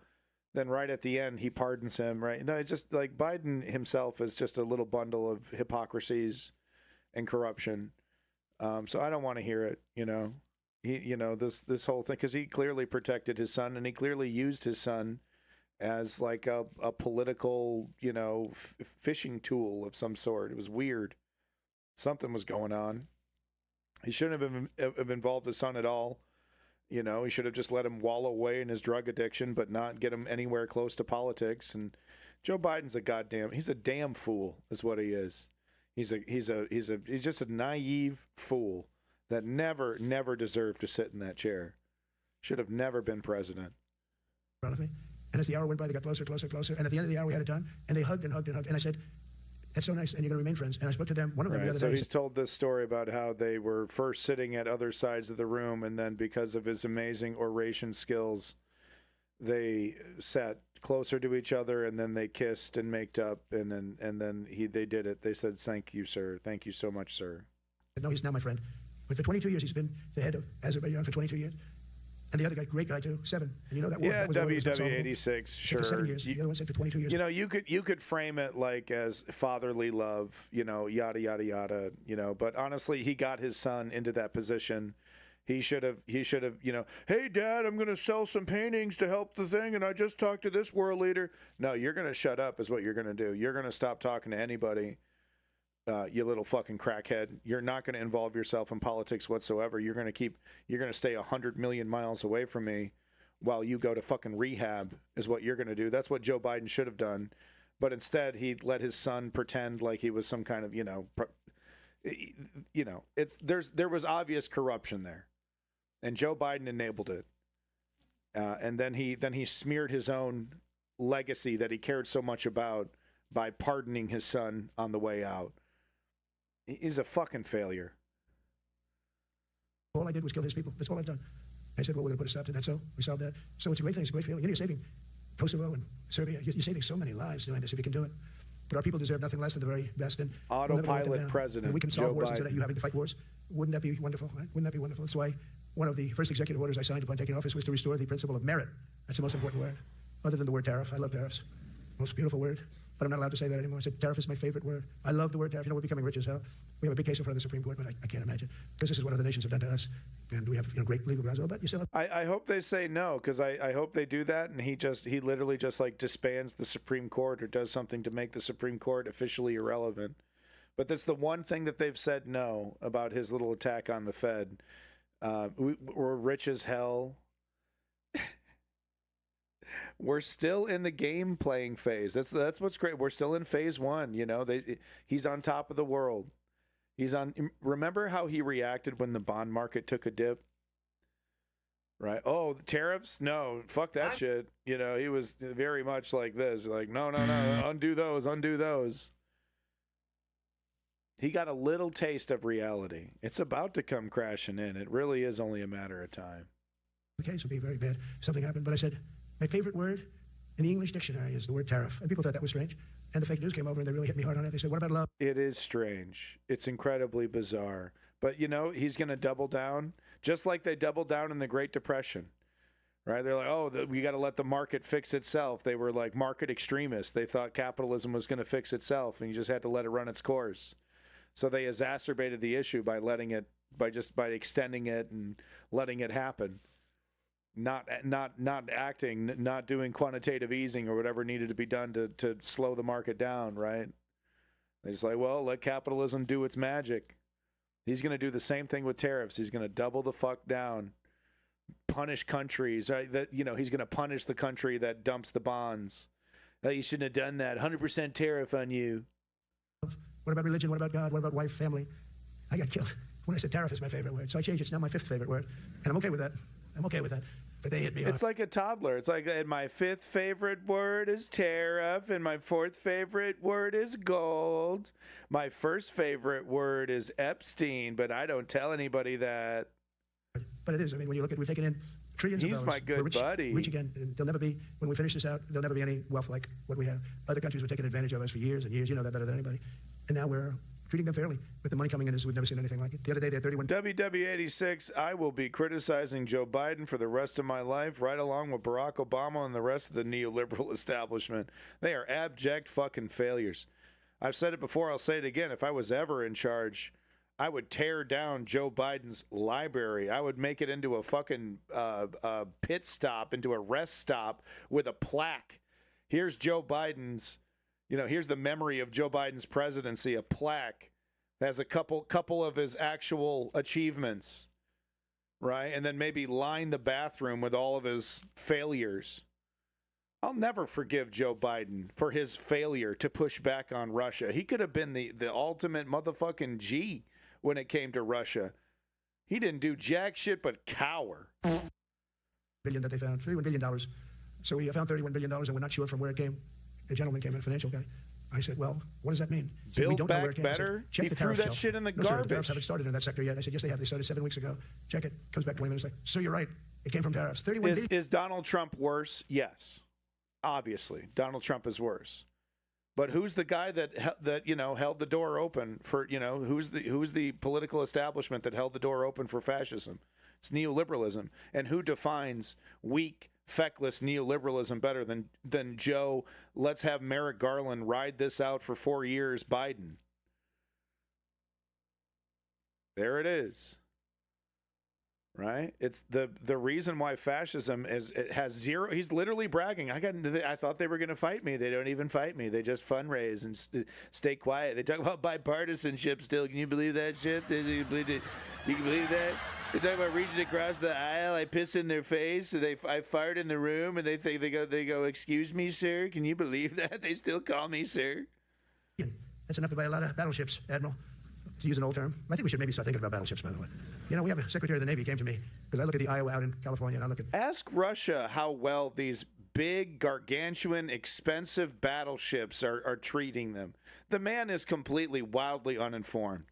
Then right at the end, he pardons him, right? No, it's just like Biden himself is just a little bundle of hypocrisies and corruption. So I don't want to hear it, this whole thing, because he clearly protected his son, and he clearly used his son as like a political, fishing tool of some sort. It was weird. Something was going on. He shouldn't have involved his son at all. He should have just let him wallow away in his drug addiction, but not get him anywhere close to politics. And Joe Biden's he's a damn fool, is what he is. He's just a naive fool that never deserved to sit in that chair. Should have never been president. In front of me. And as the hour went by, they got closer, closer, closer. And at the end of the hour, we had it done. And they hugged and hugged and hugged. And I said, that's so nice, and you're going to remain friends. And I spoke to them, one of them the other day. So he's told this story about how they were first sitting at other sides of the room, and then because of his amazing oration skills, they sat closer to each other, and then they kissed and maked up, and then they did it. They said, "Thank you, sir. Thank you so much, sir." No, he's now my friend. But for 22 years, he's been the head of Azerbaijan for 22 years. And the other guy, great guy too, 7. And that war? Yeah, WW86, sure. For 7 years. The other one said for 22 years. You could frame it like as fatherly love, yada yada yada, But honestly, he got his son into that position. He should have, hey, Dad, I'm going to sell some paintings to help the thing, and I just talked to this world leader. No, you're going to shut up, is what you're going to do. You're going to stop talking to anybody. You little fucking crackhead. You're not going to involve yourself in politics whatsoever. You're going to stay 100 million miles away from me while you go to fucking rehab, is what you're going to do. That's what Joe Biden should have done. But instead, he let his son pretend like he was some kind of, there was obvious corruption there. And Joe Biden enabled it. And then he smeared his own legacy that he cared so much about by pardoning his son on the way out. He's a fucking failure. All I did was kill his people. That's all I've done. I said, well, we're going to put a stop to that. So we solved that. So it's a great thing. It's a great feeling. You're saving Kosovo and Serbia. You're saving so many lives doing this if you can do it. But our people deserve nothing less than the very best. And autopilot president. And we can solve Joe wars Biden. instead of you having to fight wars. Wouldn't that be wonderful? Right? Wouldn't that be wonderful? That's why one of the first executive orders I signed upon taking office was to restore the principle of merit. That's the most important word, other than the word tariff. I love tariffs. Most beautiful word. But I'm not allowed to say that anymore. I said tariff is my favorite word. I love the word tariff. We're becoming rich as hell. We have a big case in front of the Supreme Court, but I can't imagine. Because this is what other nations have done to us. And we have great legal grounds. But you still have... I hope they say no, because I hope they do that, and he literally just like disbands the Supreme Court or does something to make the Supreme Court officially irrelevant. But that's the one thing that they've said no about his little attack on the Fed. We're rich as hell. We're still in the game playing phase. That's what's great. We're still in phase 1. He's on top of the world. He's on. Remember how he reacted when the bond market took a dip? Right. Oh, the tariffs? No, fuck that shit. You know, he was very much like this. Like, no, undo those, undo those. He got a little taste of reality. It's about to come crashing in. It really is only a matter of time. The case would be very bad if something happened. But I said, my favorite word in the English dictionary is the word tariff. And people thought that was strange. And the fake news came over and they really hit me hard on it. They said, what about love? It is strange. It's incredibly bizarre. But, you know, he's going to double down, just like they doubled down in the Great Depression, right? They're like, oh, we got to let the market fix itself. They were like market extremists. They thought capitalism was going to fix itself, and you just had to let it run its course. So they exacerbated the issue by letting it, by extending it and letting it happen. Not acting, not doing quantitative easing or whatever needed to be done to slow the market down, right? They're just like, well, let capitalism do its magic. He's going to do the same thing with tariffs. He's going to double the fuck down, punish countries. Right? That, you know, he's going to punish the country that dumps the bonds. You shouldn't have done that. 100% tariff on you. What about religion? What about God? What about wife, family? I got killed when I said tariff is my favorite word. So I changed it. It's now my 5th favorite word. And I'm okay with that. But they hit me It's like a toddler. It's like, and my 5th favorite word is tariff, and my 4th favorite word is gold. My 1st favorite word is Epstein, but I don't tell anybody that. But it is. I mean, when you look at, we've taken in trillions of dollars. He's my good buddy. Rich again. And there'll never be, when we finish this out, there'll never be any wealth like what we have. Other countries were taking advantage of us for years and years. You know that better than anybody. And now we're treating them fairly. With the money coming in, we've never seen anything like it. The other day, they had 31... WW86, I will be criticizing Joe Biden for the rest of my life, right along with Barack Obama and the rest of the neoliberal establishment. They are abject fucking failures. I've said it before, I'll say it again. If I was ever in charge, I would tear down Joe Biden's library. I would make it into a fucking pit stop, into a rest stop with a plaque. Here's Joe Biden's... You know, here's the memory of Joe Biden's presidency, a plaque that has a couple of his actual achievements, right? And then maybe line the bathroom with all of his failures. I'll never forgive Joe Biden for his failure to push back on Russia. He could have been the ultimate motherfucking G when it came to Russia. He didn't do jack shit but cower. Billion that they found, $31 billion. So we found $31 billion and we're not sure from where it came. A gentleman came in, a financial guy. I said, well, what does that mean? So Build we don't back know where it came. better? Said, He threw that shit in the garbage. Sir, the tariffs garbage. haven't started in that sector yet. I said, yes, they have. They started 7 weeks ago. Check it. Comes back 20 minutes later. So you're right. It came from tariffs. 31 billion. Is Donald Trump worse? Yes. Obviously, Donald Trump is worse. But who's the guy that you know held the door open for, you know, who's the political establishment that held the door open for fascism? It's neoliberalism. And who defines weak, feckless neoliberalism better than Joe, let's have Merrick Garland ride this out for 4 years, Biden? There it is. Right? It's the reason why fascism has zero. He's literally bragging. I thought they were going to fight me. They don't even fight me. They just fundraise and stay quiet. They talk about bipartisanship still. Can you believe that shit? You can believe that? They talk about reaching across the aisle. I piss in their face. And I fart in the room, and they go. Excuse me, sir. Can you believe that? They still call me sir. That's enough to buy a lot of battleships, Admiral. To use an old term. I think we should maybe start thinking about battleships, by the way. You know, we have a Secretary of the Navy came to me, because I look at the Iowa out in California, and I look at... Ask Russia how well these big, gargantuan, expensive battleships are treating them. The man is completely, wildly uninformed.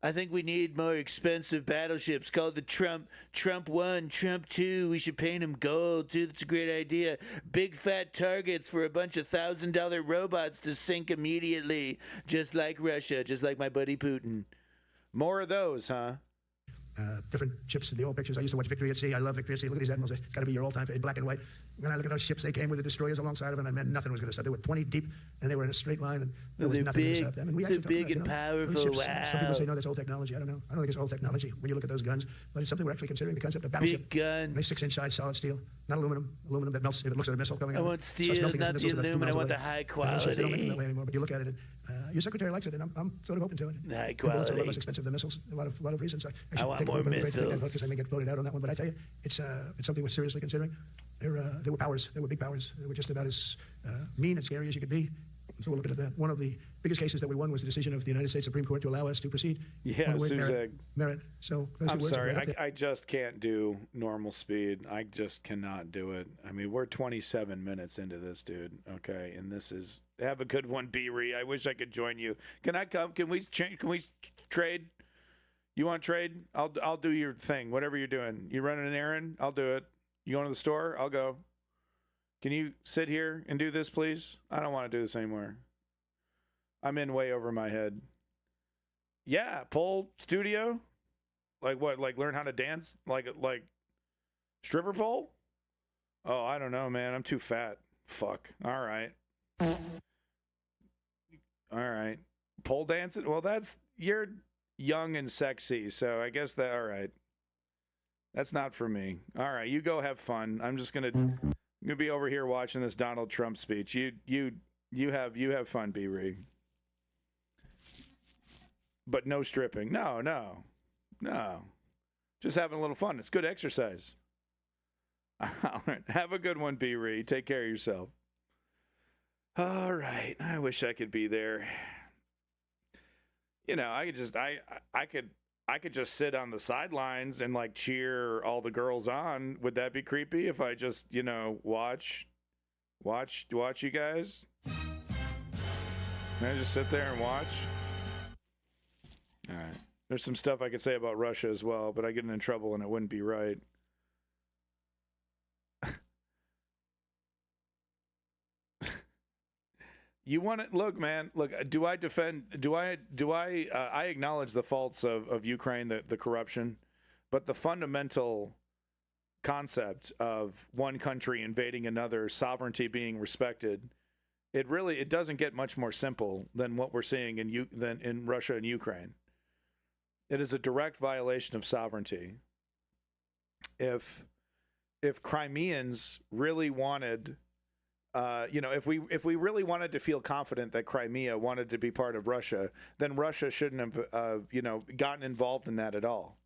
I think we need more expensive battleships called the Trump 1, Trump 2. We should paint them gold, too. That's a great idea. Big fat targets for a bunch of $1,000 robots to sink immediately, just like Russia, just like my buddy Putin. More of those, huh? Different ships in the old pictures. I used to watch Victory at Sea. I love Victory at Sea. Look at these admirals. It's got to be your all-time favorite, black and white. When I look at those ships, they came with the destroyers alongside of them, and man, nothing was going to stop. They were 20 deep, and they were in a straight line, and there was nothing to stop them. And we so big and powerful. Ships, some people say, no, that's old technology. I don't know. I don't think it's old technology when you look at those guns, but it's something we're actually considering, the concept of battleship. Big guns. They're 6-inch size, solid steel, not aluminum. Aluminum that melts if it looks at a missile coming. I want steel, not the aluminum. I want the high quality. They don't make them that way anymore, but you look at it, and your secretary likes it, and I'm sort of open to it. High quality. Bullets are a lot less expensive than missiles. A lot of reasons. I want more missiles. Because I may get voted out on that one, but I tell you, it's something we're seriously considering. They were powers. They were big powers. They were just about as mean and scary as you could be. So we'll look at that. One of the biggest cases that we won was the decision of the United States Supreme Court to allow us to proceed. Yeah, Suzag. Merit. So I'm sorry, I just can't do normal speed. I just cannot do it. I mean, we're 27 minutes into this, dude. Okay, and this is have a good one, B-Ree. I wish I could join you. Can I come? Can we trade? You want to trade? I'll do your thing. Whatever you're doing. You running an errand? I'll do it. You going to the store? I'll go. Can you sit here and do this, please? I don't want to do this anymore. I'm in way over my head. Yeah, pole studio? Like what? Like learn how to dance? Like stripper pole? Oh, I don't know, man. I'm too fat. Fuck. All right. All right. Pole dancing? Well, you're young and sexy, so I guess all right. That's not for me. All right, you go have fun. I'm just gonna be over here watching this Donald Trump speech. You have fun, B-Ree. But no stripping. No. Just having a little fun. It's good exercise. All right. Have a good one, B-Ree. Take care of yourself. All right. I wish I could be there. You know, I could just sit on the sidelines and like cheer all the girls on. Would that be creepy if I just, watch you guys? Can I just sit there and watch? All right. There's some stuff I could say about Russia as well, but I get in trouble and it wouldn't be right. You want to look, man. Look, do I acknowledge the faults of Ukraine, the corruption, but the fundamental concept of one country invading another, sovereignty being respected, it doesn't get much more simple than what we're seeing in Russia and Ukraine. It is a direct violation of sovereignty. If Crimeans really wanted, if we really wanted to feel confident that Crimea wanted to be part of Russia, then Russia shouldn't have, gotten involved in that at all.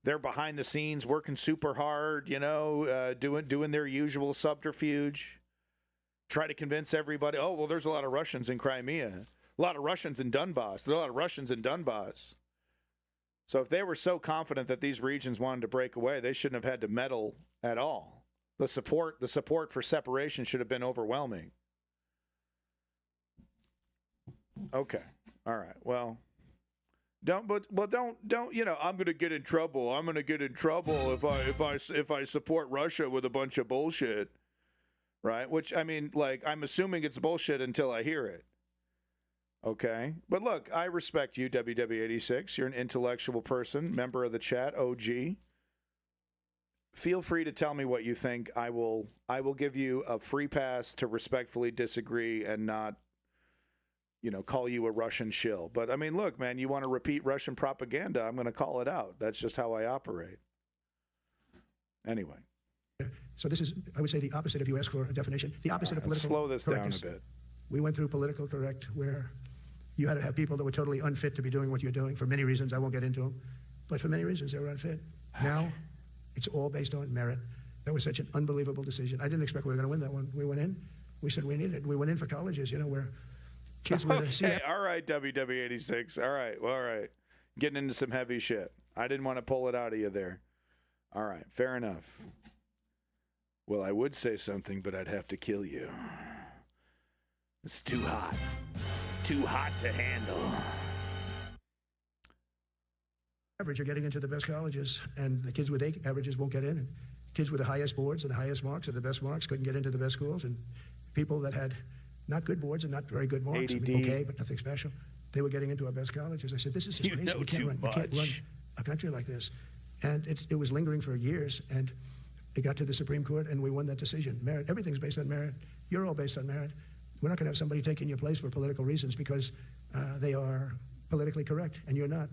They're behind the scenes working super hard, doing their usual subterfuge, try to convince everybody, oh, well, there's a lot of Russians in Crimea, a lot of Russians in Donbass. There's a lot of Russians in Donbass. So if they were so confident that these regions wanted to break away, they shouldn't have had to meddle at all. The support for separation should have been overwhelming. Okay. All right. Well, don't, I'm going to get in trouble. I'm going to get in trouble if I support Russia with a bunch of bullshit. Right? Which, I mean, I'm assuming it's bullshit until I hear it. Okay. But look, I respect you, WW86. You're an intellectual person, member of the chat, OG. Feel free to tell me what you think. I will give you a free pass to respectfully disagree and not, call you a Russian shill. But I mean, look, man, you want to repeat Russian propaganda, I'm going to call it out. That's just how I operate. Anyway. So this is, I would say, the opposite if you ask for a definition. The opposite of political slow this down a bit. We went through political correct where you had to have people that were totally unfit to be doing what you're doing for many reasons. I won't get into them. But for many reasons, they were unfit. Now, it's all based on merit. That was such an unbelievable decision. I didn't expect we were going to win that one. We went in. We said we needed it. We went in for colleges, where kids were okay, all right, WW86. All right, well, all right. Getting into some heavy shit. I didn't want to pull it out of you there. All right, fair enough. Well, I would say something, but I'd have to kill you. It's too hot. Too hot to handle. Average are getting into the best colleges, and the kids with A averages won't get in. And kids with the highest boards and the highest marks and the best marks couldn't get into the best schools. And people that had not good boards and not very good marks, okay, but nothing special, they were getting into our best colleges. I said, this is just crazy. We can't run a country like this. And it was lingering for years, and it got to the Supreme Court, and we won that decision. Merit. Everything's based on merit. You're all based on merit. We're not going to have somebody taking your place for political reasons because they are politically correct, and you're not.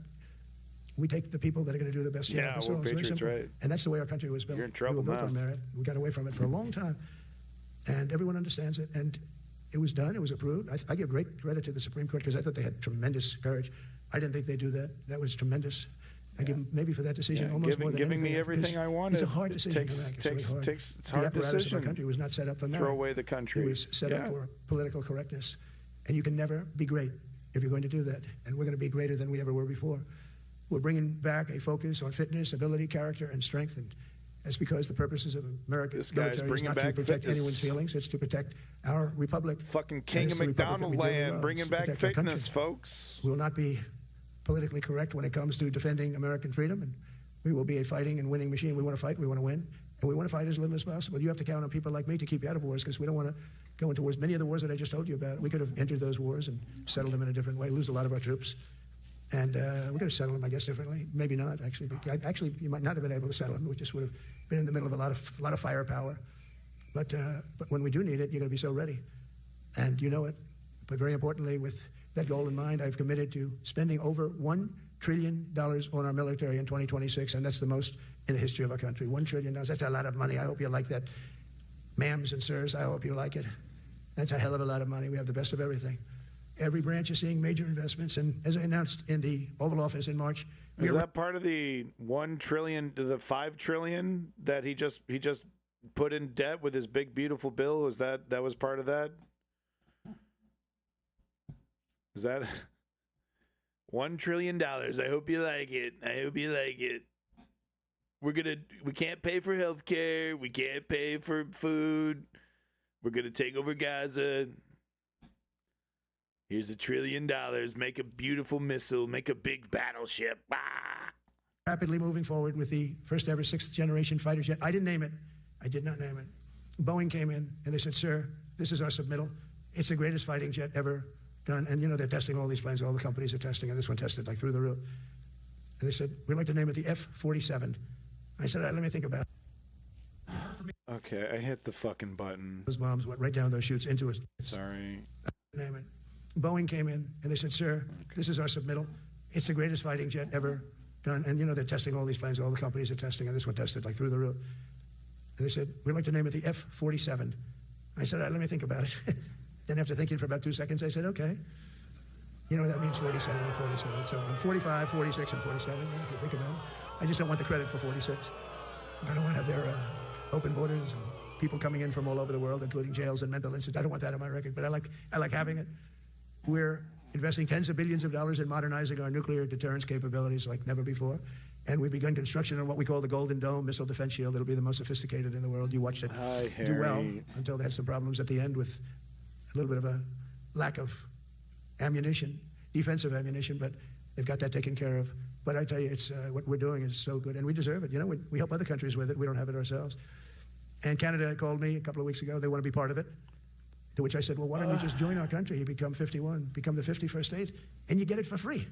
We take the people that are going to do the best job themselves. Yeah, well, Patriots, right. And that's the way our country was built. You're in trouble we were built on merit. We got away from it for a long time, and everyone understands it. And it was done. It was approved. I give great credit to the Supreme Court because I thought they had tremendous courage. I didn't think they'd do that. That was tremendous. I give them maybe for that decision almost more than giving anything me everything I wanted. It's a hard decision. It's the hard apparatus decision. of our country was not set up for merit. Throw away the country. It was set up for political correctness, and you can never be great if you're going to do that. And we're going to be greater than we ever were before. We're bringing back a focus on fitness, ability, character, and strength. And that's because the purposes of America's military is not to protect anyone's feelings. It's to protect our republic. Fucking King of McDonald land, bringing back fitness, folks. We will not be politically correct when it comes to defending American freedom. And we will be a fighting and winning machine. We want to fight. We want to win. And we want to fight as little as possible. You have to count on people like me to keep you out of wars because we don't want to go into wars. Many of the wars that I just told you about, we could have entered those wars and settled them in a different way, lose a lot of our troops. And we could have settled them, I guess, differently. Maybe not, actually. Actually, you might not have been able to settle them. We just would have been in the middle of a lot of firepower. But when we do need it, you're going to be so ready. And you know it. But very importantly, with that goal in mind, I've committed to spending over $1 trillion on our military in 2026, and that's the most in the history of our country. $1 trillion. That's a lot of money. I hope you like that. Ma'ams and sirs, I hope you like it. That's a hell of a lot of money. We have the best of everything. Every branch is seeing major investments, and as I announced in the Oval Office in March, is that part of the $1 trillion to the $5 trillion that he just put in debt with his big beautiful bill? Is that was part of that? Is that $1 trillion? I hope you like it. I hope you like it. We can't pay for health care. We can't pay for food. We're gonna take over Gaza. Here's $1 trillion. Make a beautiful missile. Make a big battleship. Ah! Rapidly moving forward with the first ever 6th generation fighter jet. I didn't name it. I did not name it. Boeing came in and they said, sir, this is our submittal. It's the greatest fighting jet ever done. And you know, they're testing all these planes. All the companies are testing, and this one tested like through the roof. And they said, we'd like to name it the F-47. I said, all right, let me think about it. Okay, I hit the fucking button. Those bombs went right down those chutes into us. Sorry. Name it. Boeing came in and they said, sir, this is our submittal. It's the greatest fighting jet ever done. And you know, they're testing all these planes. All the companies are testing, and this one tested like through the roof. And they said, we'd like to name it the F-47. I said, all right, let me think about it. Then after thinking for about 2 seconds, I said, okay. You know, that means 47 and 47. So I'm 45, 46, and 47, if you think about it. I just don't want the credit for 46. I don't want to have their open borders and people coming in from all over the world, including jails and mental institutes. I don't want that on my record, but I like having it. We're investing tens of billions of dollars in modernizing our nuclear deterrence capabilities like never before. And we've begun construction on what we call the Golden Dome missile defense shield. It'll be the most sophisticated in the world. You watched it do well until they had some problems at the end with a little bit of a lack of ammunition, defensive ammunition, but they've got that taken care of. But I tell you, it's what we're doing is so good, and we deserve it. You know, we help other countries with it. We don't have it ourselves. And Canada called me a couple of weeks ago. They want to be part of it. To which I said, well, why don't you just join our country? You become 51, become the 51st state, and you get it for free.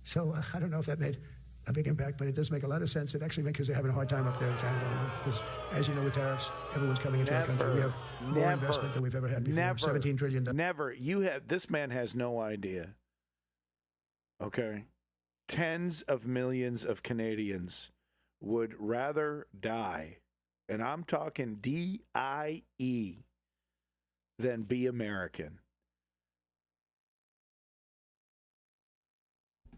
So I don't know if that made a big impact, but it does make a lot of sense. It actually makes because they're having a hard time up there in Canada now. Because, as you know, with tariffs, everyone's coming into our country. We have more investment than we've ever had before. $17 trillion. Never. This man has no idea. Okay. Tens of millions of Canadians would rather die, and I'm talking D-I-E, than be American.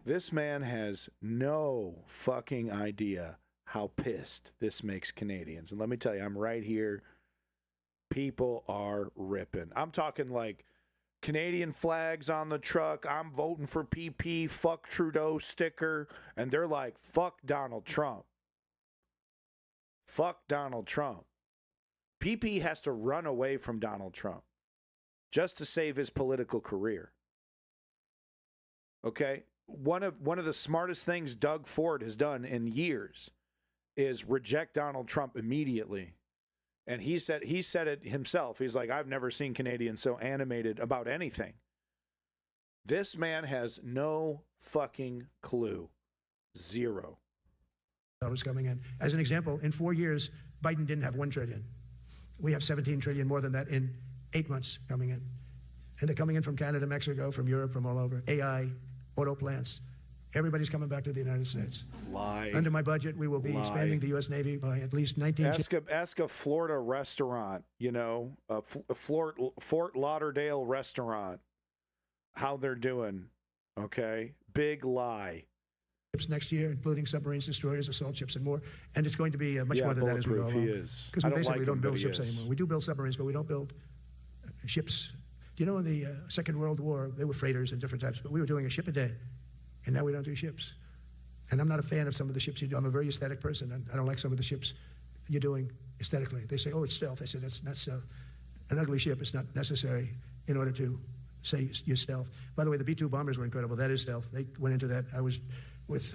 This man has no fucking idea how pissed this makes Canadians. And let me tell you, I'm right here. People are ripping. I'm talking like Canadian flags on the truck. I'm voting for PP, fuck Trudeau sticker. And they're like, fuck Donald Trump. Fuck Donald Trump. PP has to run away from Donald Trump just to save his political career. Okay? One of the smartest things Doug Ford has done in years is reject Donald Trump immediately. And he said it himself. He's like, I've never seen Canadians so animated about anything. This man has no fucking clue. Zero. Dollars coming in. As an example, in 4 years, Biden didn't have $1 trillion. We have $17 trillion more than that in 8 months coming in. And they're coming in from Canada, Mexico, from Europe, from all over. AI, auto plants. Everybody's coming back to the United States. Lie. Under my budget, we will be expanding the U.S. Navy by at least 19... Ask a Florida restaurant, you know, a Fort Lauderdale restaurant, how they're doing, okay? Big lie. Ships next year, including submarines, destroyers, assault ships, and more. And it's going to be much more than that as we go along. He is. Because we basically don't build ships anymore. We do build submarines, but we don't build ships. you know, in the Second World War, they were freighters and different types, but we were doing a ship a day, and now we don't do ships. And I'm not a fan of some of the ships you do. I'm a very aesthetic person, and I don't like some of the ships you're doing aesthetically. They say, oh, it's stealth. I said, that's not stealth. An ugly ship is not necessary in order to say you're stealth. By the way, the B-2 bombers were incredible. That is stealth. They went into that. I was with...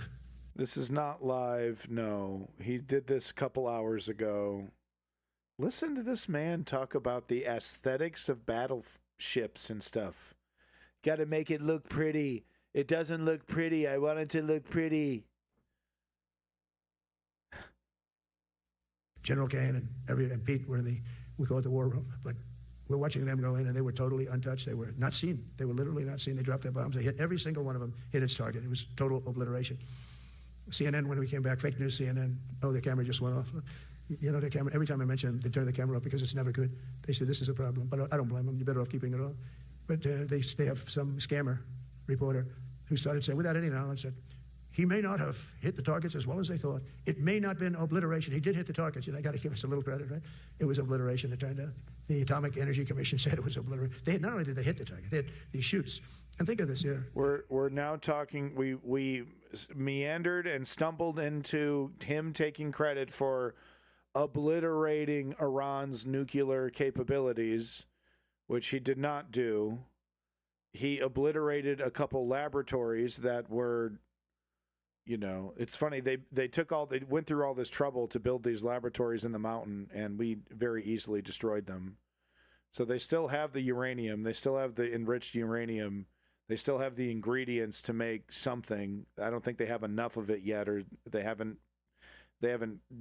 This is not live, no. He did this a couple hours ago. Listen to this man talk about the aesthetics of battleships and stuff. Got to make it look pretty. It doesn't look pretty. I want it to look pretty. General Kane and Pete were in the, we call it the war room, but we're watching them go in, and they were totally untouched. They were not seen. They were literally not seen. They dropped their bombs. They hit every single one of them, hit its target. It was total obliteration. CNN, when we came back, fake news CNN, oh, the camera just went off. You know, the camera, every time I mention them, they turn the camera off because it's never good. They say, this is a problem, but I don't blame them. You're better off keeping it off. But they have some scammer reporter who started saying, without any knowledge, that he may not have hit the targets as well as they thought. It may not have been obliteration. He did hit the targets, and I got to give us a little credit, right? It was obliteration, it turned out. The Atomic Energy Commission said it was obliteration. Not only did they hit the target, they had these shoots. And think of this here. We're now talking, we meandered and stumbled into him taking credit for obliterating Iran's nuclear capabilities, which he did not do. He obliterated a couple laboratories that were, you know, it's funny, they went through all this trouble to build these laboratories in the mountain, and we very easily destroyed them. So they still have the uranium, they still have the enriched uranium, they still have the ingredients to make something. I don't think they have enough of it yet, or they haven't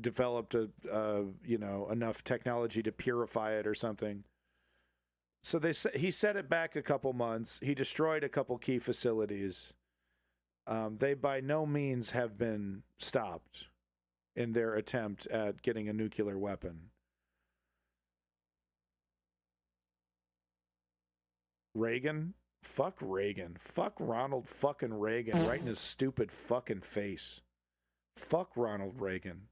developed enough technology to purify it or something. So he set it back a couple months. He destroyed a couple key facilities. They by no means have been stopped in their attempt at getting a nuclear weapon. Reagan? Fuck Reagan. Fuck Ronald fucking Reagan right in his stupid fucking face. Fuck Ronald Reagan.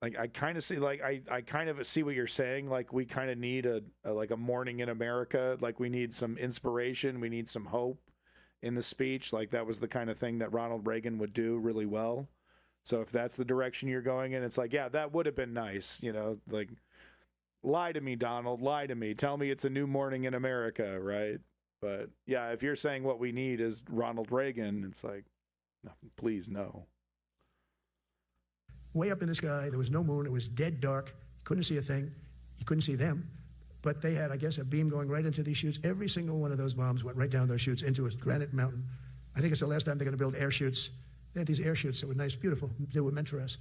Like, I kind of see, like, I kind of see what you're saying. Like, we kind of need a morning in America. Like, we need some inspiration. We need some hope in the speech. Like, that was the kind of thing that Ronald Reagan would do really well. So if that's the direction you're going in, it's like, yeah, that would have been nice. You know, like, lie to me, Donald, lie to me. Tell me it's a new morning in America, right? But yeah, if you're saying what we need is Ronald Reagan, it's like, no, please, no. Way up in the sky, there was no moon. It was dead dark. You couldn't see a thing. You couldn't see them. But they had, I guess, a beam going right into these chutes. Every single one of those bombs went right down those chutes into a granite mountain. I think it's the last time they're going to build air chutes. They had these air chutes that were nice, beautiful. They were meant for us.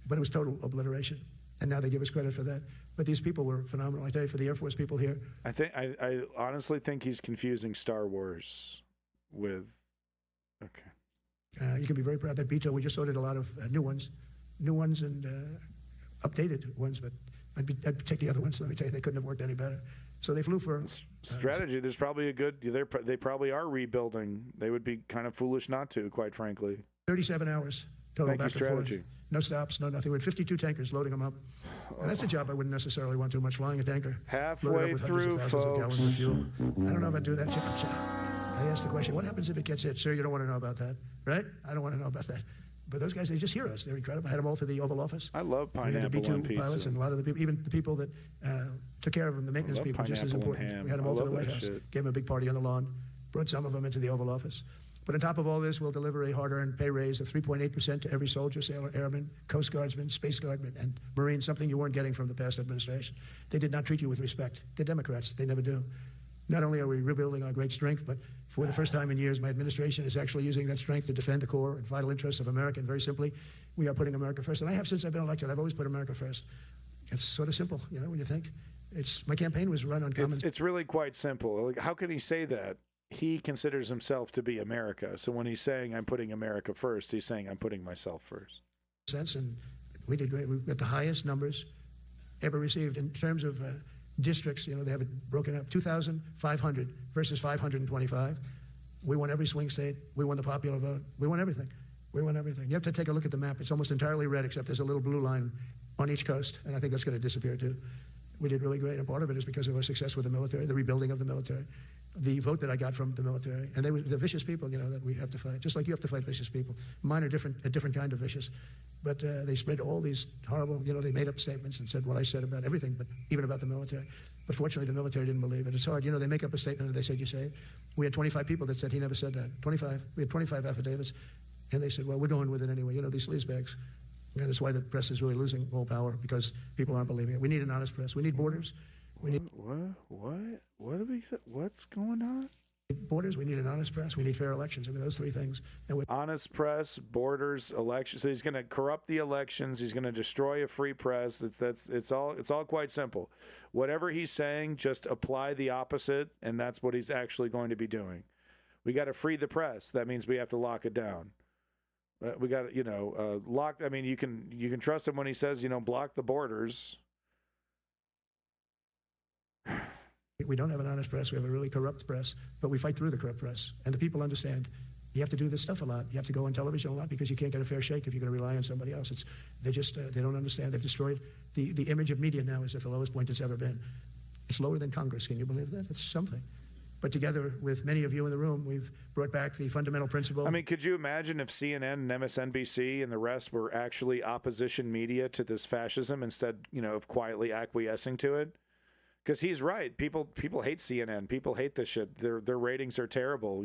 But it was total obliteration. And now they give us credit for that. But these people were phenomenal. I tell you, for the Air Force people here. I honestly think he's confusing Star Wars with, okay. You can be very proud that B-2, we just ordered a lot of new ones and updated ones, but I'd take the other ones. Let me tell you, they couldn't have worked any better. So they flew for strategy. There's probably they probably are rebuilding. They would be kind of foolish not to, quite frankly. 37 hours total. Thank you, strategy. No stops, no nothing. We had 52 tankers loading them up. And that's a job I wouldn't necessarily want too much, flying a tanker. Halfway through, folks. I don't know about doing that. I asked the question, what happens if it gets hit? Sir, you don't want to know about that, right? I don't want to know about that. But those guys, they just hear us. They're incredible. I had them all to the Oval Office. I love pineapple on pizza. Pilots and a lot of the people, even the people that took care of them, the maintenance people, just as important. We had them all to the White House. Gave them a big party on the lawn. Brought some of them into the Oval Office. But on top of all this, we'll deliver a hard-earned pay raise of 3.8% to every soldier, sailor, airman, Coast Guardsman, Space Guardman, and Marine, something you weren't getting from the past administration. They did not treat you with respect. They're Democrats. They never do. Not only are we rebuilding our great strength, but for the first time in years, my administration is actually using that strength to defend the core and vital interests of America. And very simply, we are putting America first. And I have since I've been elected. I've always put America first. It's sort of simple, you know, when you think. My campaign was run on common... It's really quite simple. Like, how can he say that? He considers himself to be America. So when he's saying I'm putting America first, he's saying I'm putting myself first. Sense, and we did great. We've got the highest numbers ever received in terms of districts. You know, they have it broken up, 2,500 versus 525. We won every swing state. We won the popular vote. We won everything. We won everything. You have to take a look at the map. It's almost entirely red, except there's a little blue line on each coast, and I think that's going to disappear too. We did really great, and part of it is because of our success with the military, the rebuilding of the military, the vote that I got from the military. And they're vicious people, that we have to fight, just like you have to fight vicious people. Mine are a different kind of vicious. But they spread all these horrible, they made up statements and said what I said about everything, but even about the military. But fortunately, the military didn't believe it. It's hard. They make up a statement and they said, you say it. We had 25 people that said he never said that. 25. We had 25 affidavits. And they said, well, we're going with it anyway. These sleazebags. And that's why the press is really losing all power, because people aren't believing it. We need an honest press. We need borders. We need What's going on? borders. We need an honest press. We need fair elections. Those three things. And honest press, borders, elections. So he's going to corrupt the elections. He's going to destroy a free press. It's all quite simple. Whatever he's saying, just apply the opposite, and that's what he's actually going to be doing. We got to free the press. That means we have to lock it down. We got to, lock. I mean, you can trust him when he says, block the borders. We don't have an honest press. We have a really corrupt press, but we fight through the corrupt press. And the people understand you have to do this stuff a lot. You have to go on television a lot because you can't get a fair shake if you're going to rely on somebody else. They don't understand. They've destroyed the image of media now is at the lowest point it's ever been. It's lower than Congress. Can you believe that? It's something. But together with many of you in the room, we've brought back the fundamental principle. I mean, could you imagine if CNN and MSNBC and the rest were actually opposition media to this fascism instead, of quietly acquiescing to it? Because he's right. People hate CNN. People hate this shit. Their ratings are terrible.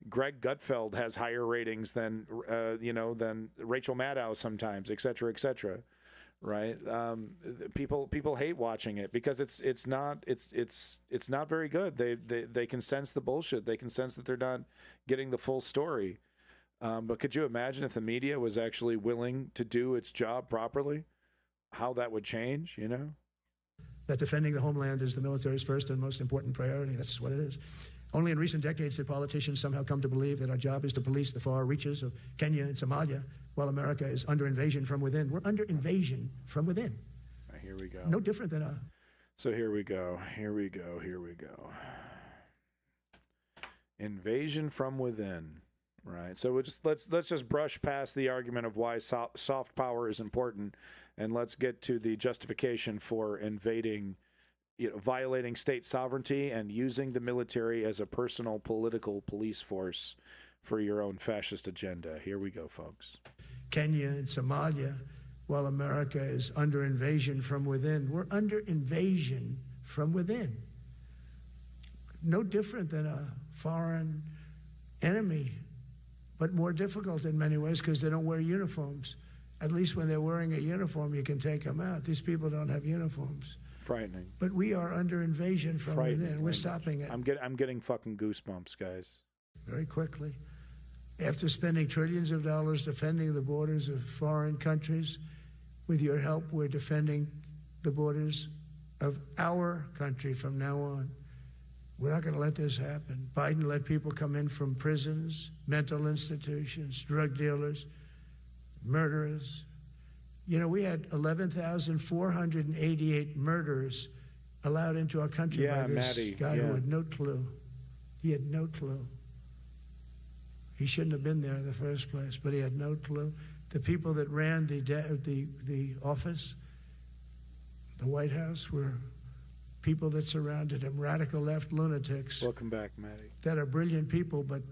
Greg Gutfeld has higher ratings than than Rachel Maddow sometimes, et cetera, right? People hate watching it because it's not very good. They can sense the bullshit. They can sense that they're not getting the full story. But could you imagine if the media was actually willing to do its job properly? How that would change, That defending the homeland is the military's first and most important priority. That's what it is. Only in recent decades did politicians somehow come to believe that our job is to police the far reaches of Kenya and Somalia, while America is under invasion from within. We're under invasion from within. Here we go. No different than So here we go. Invasion from within. Right. So let's just brush past the argument of why soft power is important, and let's get to the justification for invading, violating state sovereignty and using the military as a personal political police force for your own fascist agenda. Here we go, folks. Kenya and Somalia, while America is under invasion from within. We're under invasion from within. No different than a foreign enemy, but more difficult in many ways because they don't wear uniforms. At least when they're wearing a uniform, you can take them out. These people don't have uniforms. Frightening. But we are under invasion from within. We're stopping it. I'm getting fucking goosebumps, guys. Very quickly. After spending trillions of dollars defending the borders of foreign countries, with your help, we're defending the borders of our country from now on. We're not going to let this happen. Biden let people come in from prisons, mental institutions, drug dealers, murderers. We had 11,488 murderers allowed into our country by this guy who had no clue. He had no clue. He shouldn't have been there in the first place, but he had no clue. The people that ran the office, the White House, were people that surrounded him, radical left lunatics. Welcome back, Maddie. That are brilliant people, but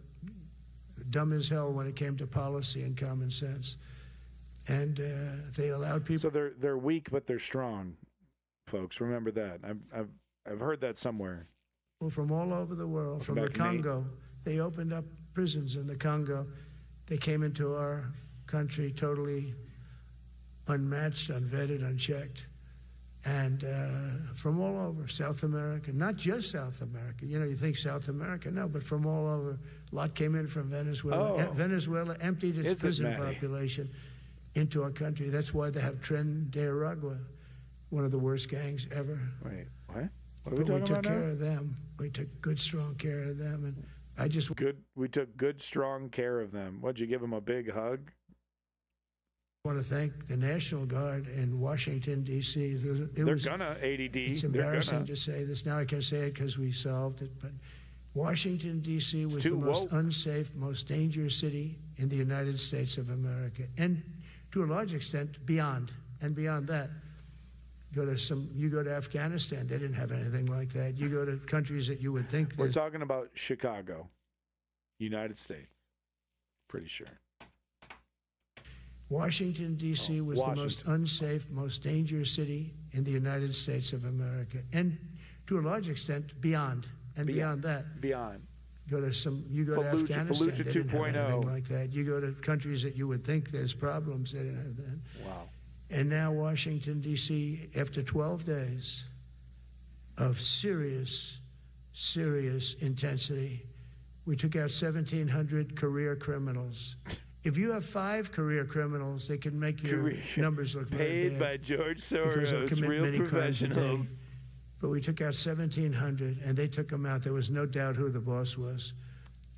dumb as hell when it came to policy and common sense. And they allowed people. So they're weak, but they're strong, folks. Remember that. I've heard that somewhere. From all over the world, from the Congo, they opened up prisons in the Congo. They came into our country totally unmatched, unvetted, unchecked. And from all over, South America, not just South America. You think South America, no, but from all over. A lot came in from Venezuela. Venezuela emptied its prison population into our country. That's why they have Tren de Aragua, one of the worst gangs ever. Wait, what? What are we talking about now? We took care of them. We took good, strong care of them. And we took good, strong care of them. What'd you give them, a big hug? I want to thank the National Guard in Washington, D.C. They're gonna ADD. It's embarrassing to say this. Now I can say it because we solved it. But Washington, D.C. was the most unsafe, most dangerous city in the United States of America. And to a large extent, beyond. And beyond that, You go to Afghanistan, they didn't have anything like that. You go to countries that you would think. We're talking about Chicago, United States. Pretty sure. Washington, D.C. was the most unsafe, most dangerous city in the United States of America. And to a large extent, beyond that. Beyond. You go to Afghanistan, Fallujah they didn't have 2.0. anything like that. You go to countries that you would think there's problems, they didn't have that. Wow. And now Washington, D.C., after 12 days of serious, serious intensity, we took out 1,700 career criminals. If you have 5 career criminals, they can make your numbers look very paid bad by George Soros, real professionals. But we took out 1,700, and they took them out. There was no doubt who the boss was.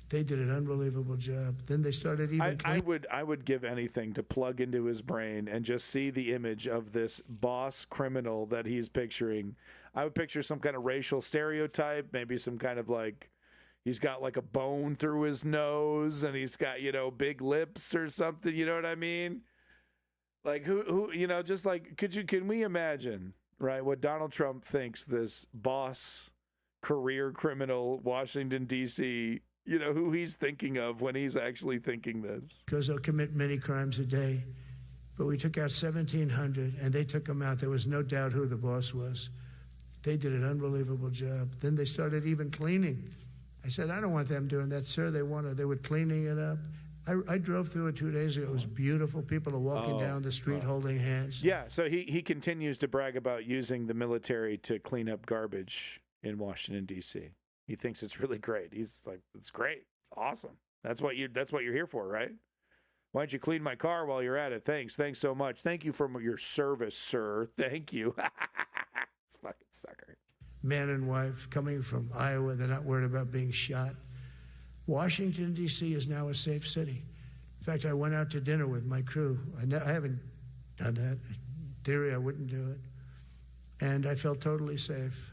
They did an unbelievable job. Then they started even. I would give anything to plug into his brain and just see the image of this boss criminal that he's picturing. I would picture some kind of racial stereotype, maybe some kind of like he's got like a bone through his nose and he's got, big lips or something. You know what I mean? Like who just like can we imagine, right, what Donald Trump thinks this boss career criminal Washington D.C. Who he's thinking of when he's actually thinking this. Because they'll commit many crimes a day. But we took out 1,700, and they took them out. There was no doubt who the boss was. They did an unbelievable job. Then they started even cleaning. I said, I don't want them doing that, sir. They were cleaning it up. I drove through it 2 days ago. It was beautiful. People are walking down the street holding hands. Yeah, so he continues to brag about using the military to clean up garbage in Washington, D.C. He thinks it's really great. He's like, it's great. It's awesome. That's what you're here for, right? Why don't you clean my car while you're at it? Thanks so much. Thank you for your service, sir. Thank you. It's fucking sucker. Man and wife coming from Iowa, they're not worried about being shot. Washington, D.C. is now a safe city. In fact, I went out to dinner with my crew. I haven't done that. In theory, I wouldn't do it. And I felt totally safe.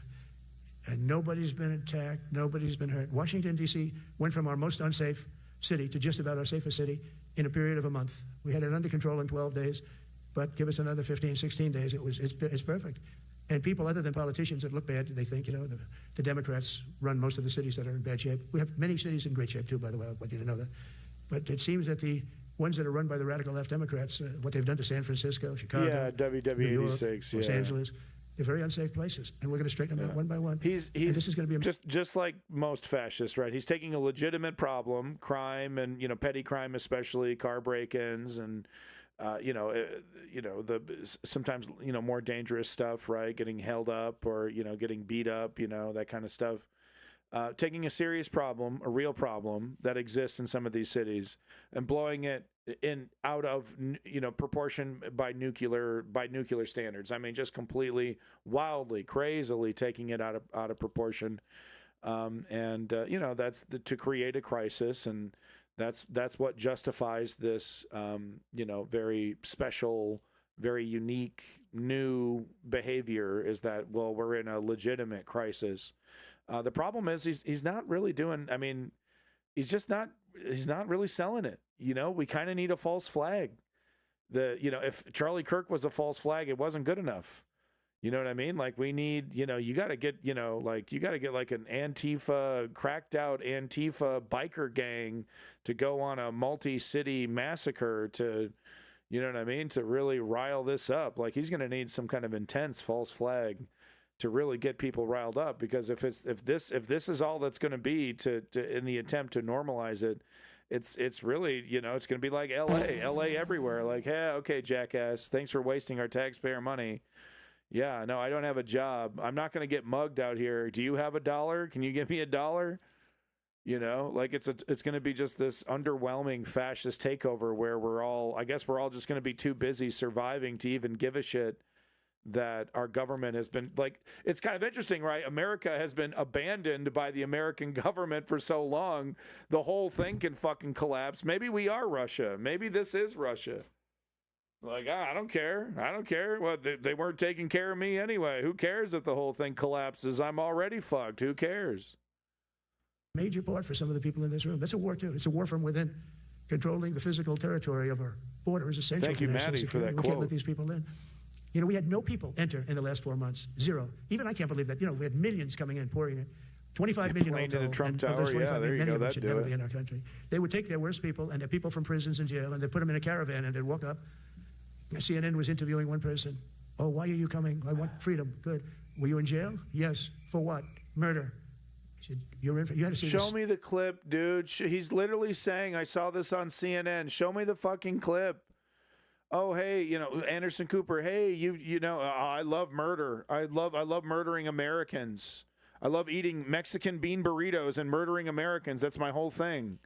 And nobody's been attacked. Nobody's been hurt. Washington, D.C. went from our most unsafe city to just about our safest city in a period of a month. We had it under control in 12 days, but give us another 15, 16 days. It's perfect. And people other than politicians that look bad, they think, the Democrats run most of the cities that are in bad shape. We have many cities in great shape, too, by the way. I want you to know that. But it seems that the ones that are run by the radical left Democrats, what they've done to San Francisco, Chicago, WW86, New York, Los Angeles, they're very unsafe places, and we're going to straighten them out one by one. This is going to be just like most fascists, right? He's taking a legitimate problem, crime, and petty crime, especially car break-ins, and the sometimes more dangerous stuff, right? Getting held up or getting beat up, that kind of stuff. Taking a serious problem, a real problem that exists in some of these cities, and blowing it out of proportion by nuclear standards. I mean, just completely, wildly, crazily taking it out of proportion, that's to create a crisis, and that's what justifies this very special, very unique, new behavior. Is that, well, we're in a legitimate crisis. The problem is he's not really doing. I mean, he's not really selling it. We kind of need a false flag. If Charlie Kirk was a false flag, it wasn't good enough. You know what I mean? Like, we need, you got to get, you got to get like an Antifa, cracked out Antifa biker gang to go on a multi-city massacre to, you know what I mean? To really rile this up. Like, he's going to need some kind of intense false flag to really get people riled up, because if this is all that's going to be to in the attempt to normalize it, it's really, it's going to be like LA everywhere. Like, hey, okay, jackass, thanks for wasting our taxpayer money. Yeah, no, I don't have a job. I'm not going to get mugged out here. Do you have $1? Can you give me $1? Like, it's going to be just this underwhelming fascist takeover where we're all just going to be too busy surviving to even give a shit that our government has been, like, it's kind of interesting, right? America has been abandoned by the American government for so long. The whole thing can fucking collapse. Maybe we are Russia. Maybe this is Russia. Like, I don't care. Well, they weren't taking care of me anyway. Who cares if the whole thing collapses? I'm already fucked. Who cares? Major part for some of the people in this room. That's a war, too. It's a war from within. Controlling the physical territory of our border is essential. Thank you, for national Maddie, security. for that We quote. can't let these people in. You know, we had no people enter in the last 4 months. Zero. Even I can't believe that. You know, we had millions coming in, pouring in. 25 million all Plane told, to the Trump and Tower. of those 25 Yeah, there you many go. of them That'd should do never it. be in our country. They would take their worst people and the people from prisons and jail, and they'd put them in a caravan, and they'd walk up. CNN was interviewing one person. Oh, why are you coming? I want freedom. Good. Were you in jail? Yes. For what? Murder. He said, you're in for, you had to see Show this. me the clip, dude. He's literally saying, I saw this on CNN. Show me the fucking clip. Oh, hey, you know, Anderson Cooper. Hey, you know, I love murder. I love murdering Americans. I love eating Mexican bean burritos and murdering Americans. That's my whole thing.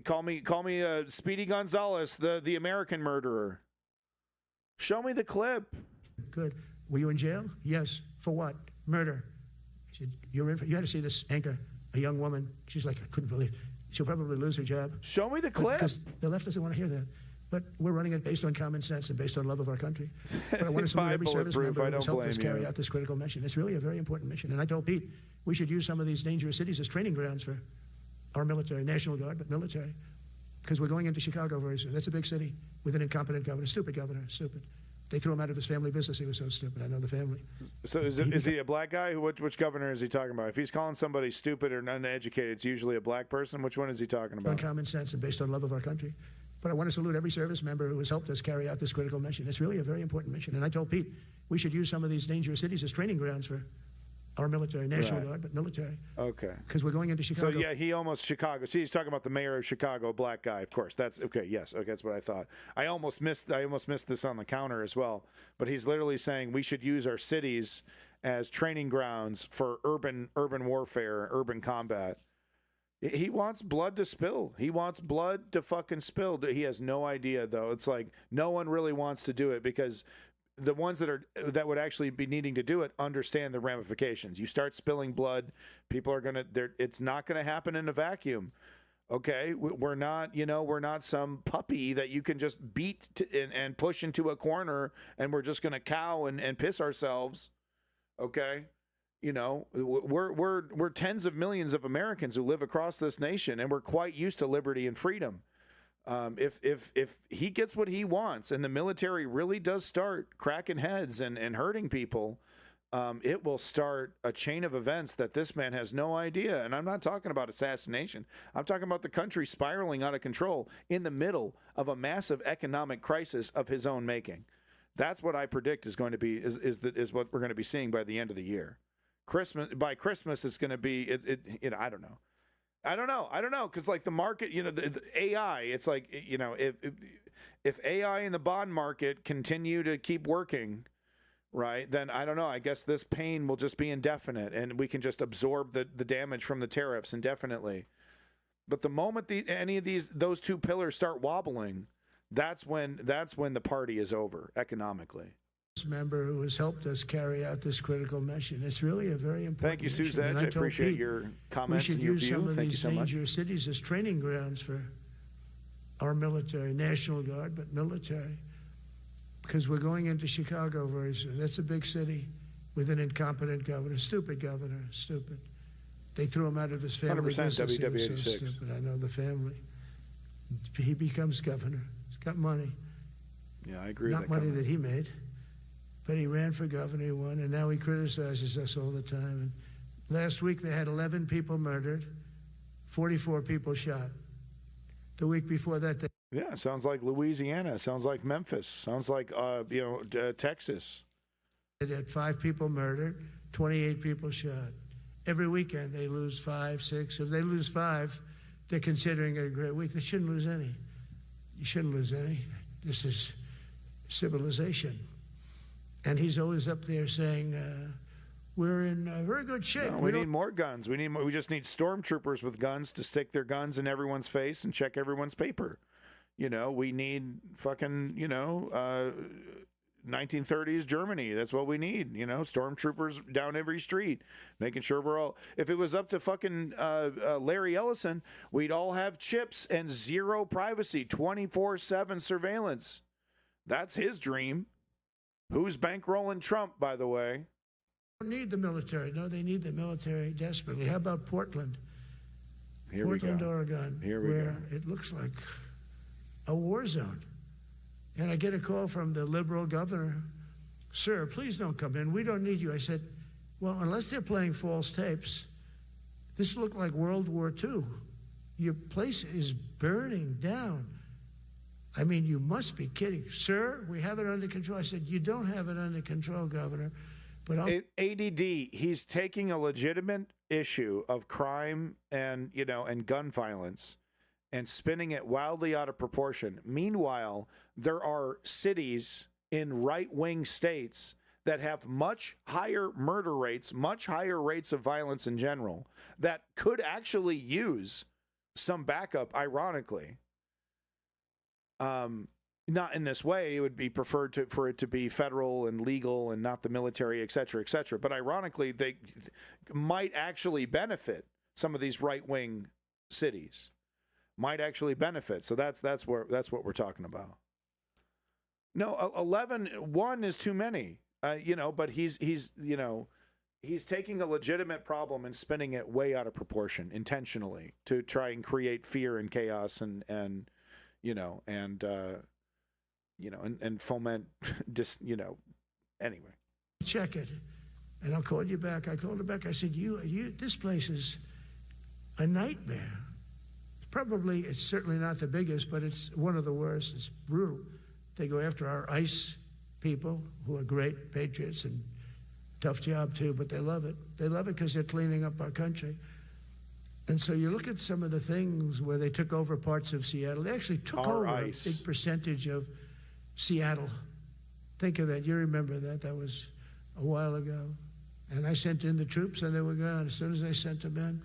Call me Speedy Gonzalez, the American murderer. Show me the clip. Good. Were you in jail? Yes. For what? Murder. He said, you're in for, you had to see this anchor, a young woman. She's like, I couldn't believe. She'll probably lose her job. Show me the clip. Because the left doesn't want to hear that. But we're running it based on common sense and based on love of our country. But I want to salute every service member who has helped us carry out this critical mission. It's really a very important mission. And I told Pete, we should use some of these dangerous cities as training grounds for our military, National Guard, but military. Because we're going into Chicago very soon. That's a big city with an incompetent governor. Stupid governor, stupid. They threw him out of his family business. He was so stupid. I know the family. So is he a black guy? Which governor is he talking about? If he's calling somebody stupid or uneducated, it's usually a black person. Which one is he talking about? On common sense and based on love of our country. But I want to salute every service member who has helped us carry out this critical mission. It's really a very important mission. And I told Pete, we should use some of these dangerous cities as training grounds for our military, National Guard, but military. Okay. Because we're going into Chicago. So, yeah, he almost Chicago. See, he's talking about the mayor of Chicago, a black guy, of course. That's okay. Yes. Okay. That's what I thought. I almost missed this on the counter as well. But he's literally saying we should use our cities as training grounds for urban warfare, urban combat. He wants blood to spill. He wants blood to fucking spill. He has no idea, though. It's like no one really wants to do it because the ones that would actually be needing to do it understand the ramifications. You start spilling blood, people are gonna. It's not gonna happen in a vacuum. Okay, we're not some puppy that you can just beat and push into a corner, and we're just gonna cow and piss ourselves. Okay. You know, we're tens of millions of Americans who live across this nation, and we're quite used to liberty and freedom. If he gets what he wants, and the military really does start cracking heads and hurting people, it will start a chain of events that this man has no idea. And I'm not talking about assassination. I'm talking about the country spiraling out of control in the middle of a massive economic crisis of his own making. That's what I predict is going to be is what we're going to be seeing by the end of the year. By Christmas, it's going to be I don't know because like the market, the AI, it's like if AI in the bond market continue to keep working, right, then I don't know. I guess this pain will just be indefinite, and we can just absorb the damage from the tariffs indefinitely. But the moment any of those two pillars start wobbling, that's when the party is over economically. Member who has helped us carry out this critical mission. It's really a very important Thank you, mission. Suzette. I appreciate Pete, your comments and your we should use view. some of Thank you these so much. dangerous cities as training grounds for our military, National Guard, but military. Because we're going into Chicago very soon. That's a big city with an incompetent governor, stupid governor, stupid. They threw him out of his family 100% business. He was so WW86. stupid. I know the family. He becomes governor. He's got money. Yeah, I agree Not with that money comment. that he made. But he ran for governor, he won, and now he criticizes us all the time. And last week they had 11 people murdered, 44 people shot. The week before that, they Yeah, sounds like Louisiana. Sounds like Memphis. Sounds like Texas. had 5 people murdered, 28 people shot. Every weekend they lose 5, 6. If they lose 5, they're considering it a great week. They shouldn't lose any. You shouldn't lose any. This is civilization. And he's always up there saying, we're in very good shape. No, we need more guns. We just need stormtroopers with guns to stick their guns in everyone's face and check everyone's paper. We need fucking, 1930s Germany. That's what we need. Stormtroopers down every street, making sure we're all. If it was up to fucking Larry Ellison, we'd all have chips and zero privacy, 24/7 surveillance. That's his dream. Who's bankrolling Trump, by the way? They don't need the military. No, they need the military desperately. How about Portland? Here Portland, we go. Oregon, Here we where it looks like a war zone. And I get a call from the liberal governor. Sir, please don't come in. We don't need you. I said, well, unless they're playing false tapes, this looked like World War II. Your place is burning down. I mean, you must be kidding. Sir, we have it under control. I said, you don't have it under control, Governor. But ADD, he's taking a legitimate issue of crime and, you know, and gun violence and spinning it wildly out of proportion. Meanwhile, there are cities in right-wing states that have much higher murder rates, much higher rates of violence in general, that could actually use some backup, ironically. Not in this way. It would be preferred for it to be federal and legal and not the military, et cetera, et cetera. But ironically, they might actually benefit. Some of these right-wing cities might actually benefit. So that's what we're talking about. No, 1 is too many. You know, but he's taking a legitimate problem and spinning it way out of proportion intentionally to try and create fear and chaos and foment anyway. Check it, and I'll call you back. I called her back. I said, you, this place is a nightmare. It's certainly not the biggest, but it's one of the worst. It's brutal. They go after our ICE people who are great patriots and tough job too, but they love it. They love it because they're cleaning up our country. And so you look at some of the things where they took over parts of Seattle. They actually took over a big percentage of Seattle. Think of that. You remember that. That was a while ago. And I sent in the troops and they were gone. As soon as I sent them in,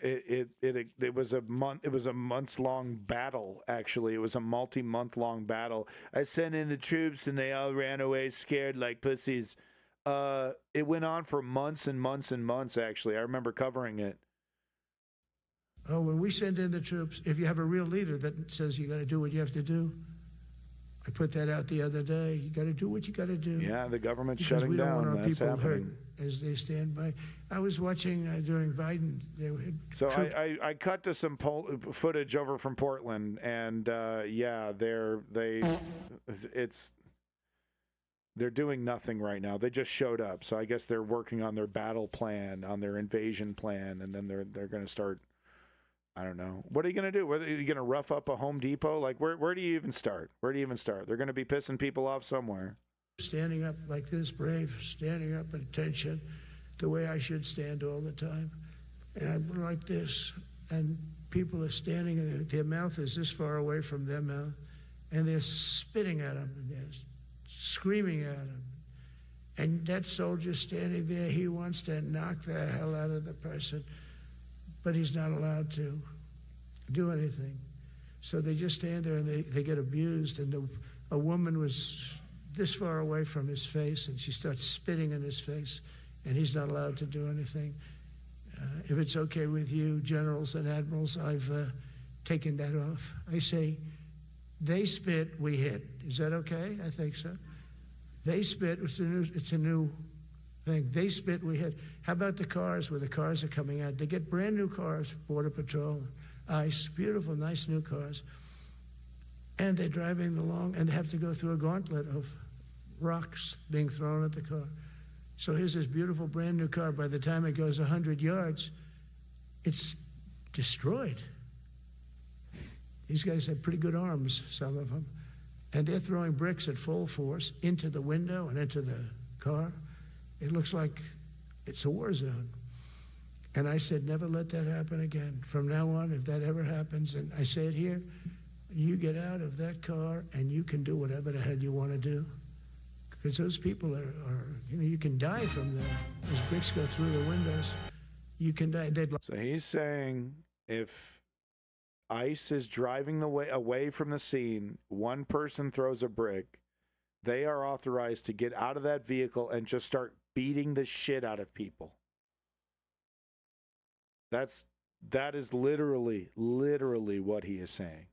it was a month. It was a months-long battle. Actually, it was a multi-month-long battle. I sent in the troops, and they all ran away scared like pussies. It went on for months and months and months. Actually, I remember covering it. Oh, when we send in the troops, if you have a real leader that says you got to do what you have to do, I put that out the other day. You got to do what you got to do. Yeah, the government's because shutting we don't down. want our That's people happening. Hurt as they stand by. I was watching during Biden. So I cut to some footage over from Portland, and yeah, they're doing nothing right now. They just showed up, so I guess they're working on their battle plan, on their invasion plan, and then they're going to start. I don't know. What are you going to do? Are you going to rough up a Home Depot? Like, where do you even start? Where do you even start? They're going to be pissing people off somewhere. Standing up like this, brave, standing up at attention, the way I should stand all the time. And I'm like this, and people are standing, and their mouth is this far away from their mouth, and they're spitting at them, and they're screaming at them. And that soldier standing there, he wants to knock the hell out of the person, but he's not allowed to do anything. So they just stand there and they get abused. And a woman was this far away from his face, and she starts spitting in his face, and he's not allowed to do anything. If it's okay with you, generals and admirals, I've taken that off. I say, they spit, we hit. Is that okay? I think so. They spit, it's a new thing. They spit, we hit. How about the cars where the cars are coming out? They get brand new cars, Border Patrol, ICE, beautiful, nice new cars. And they're driving along, and they have to go through a gauntlet of rocks being thrown at the car. So here's this beautiful brand new car. By the time it goes 100 yards, it's destroyed. These guys have pretty good arms, some of them. And they're throwing bricks at full force into the window and into the car. It looks like it's a war zone. And I said, never let that happen again. From now on, if that ever happens, and I say it here, you get out of that car and you can do whatever the hell you want to do. Because those people are you can die from them. As bricks go through the windows, you can die. So he's saying if ICE is driving the way away from the scene, one person throws a brick, they are authorized to get out of that vehicle and just start beating the shit out of people. That is literally what he is saying.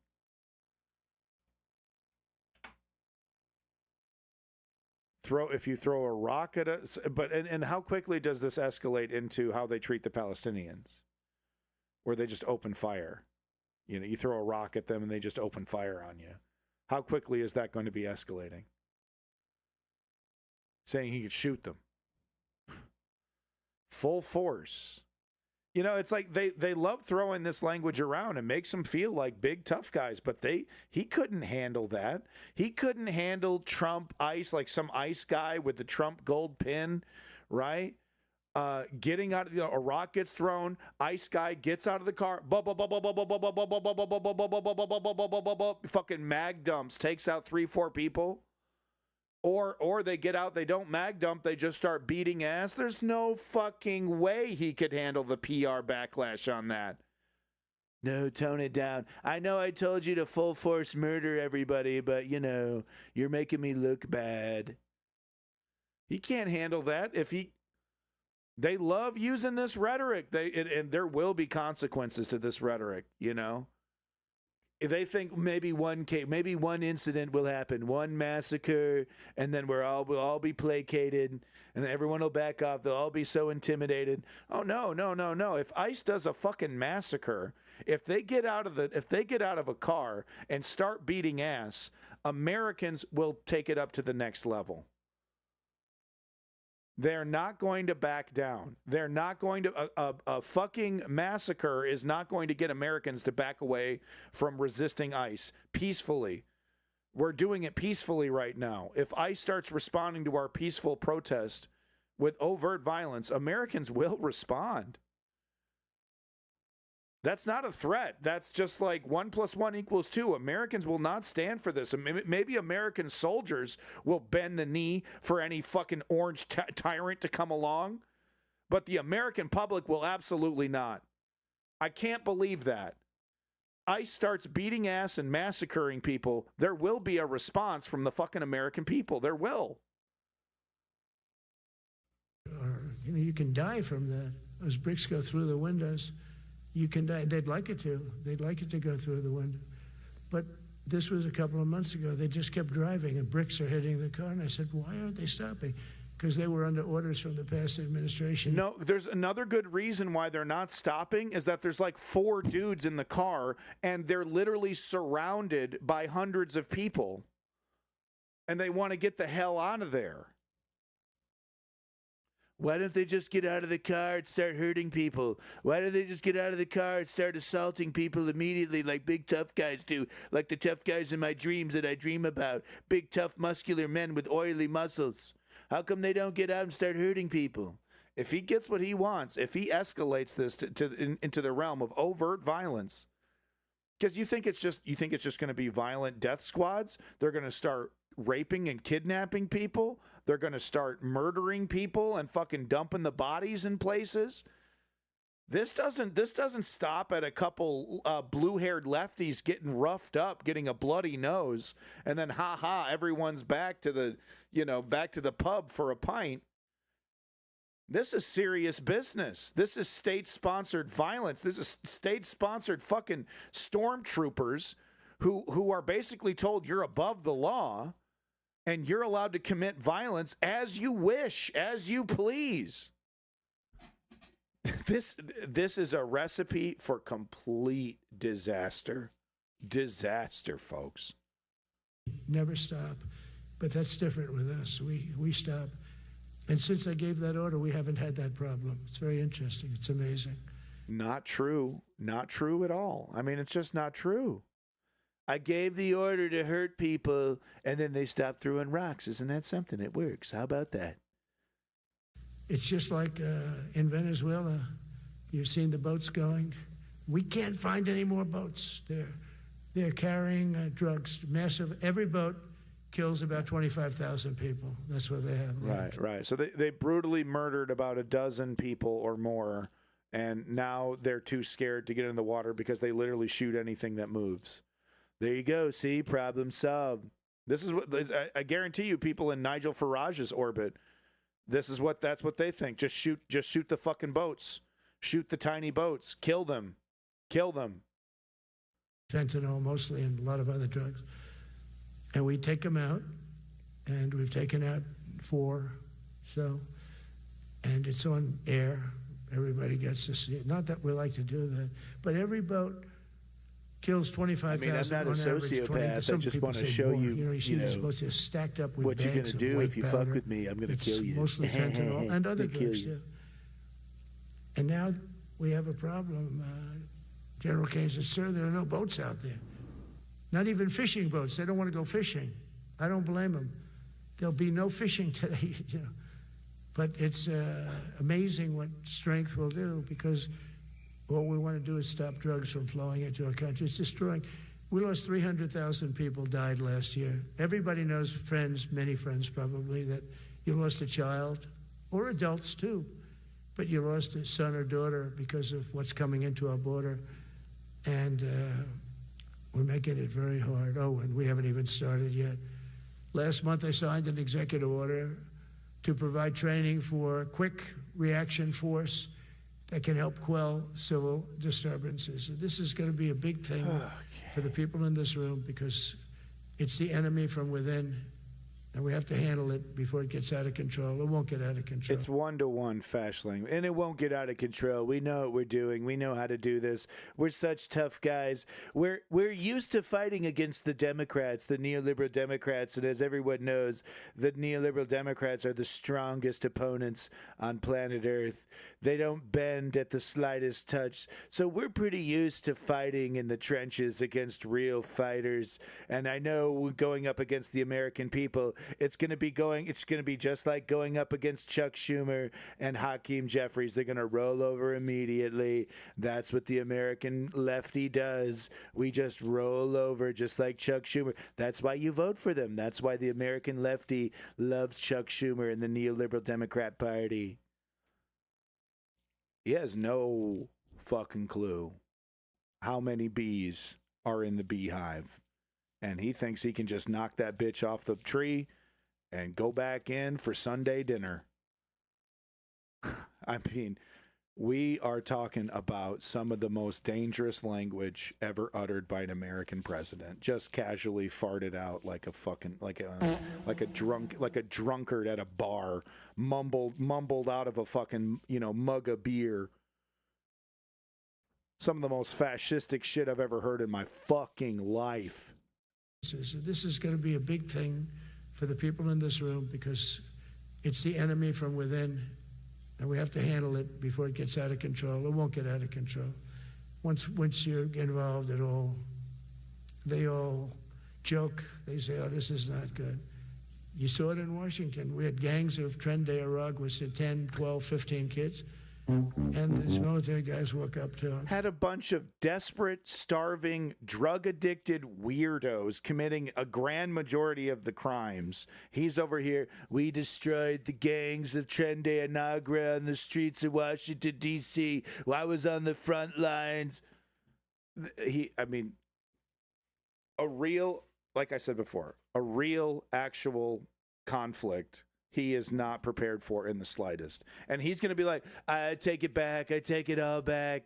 If you throw a rock at us, and how quickly does this escalate into how they treat the Palestinians, where they just open fire? You know, you throw a rock at them and they just open fire on you. How quickly is that going to be escalating? Saying he could shoot them. Full force. You know, it's like they love throwing this language around and makes them feel like big tough guys, but he couldn't handle that. He couldn't handle Trump ICE, like some ICE guy with the Trump gold pin, right? Getting out of a rock gets thrown, ICE guy gets out of the car, fucking mag dumps, takes out 3-4 people. Or they get out, they don't mag dump, they just start beating ass. There's no fucking way he could handle the PR backlash on that. No, tone it down. I know I told you to full force murder everybody, but, you know, you're making me look bad. He can't handle that. They love using this rhetoric. And there will be consequences to this rhetoric, you know. They think maybe one incident will happen, one massacre, and then we'll all be placated, and everyone will back off. They'll all be so intimidated. Oh no. If ICE does a fucking massacre, if they get out of a car and start beating ass, Americans will take it up to the next level. They're not going to back down. They're not going to, a fucking massacre is not going to get Americans to back away from resisting ICE peacefully. We're doing it peacefully right now. If ICE starts responding to our peaceful protest with overt violence, Americans will respond. That's not a threat. That's just like 1 + 1 = 2. Americans will not stand for this. Maybe American soldiers will bend the knee for any fucking orange tyrant to come along, but the American public will absolutely not. I can't believe that. ICE starts beating ass and massacring people, there will be a response from the fucking American people. There will. Or, you know, you can die from that. Those bricks go through the windows. You can die. They'd like it to. They'd like it to go through the window. But this was a couple of months ago. They just kept driving, and bricks are hitting the car. And I said, why aren't they stopping? Because they were under orders from the past administration. No, there's another good reason why they're not stopping is that there's like 4 dudes in the car, and they're literally surrounded by hundreds of people. And they want to get the hell out of there. Why don't they just get out of the car and start hurting people? Why don't they just get out of the car and start assaulting people immediately like big tough guys do? Like the tough guys in my dreams that I dream about. Big tough muscular men with oily muscles. How come they don't get out and start hurting people? If he gets what he wants, if he escalates this into the realm of overt violence, because you think it's just going to be violent death squads? They're going to start raping and kidnapping people. They're going to start murdering people and fucking dumping the bodies in places. This doesn't stop at a couple blue-haired lefties getting roughed up, getting a bloody nose, and then everyone's back to the pub for a pint. This is serious business. This is state-sponsored violence. This is state-sponsored fucking stormtroopers who are basically told you're above the law and you're allowed to commit violence as you wish, as you please. This is a recipe for complete disaster. Disaster, folks. Never stop. But that's different with us. We stop. And since I gave that order, we haven't had that problem. It's very interesting. It's amazing. Not true. Not true at all. I mean, it's just not true. I gave the order to hurt people, and then they stopped throwing rocks. Isn't that something? It works. How about that? It's just like in Venezuela. You've seen the boats going. We can't find any more boats. They're carrying drugs. Massive. Every boat kills about 25,000 people. That's what they have. Right. So they brutally murdered about a dozen people or more, and now they're too scared to get in the water because they literally shoot anything that moves. There you go. See, problem solved. This is what I guarantee you. People in Nigel Farage's orbit, that's what they think. Just shoot the fucking boats. Shoot the tiny boats. Kill them. Fentanyl mostly, and a lot of other drugs. And we take them out, and we've taken out 4. So, and it's on air. Everybody gets to see it. Not that we like to do that, but every boat kills 25,000. I mean, I'm not a on average, sociopath. I just want to show you, supposed to stacked up with what you're going to do if you fuck with me. I'm going to kill you. Mostly fentanyl and other kill drugs. you. Yeah. And now we have a problem. General Kane says, sir, there are no boats out there. Not even fishing boats. They don't want to go fishing. I don't blame them. There'll be no fishing today. You know. But it's amazing what strength will do, because all we want to do is stop drugs from flowing into our country. It's destroying. We lost 300,000 people died last year. Everybody knows, friends, many friends probably, that you lost a child, or adults too, but you lost a son or daughter because of what's coming into our border. And we're making it very hard. Oh, and we haven't even started yet. Last month I signed an executive order to provide training for quick reaction force that can help quell civil disturbances. And this is going to be a big thing for the people in this room, because it's the enemy from within, and we have to handle it before it gets out of control. It won't get out of control. It's 1-to-1 fashioning, and it won't get out of control. We know what we're doing. We know how to do this. We're such tough guys. We're used to fighting against the Democrats, the neoliberal Democrats, and as everyone knows, the neoliberal Democrats are the strongest opponents on planet Earth. They don't bend at the slightest touch. So we're pretty used to fighting in the trenches against real fighters. And I know going up against the American people, it's going to be just like going up against Chuck Schumer and Hakeem Jeffries. They're going to roll over immediately. That's what the American lefty does. We just roll over just like Chuck Schumer. That's why you vote for them. That's why the American lefty loves Chuck Schumer and the neoliberal Democrat Party. He has no fucking clue how many bees are in the beehive. And he thinks he can just knock that bitch off the tree and go back in for Sunday dinner. I mean, we are talking about some of the most dangerous language ever uttered by an American president. Just casually farted out like a drunkard at a bar, mumbled out of a fucking, mug of beer. Some of the most fascistic shit I've ever heard in my fucking life. This is going to be a big thing for the people in this room, because it's the enemy from within, and we have to handle it before it gets out of control. It won't get out of control. Once you're involved at all, they all joke. They say, oh, this is not good. You saw it in Washington. We had gangs of Trenday Arag with 10, 12, 15 kids. And these military guys walk up to him. Had a bunch of desperate, starving, drug-addicted weirdos committing a grand majority of the crimes. He's over here, we destroyed the gangs of Trenday and Agra on the streets of Washington, D.C. I was on the front lines. Like I said before, a real, actual conflict he is not prepared for in the slightest. And he's going to be like, I take it back. I take it all back.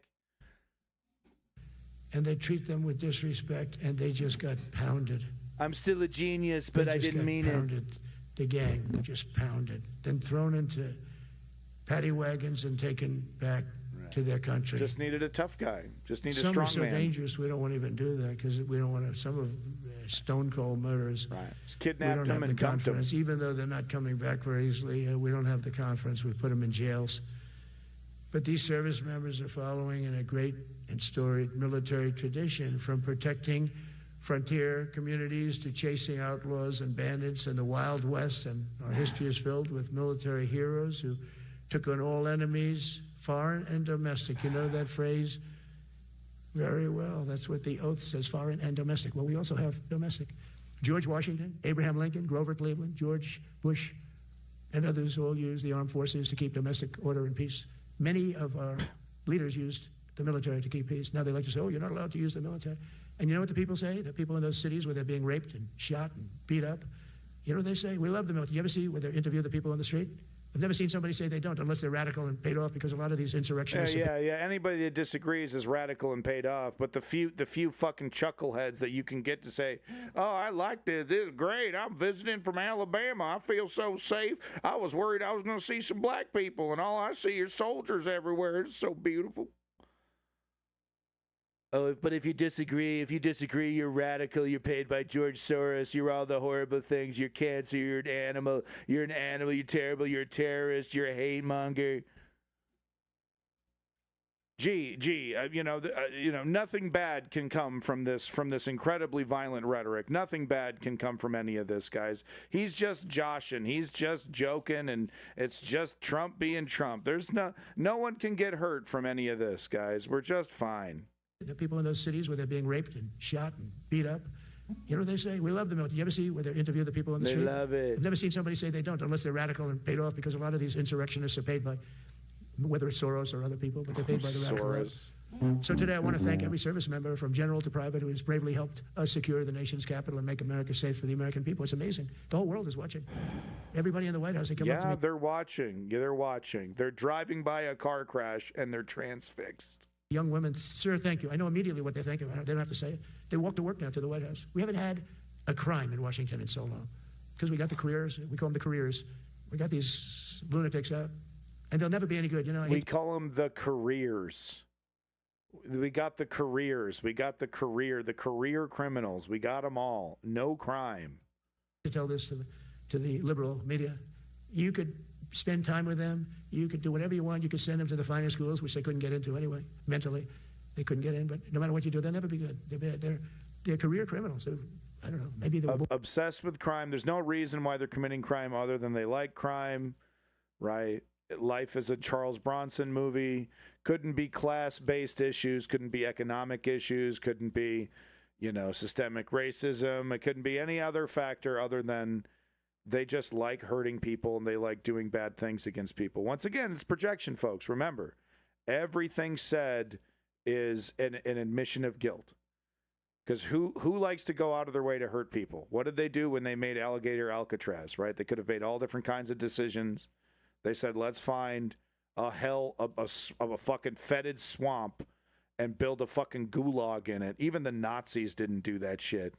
And they treat them with disrespect, and they just got pounded. I'm still a genius, but I didn't mean pounded. The gang just pounded. Then thrown into paddy wagons and taken back to their country. Just needed a tough guy. Just needed a strong man. Some are so dangerous, we don't want to even do that, because we don't want to, some of stone cold murderers. Right. Just kidnapped them and dumped them. Even though they're not coming back very easily, we don't have the conference. We put them in jails. But these service members are following in a great and storied military tradition, from protecting frontier communities to chasing outlaws and bandits in the Wild West. And our history is filled with military heroes who took on all enemies, foreign and domestic. You know that phrase very well. That's what the oath says, foreign and domestic. Well, we also have domestic. George Washington, Abraham Lincoln, Grover Cleveland, George Bush, and others all used the armed forces to keep domestic order and peace. Many of our leaders used the military to keep peace. Now they like to say, oh, you're not allowed to use the military. And you know what the people say? The people in those cities where they're being raped and shot and beat up, you know what they say? We love the military. You ever see where they interview the people on the street? I've never seen somebody say they don't, unless they're radical and paid off, because a lot of these insurrectionists... Yeah. Anybody that disagrees is radical and paid off. But the few fucking chuckleheads that you can get to say, oh, I like this. This is great. I'm visiting from Alabama. I feel so safe. I was worried I was going to see some black people, and all I see are soldiers everywhere. It's so beautiful. Oh, but if you disagree, you're radical, you're paid by George Soros, you're all the horrible things, you're cancer, you're an animal, you're terrible, you're a terrorist, you're a hate monger. Nothing bad can come from this incredibly violent rhetoric. Nothing bad can come from any of this, guys. He's just joshing. He's just joking, and it's just Trump being Trump. There's no one can get hurt from any of this, guys. We're just fine. The people in those cities where they're being raped and shot and beat up, you know what they say? We love the military. You ever see where they interview the people on the street? They love it. I've never seen somebody say they don't, unless they're radical and paid off, because a lot of these insurrectionists are paid by, whether it's Soros or other people, but they're paid by the radical right. So today I want to thank every service member, from general to private, who has bravely helped us secure the nation's capital and make America safe for the American people. It's amazing. The whole world is watching. Everybody in the White House, they come up to me. Yeah, they're watching. Yeah, they're watching. They're driving by a car crash and they're transfixed. Young women, sir, thank you. I know immediately what they think of it. They don't have to say it. They walk to work now to the White House. We haven't had a crime in Washington in so long, because we got the careers. We call them the careers. We got these lunatics out, and they'll never be any good. You know, we call them the careers. We got the careers. We got the career criminals. We got them all. No crime. To tell this to the liberal media, you could spend time with them. You could do whatever you want. You could send them to the finest schools, which they couldn't get into anyway. Mentally, they couldn't get in. But no matter what you do, they'll never be good. They're bad. They're career criminals. So, I don't know. Maybe they're obsessed with crime. There's no reason why they're committing crime other than they like crime, right? Life is a Charles Bronson movie. Couldn't be class-based issues. Couldn't be economic issues. Couldn't be, systemic racism. It couldn't be any other factor other than they just like hurting people and they like doing bad things against people. Once again, it's projection, folks. Remember, everything said is an admission of guilt. Because who likes to go out of their way to hurt people? What did they do when they made Alligator Alcatraz, right? They could have made all different kinds of decisions. They said, let's find a fucking fetid swamp and build a fucking gulag in it. Even the Nazis didn't do that shit.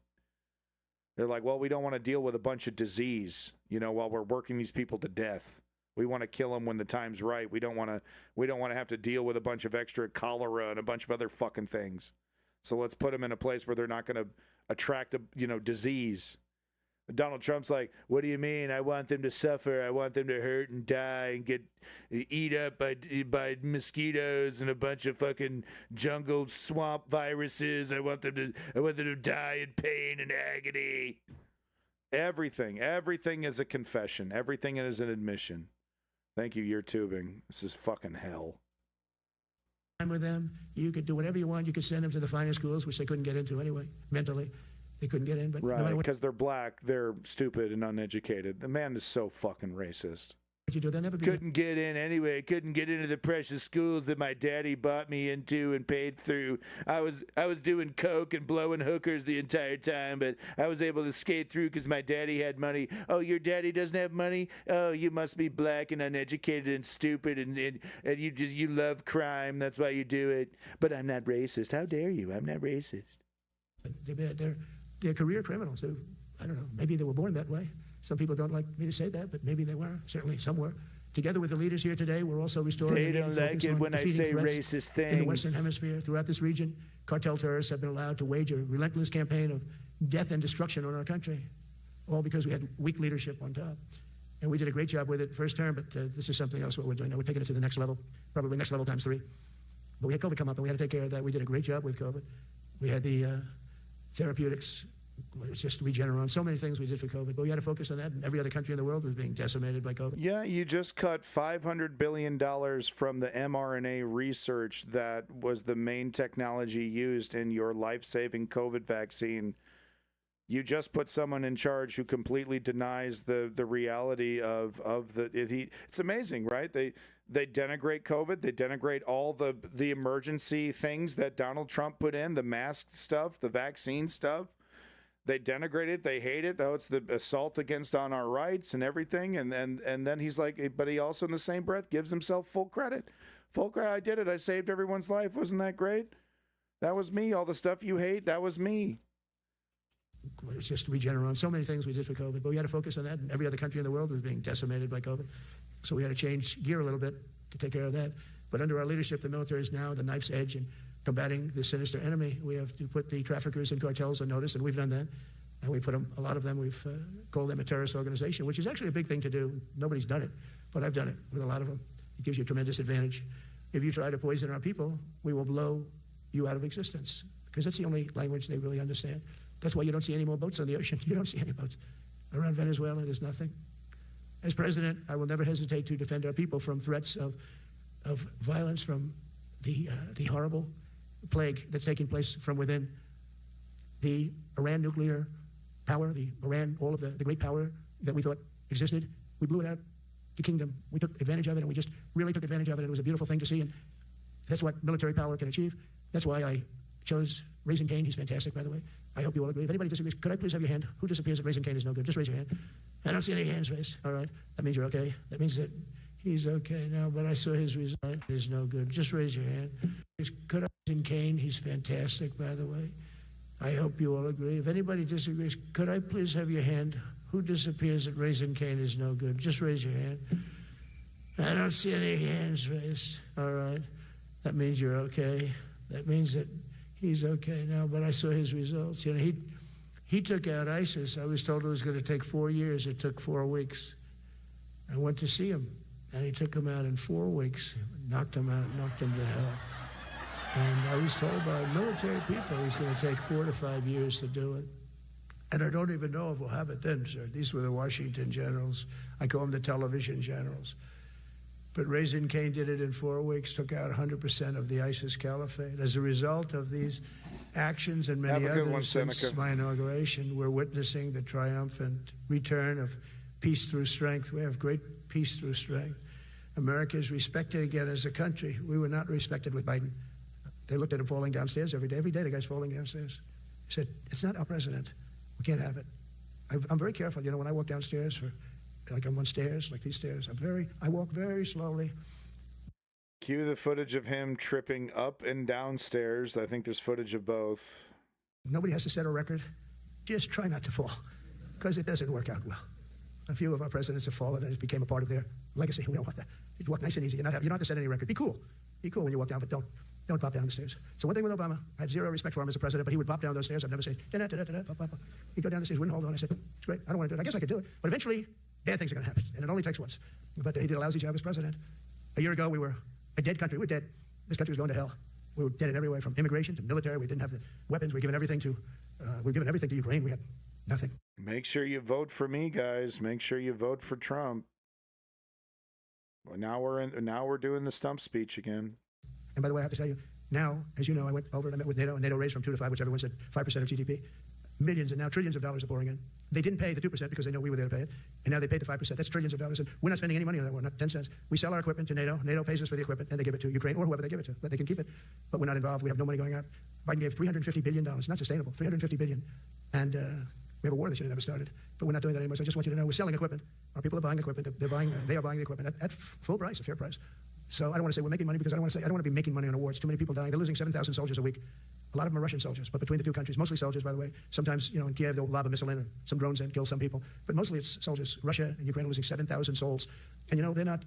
They're like, well, we don't want to deal with a bunch of disease, while we're working these people to death. We want to kill them when the time's right. We don't want to have to deal with a bunch of extra cholera and a bunch of other fucking things. So let's put them in a place where they're not going to attract disease. Donald Trump's like, what do you mean? I want them to suffer. I want them to hurt and die and get eat up by mosquitoes and a bunch of fucking jungle swamp viruses. I want them to die in pain and agony. Everything is a confession. Everything is an admission. Thank you, You're Tubing. This is fucking hell. With them, you could do whatever you want. You could send them to the finest schools, which they couldn't get into anyway. Mentally, they couldn't get in. But right, because they're black, they're stupid and uneducated. The man is so fucking racist. What you do, they'll never be. Couldn't get in anyway. Couldn't get into the precious schools that my daddy bought me into and paid through. I was doing coke and blowing hookers the entire time, but I was able to skate through because my daddy had money. Oh, your daddy doesn't have money? Oh, you must be black and uneducated and stupid and you love crime. That's why you do it. But I'm not racist. How dare you? I'm not racist. They're career criminals. So, I don't know. Maybe they were born that way. Some people don't like me to say that, but maybe they were. Certainly some were. Together with the leaders here today, we're also restoring... They don't like it when I say racist things. In the Western Hemisphere, throughout this region, cartel terrorists have been allowed to wage a relentless campaign of death and destruction on our country, all because we had weak leadership on top. And we did a great job with it first term, but this is something else what we're doing now. We're taking it to the next level, probably next level times 3. But we had COVID come up, and we had to take care of that. We did a great job with COVID. We had the therapeutics. It's just Regeneron. So many things we did for COVID, but we had to focus on that. And every other country in the world was being decimated by COVID. Yeah, you just cut $500 billion from the mRNA research that was the main technology used in your life-saving COVID vaccine. You just put someone in charge who completely denies the reality of it's amazing, right? They denigrate COVID. They denigrate all the emergency things that Donald Trump put in, the mask stuff, the vaccine stuff. They denigrate it. They hate it. Though it's the assault on our rights and everything. And then he's like, but he also in the same breath gives himself full credit. Full credit. I did it. I saved everyone's life. Wasn't that great? That was me. All the stuff you hate, that was me. It's just Regeneron. So many things we did for COVID, but we had to focus on that. And every other country in the world was being decimated by COVID. So we had to change gear a little bit to take care of that. But under our leadership, the military is now the knife's edge, and combating this sinister enemy. We have to put the traffickers and cartels on notice, and we've done that. And we put them, a lot of them, we've called them a terrorist organization, which is actually a big thing to do. Nobody's done it, but I've done it with a lot of them. It gives you a tremendous advantage. If you try to poison our people, we will blow you out of existence, because that's the only language they really understand. That's why you don't see any more boats on the ocean. You don't see any boats. Around Venezuela, there's nothing. As president, I will never hesitate to defend our people from threats of violence, from the horrible plague that's taking place from within. The Iran nuclear power, the Iran, all of the great power that we thought existed, we blew it out the kingdom. We took advantage of it, and we just really took advantage of it. It was a beautiful thing to see, and that's what military power can achieve. That's why I chose Raising Cane. He's fantastic, by the way. I hope you all agree. If anybody disagrees, could I please have your hand? Who disappears that Raising Cane is no good? Just raise your hand. I don't see any hands raised. All right. That means you're okay. That means that he's okay now, but I saw his result is no good. Just raise your hand. Could I Raising Cane? He's fantastic, by the way. I hope you all agree. If anybody disagrees, could I please have your hand? Who disappears that Raising Cane is no good? Just raise your hand. I don't see any hands raised. All right. That means you're okay. That means that he's okay now, but I saw his results. You know, he took out ISIS. I was told it was going to take 4 years. It took 4 weeks. I went to see him, and he took him out in 4 weeks. Knocked him out, knocked him to hell. And I was told by military people it's going to take 4 to 5 years to do it. And I don't even know if we'll have it then, sir. These were the Washington generals. I call them the television generals. But Raising Cane did it in 4 weeks, took out 100% of the ISIS caliphate. As a result of these actions and many others since my inauguration, we're witnessing the triumphant return of peace through strength. We have great peace through strength. America is respected again as a country. We were not respected with Biden. They looked at him falling downstairs every day. Every day the guy's falling downstairs. He said, it's not our president. We can't have it. I'm very careful. You know, when I walk downstairs like I'm on stairs, like these stairs, I walk very slowly. Cue the footage of him tripping up and down stairs. I think there's footage of both. Nobody has to set a record. Just try not to fall, because it doesn't work out well. A few of our presidents have fallen, and it became a part of their legacy. We don't want that. You walk nice and easy. You don't have to set any record. Be cool. Be cool when you walk down, but don't pop down the stairs. So one thing with Obama, I had zero respect for him as a president, but he would pop down those stairs. I've never said, pop. He'd go down the stairs, wouldn't hold on. I said, it's great. I don't want to do it. I guess I could do it. But eventually, bad things are going to happen, and it only takes once. But he did a lousy job as president. A year ago, we were a dead country. We were dead. This country was going to hell. We were dead in every way, from immigration to military. We didn't have the weapons. We were given everything to Ukraine. We had nothing. Make sure you vote for me, guys. Make sure you vote for Trump. Well, now we're doing the stump speech again. And by the way, I have to tell you, now, as you know, I went over and I met with NATO, and NATO raised from 2 to 5, which everyone said 5% of GDP. Millions and now trillions of dollars are pouring in. They didn't pay the 2% because they know we were there to pay it, and now they paid the 5%. That's trillions of dollars, and we're not spending any money on that. We're not 10 cents. We sell our equipment to NATO. NATO pays us for the equipment, and they give it to Ukraine or whoever they give it to, but they can keep it. But we're not involved. We have no money going out. Biden gave $350 billion. Not sustainable. $350 billion, and we have a war that should have never started. But we're not doing that anymore. So I just want you to know we're selling equipment. Our people are buying equipment. They are buying the equipment at full price, a fair price. So I don't want to say we're making money, because I don't want to be making money on awards. Too many people dying. They're losing 7,000 soldiers a week. A lot of them are Russian soldiers, but between the two countries, mostly soldiers, by the way. Sometimes, you know, in Kiev, they'll lob a missile in, or some drones in, kill some people. But mostly it's soldiers. Russia and Ukraine are losing 7,000 souls. And, you know, they're not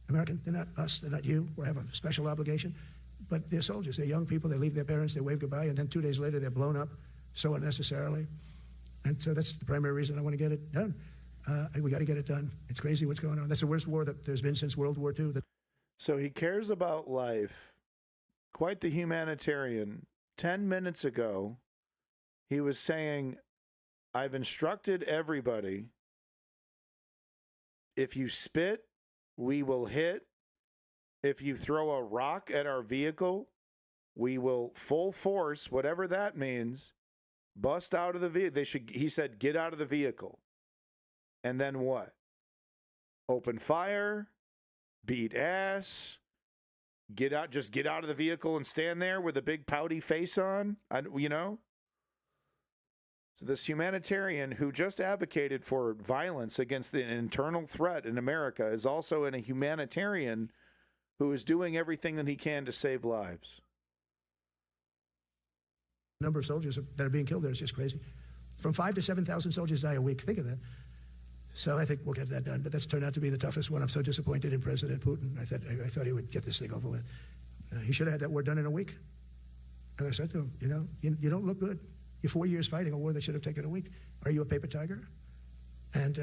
American. They're not us. They're not you. We have a special obligation. But they're soldiers. They're young people. They leave their parents. They wave goodbye. And then 2 days later, they're blown up so unnecessarily. And so that's the primary reason I want to get it done. We got to get it done. It's crazy what's going on. That's the worst war that there's been since World War II. So he cares about life. Quite the humanitarian. 10 minutes ago, he was saying, I've instructed everybody, if you spit, we will hit. If you throw a rock at our vehicle, we will full force, whatever that means, bust out of the vehicle. He said, get out of the vehicle. And then what? Open fire, beat ass, just get out of the vehicle and stand there with a big pouty face on, you know? So this humanitarian who just advocated for violence against the internal threat in America is also a humanitarian who is doing everything that he can to save lives. The number of soldiers that are being killed there is just crazy. From 5,000 to 7,000 soldiers die a week. Think of that. So I think we'll get that done. But that's turned out to be the toughest one. I'm so disappointed in President Putin. I thought he would get this thing over with. He should have had that war done in a week. And I said to him, you know, you don't look good. You're 4 years fighting a war that should have taken a week. Are you a paper tiger? And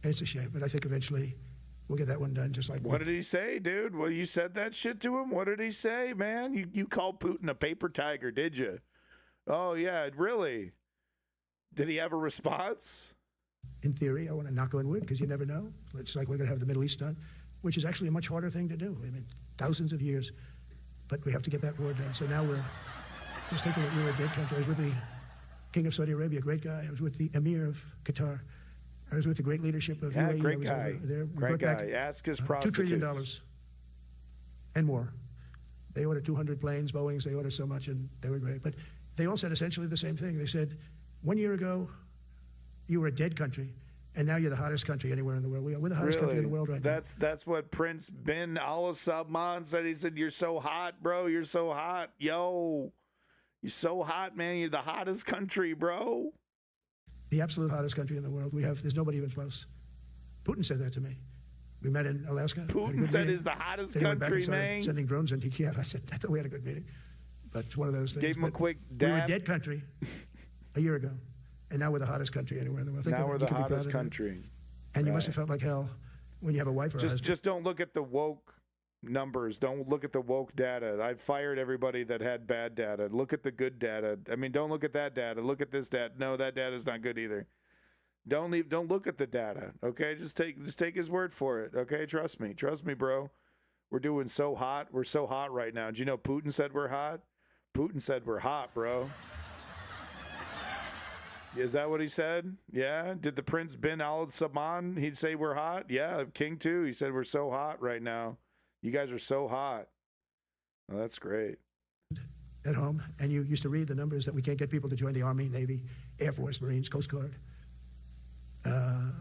it's a shame, but I think eventually we'll get that one done just like What did he say, dude? Well, you said that shit to him? What did he say, man? You called Putin a paper tiger, did you? Oh, yeah, really? Did he have a response? In theory, I want to knock on wood because you never know. It's like we're going to have the Middle East done, which is actually a much harder thing to do. I mean, thousands of years, but we have to get that war done. So now we're just thinking that we were a dead country. I was with the King of Saudi Arabia, great guy. I was with the Emir of Qatar. I was with the great leadership of UAE. Great guy. Great guy. Ask his prostitutes. $2 trillion and more. They ordered 200 planes, Boeings. They ordered so much, and they were great. But they all said essentially the same thing. They said, 1 year ago, you were a dead country, and now you're the hottest country anywhere in the world. We're the hottest country in the world right now. That's what Prince bin Al Salman said. He said, "You're so hot, bro. You're so hot, yo. You're so hot, man. You're the hottest country, bro." The absolute hottest country in the world. There's nobody even close. Putin said that to me. We met in Alaska. Putin said it's the hottest country, man. Sending drones into Kiev. I said, I thought we had a good meeting. But it's one of those things. Gave him a quick dab. We were dab. a dead country a year ago, and now we're the hottest country anywhere in the world. Now we're the hottest country. And you must have felt like hell when you have a wife or a husband. Just don't look at the woke numbers. Don't look at the woke data. I fired everybody that had bad data. Look at the good data. I mean, don't look at that data. Look at this data. No, that data is not good either. Don't look at the data. Okay, just take his word for it. Okay, trust me, bro. We're doing so hot. We're so hot right now. Did you know Putin said we're hot? Putin said we're hot, bro. Is that what he said? Yeah. Did the Prince bin Al Salman, he'd say we're hot? Yeah. King too. He said we're so hot right now. You guys are so hot. Oh, that's great. At home, and you used to read the numbers that we can't get people to join the Army, Navy, Air Force, Marines, Coast Guard.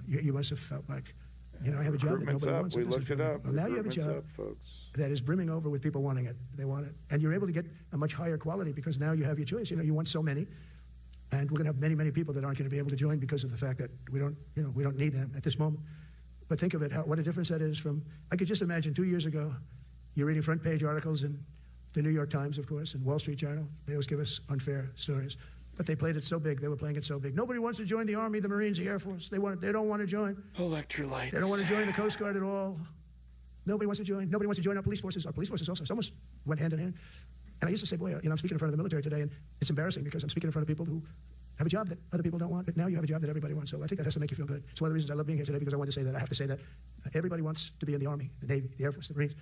You must have felt like, you know, I have a job that nobody wants. We looked it up. Well, now you have a job, folks, that is brimming over with people wanting it. They want it, and you're able to get a much higher quality because now you have your choice. You know, you want so many, and we're going to have many, many people that aren't going to be able to join because of the fact that we don't need them at this moment. But think of it, what a difference that is from. I could just imagine 2 years ago, you're reading front page articles in the New York Times, of course, and Wall Street Journal. They always give us unfair stories. But they played it so big. They were playing it so big. Nobody wants to join the Army, the Marines, the Air Force. They don't want to join. Electrolytes. They don't want to join the Coast Guard at all. Nobody wants to join. Nobody wants to join our police forces. Our police forces also. It's almost went hand in hand. And I used to say, boy, you know, I'm speaking in front of the military today, and it's embarrassing because I'm speaking in front of people who have a job that other people don't want, but now you have a job that everybody wants. So I think that has to make you feel good. It's one of the reasons I love being here today, because I wanted to say that. I have to say that everybody wants to be in the Army, the Navy, the Air Force, the Marines.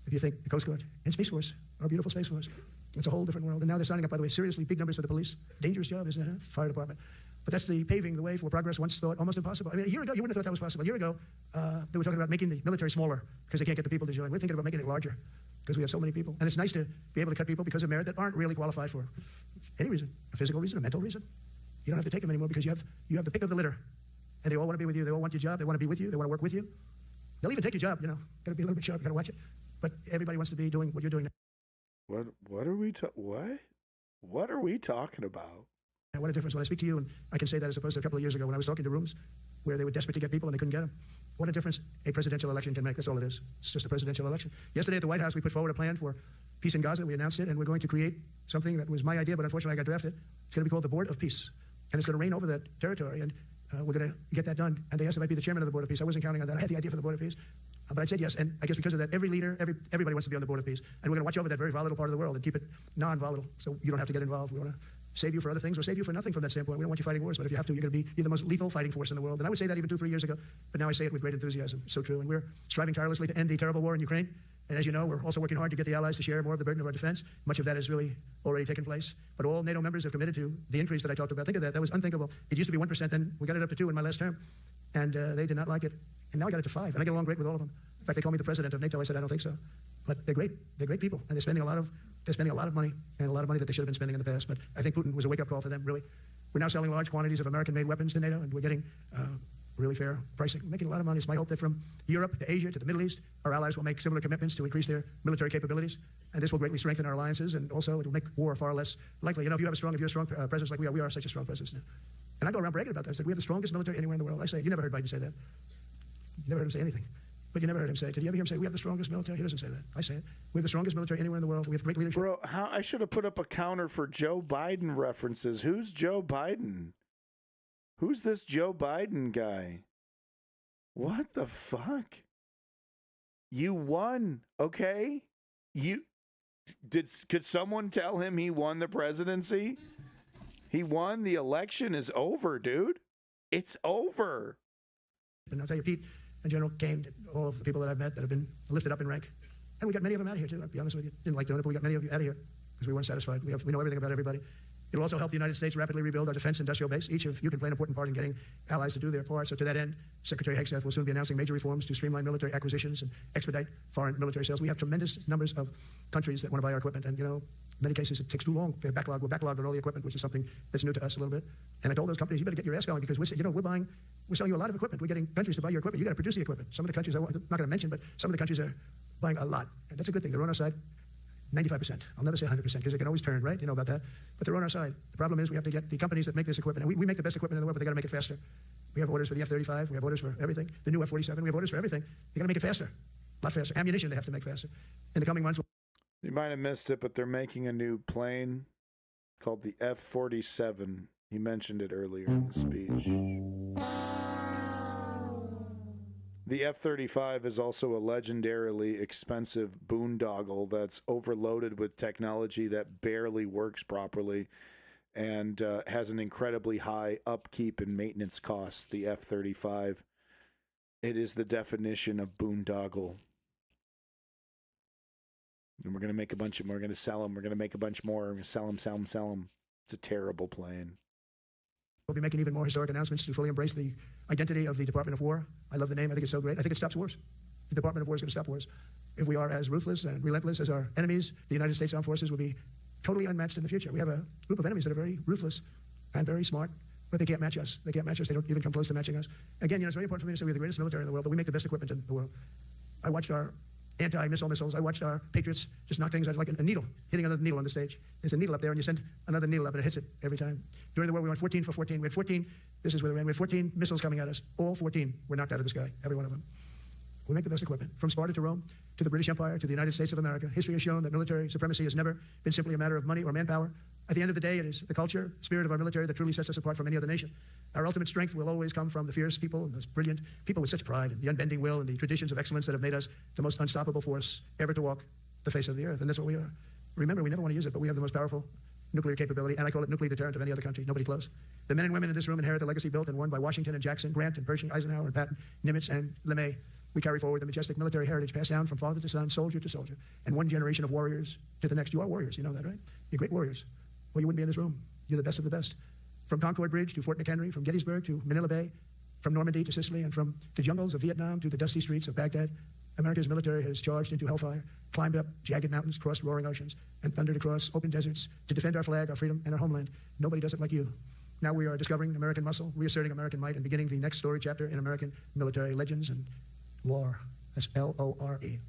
If you think the Coast Guard and Space Force, our beautiful Space Force, it's a whole different world. And now they're signing up, by the way, seriously big numbers for the police. Dangerous job, isn't it? Fire department. But that's paving the way for progress once thought almost impossible. I mean, a year ago, you wouldn't have thought that was possible. A year ago, they were talking about making the military smaller because they can't get the people to join. We're thinking about making it larger because we have so many people. And it's nice to be able to cut people because of merit that aren't really qualified for any reason, a physical reason, a mental reason. You don't have to take them anymore because you have the pick of the litter. And they all want to be with you. They all want your job. They want to be with you. They want to work with you. They'll even take your job, you know. Got to be a little bit sharp. Got to watch it. But everybody wants to be doing what you're doing now. What are we talking about? And what a difference when I speak to you, and I can say that as opposed to a couple of years ago when I was talking to rooms where they were desperate to get people and they couldn't get them. What a difference a presidential election can make. That's all it is. It's just a presidential election. Yesterday at the White House, we put forward a plan for peace in Gaza. We announced it, and we're going to create something that was my idea, but unfortunately I got drafted. It's going to be called the Board of Peace, and it's going to reign over that territory, and we're going to get that done. And they asked if I'd be the chairman of the Board of Peace. I wasn't counting on that. I had the idea for the Board of Peace, but I said yes. And I guess because of that, every leader, everybody wants to be on the Board of Peace, and we're going to watch over that very volatile part of the world and keep it non-volatile, so you don't have to get involved. We want to save you for other things or save you for nothing from that standpoint. We don't want you fighting wars, but if you have to, you're the most lethal fighting force in the world. And I would say that even 2-3 years ago, but now I say it with great enthusiasm. It's so true. And we're striving tirelessly to end the terrible war in Ukraine. And as you know, we're also working hard to get the allies to share more of the burden of our defense. Much of that has really already taken place. But all NATO members have committed to the increase that I talked about. Think of that. That was unthinkable. It used to be 1%, then we got it up to 2% in my last term. And they did not like it. And now I got it to 5%. And I get along great with all of them. In fact, they call me the president of NATO. I said, I don't think so. But they're great. They're great people. And they're spending a lot of money, and a lot of money that they should have been spending in the past. But I think Putin was a wake-up call for them, really. We're now selling large quantities of American-made weapons to NATO, and we're getting really fair pricing. We're making a lot of money. It's my hope that from Europe to Asia to the Middle East, our allies will make similar commitments to increase their military capabilities. And this will greatly strengthen our alliances, and also it will make war far less likely. You know, if you're a strong presence like we are such a strong presence now. And I go around bragging about that. I said, we have the strongest military anywhere in the world. I say, you never heard Biden say that. You never heard him say anything. But you never heard him say it. Did you ever hear him say, we have the strongest military? He doesn't say that. I say it. We have the strongest military anywhere in the world. We have great leadership. Bro, I should have put up a counter for Joe Biden references. Who's Joe Biden? Who's this Joe Biden guy? What the fuck? You won, okay? Could someone tell him he won the presidency? He won. The election is over, dude. It's over. And I'll tell you, Pete and General Kane, all of the people that I've met that have been lifted up in rank, and we got many of them out of here too. I'll be honest with you, didn't like doing it, but we got many of you out of here because we weren't satisfied. We know everything about everybody. It'll also help the United States rapidly rebuild our defense industrial base. Each of you can play an important part in getting allies to do their part. So to that end, Secretary Hegseth will soon be announcing major reforms to streamline military acquisitions and expedite foreign military sales. We have tremendous numbers of countries that want to buy our equipment, and in many cases it takes too long. We're backlogged on all the equipment, which is something that's new to us a little bit. And I told those companies, you better get your ass going because we're selling you a lot of equipment. We're getting countries to buy your equipment. You got to produce the equipment. Some of the countries I'm not going to mention, but some of the countries are buying a lot, and that's a good thing. They're on our side. 95%. I'll never say 100% because it can always turn, right? You know about that. But they're on our side. The problem is we have to get the companies that make this equipment. And we make the best equipment in the world, but they got to make it faster. We have orders for the F-35. We have orders for everything. The new F-47. We have orders for everything. They got to make it faster. A lot faster. Ammunition they have to make faster. In the coming months. You might have missed it, but they're making a new plane called the F-47. He mentioned it earlier in the speech. The F-35 is also a legendarily expensive boondoggle that's overloaded with technology that barely works properly and has an incredibly high upkeep and maintenance costs, the F-35. It is the definition of boondoggle. And we're going to make a bunch of them. We're going to sell them. We're going to make a bunch more. We're going to sell them. It's a terrible plane. We'll be making even more historic announcements to fully embrace the identity of the Department of War. I love the name. I think it's so great. I think it stops wars. The Department of War is going to stop wars. If we are as ruthless and relentless as our enemies, the United States Armed Forces will be totally unmatched in the future. We have a group of enemies that are very ruthless and very smart, but they can't match us. They don't even come close to matching us. Again, it's very important for me to say we have the greatest military in the world, but we make the best equipment in the world. I watched our anti-missile missiles. I watched our Patriots just knock things out like a needle, hitting another needle on the stage. There's a needle up there, and you send another needle up, and it hits it every time. During the war, we went 14 for 14. We had 14, this is where we ran, we had 14 missiles coming at us. All 14 were knocked out of the sky, every one of them. We make the best equipment. From Sparta to Rome, to the British Empire, to the United States of America, history has shown that military supremacy has never been simply a matter of money or manpower. At the end of the day, it is the culture, spirit of our military that truly sets us apart from any other nation. Our ultimate strength will always come from the fierce people and those brilliant people with such pride and the unbending will and the traditions of excellence that have made us the most unstoppable force ever to walk the face of the earth. And that's what we are. Remember, we never want to use it, but we have the most powerful nuclear capability, and I call it nuclear deterrent of any other country. Nobody close. The men and women in this room inherit the legacy built and won by Washington and Jackson, Grant and Pershing, Eisenhower and Patton, Nimitz and LeMay. We carry forward the majestic military heritage passed down from father to son, soldier to soldier, and one generation of warriors to the next. You are warriors, you know that, right? You're great warriors. Well, you wouldn't be in this room. You're the best of the best. From Concord Bridge to Fort McHenry, from Gettysburg to Manila Bay, from Normandy to Sicily, and from the jungles of Vietnam to the dusty streets of Baghdad, America's military has charged into hellfire, climbed up jagged mountains, crossed roaring oceans, and thundered across open deserts to defend our flag, our freedom, and our homeland. Nobody does it like you. Now we are discovering American muscle, reasserting American might, and beginning the next story chapter in American military legends and lore. That's L-O-R-E.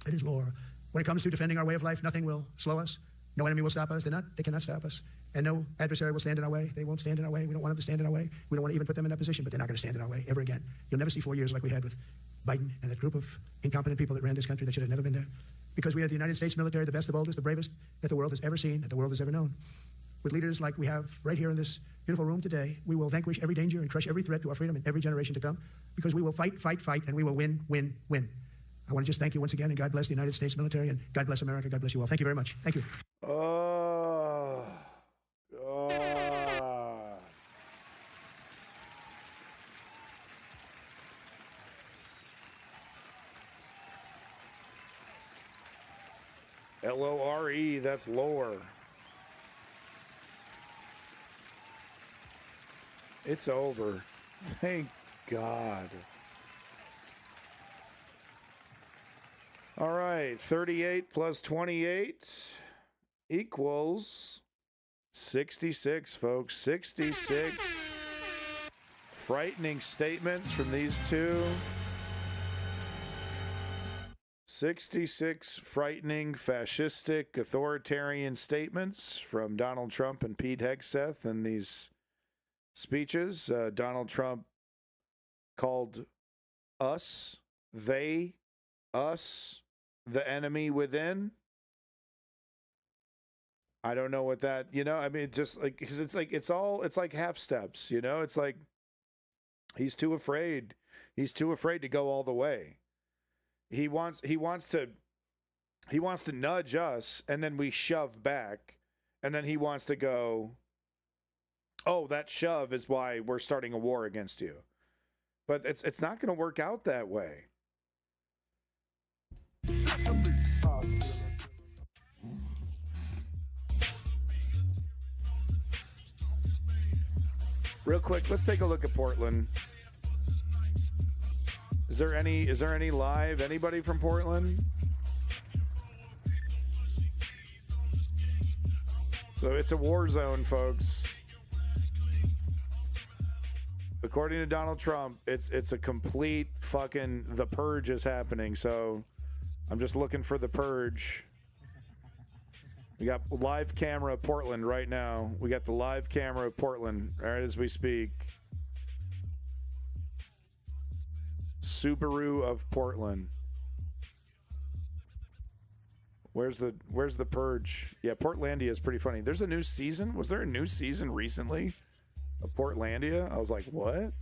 It is lore. When it comes to defending our way of life, nothing will slow us. No enemy will stop us. They cannot stop us. And no adversary will stand in our way. They won't stand in our way. We don't want them to stand in our way. We don't want to even put them in that position, but they're not going to stand in our way ever again. You'll never see 4 years like we had with Biden and that group of incompetent people that ran this country that should have never been there. Because we have the United States military, the best, the boldest, the bravest that the world has ever seen, that the world has ever known. With leaders like we have right here in this beautiful room today, we will vanquish every danger and crush every threat to our freedom in every generation to come, because we will fight, fight, fight, and we will win, win, win. I want to just thank you once again, and God bless the United States military, and God bless America. God bless you all. Thank you very much. Thank you. L-O-R-E, that's lore. It's over. Thank God. All right, 38 plus 28 equals 66, folks. 66 frightening statements from these two. 66 frightening, fascistic, authoritarian statements from Donald Trump and Pete Hegseth in these speeches. Donald Trump called us they, us, the enemy within. I don't know what that, I mean, just like, because it's like half steps, it's like he's too afraid. He's too afraid to go all the way. He wants to nudge us, and then we shove back, and then he wants to go, oh, that shove is why we're starting a war against you. But it's not going to work out that way. Real quick, let's take a look at Portland. Is there any live? Anybody from Portland? So it's a war zone, folks. According to Donald Trump, it's a complete fucking, the purge is happening. So I'm just looking for the purge. We got live camera of Portland right now. We got the live camera of Portland right as we speak. Subaru of Portland. Where's the purge? Yeah, Portlandia is pretty funny. There's a new season. Was there a new season recently of Portlandia? I was like, what?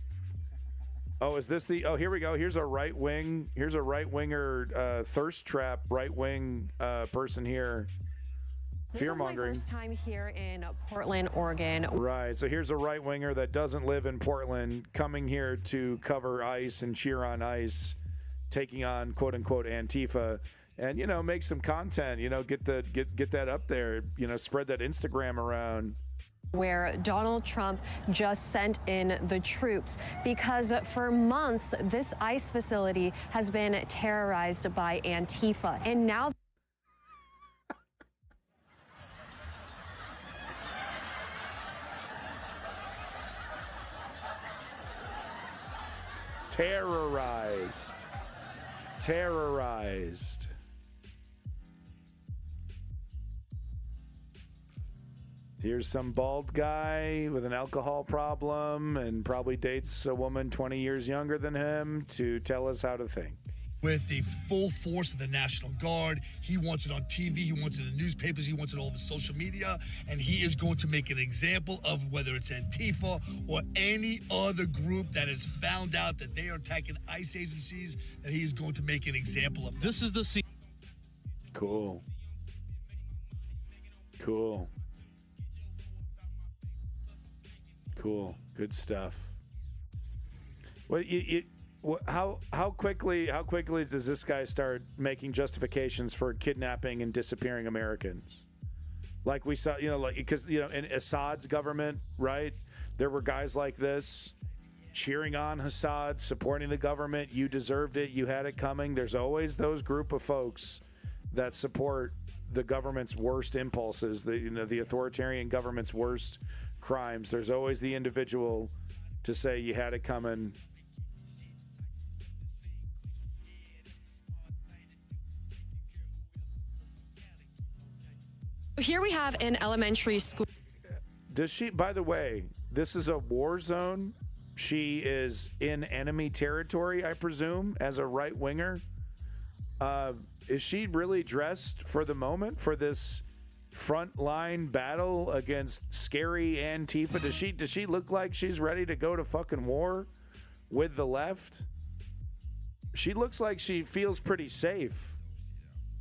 Oh, is this the? Oh, here we go. Here's a right winger, thirst trap right wing person here. Fear mongering. This is my first time here in Portland, Oregon. Right. So here's a right winger that doesn't live in Portland coming here to cover ICE and cheer on ICE, taking on quote unquote Antifa, and make some content. Get that up there. Spread that Instagram around. Where Donald Trump just sent in the troops, because for months this ICE facility has been terrorized by Antifa, and now terrorized. Here's some bald guy with an alcohol problem and probably dates a woman 20 years younger than him to tell us how to think. With the full force of the National Guard. He wants it on TV, he wants it in the newspapers, he wants it all over social media, and he is going to make an example of whether it's Antifa or any other group that has found out that they are attacking ICE agencies, that he is going to make an example of. This is the scene. Cool. Good stuff. Well, how quickly does this guy start making justifications for kidnapping and disappearing Americans? Like we saw, because in Assad's government, right? There were guys like this cheering on Assad, supporting the government. You deserved it. You had it coming. There's always those group of folks that support the government's worst impulses, the authoritarian government's worst crimes. There's always the individual to say you had it coming. here we have an elementary school. Does she, by the way, this is a war zone. She is in enemy territory, I presume, as a right winger. Is she really dressed for the moment for this frontline battle against scary Antifa? Does she look like she's ready to go to fucking war with the left? She looks like she feels pretty safe,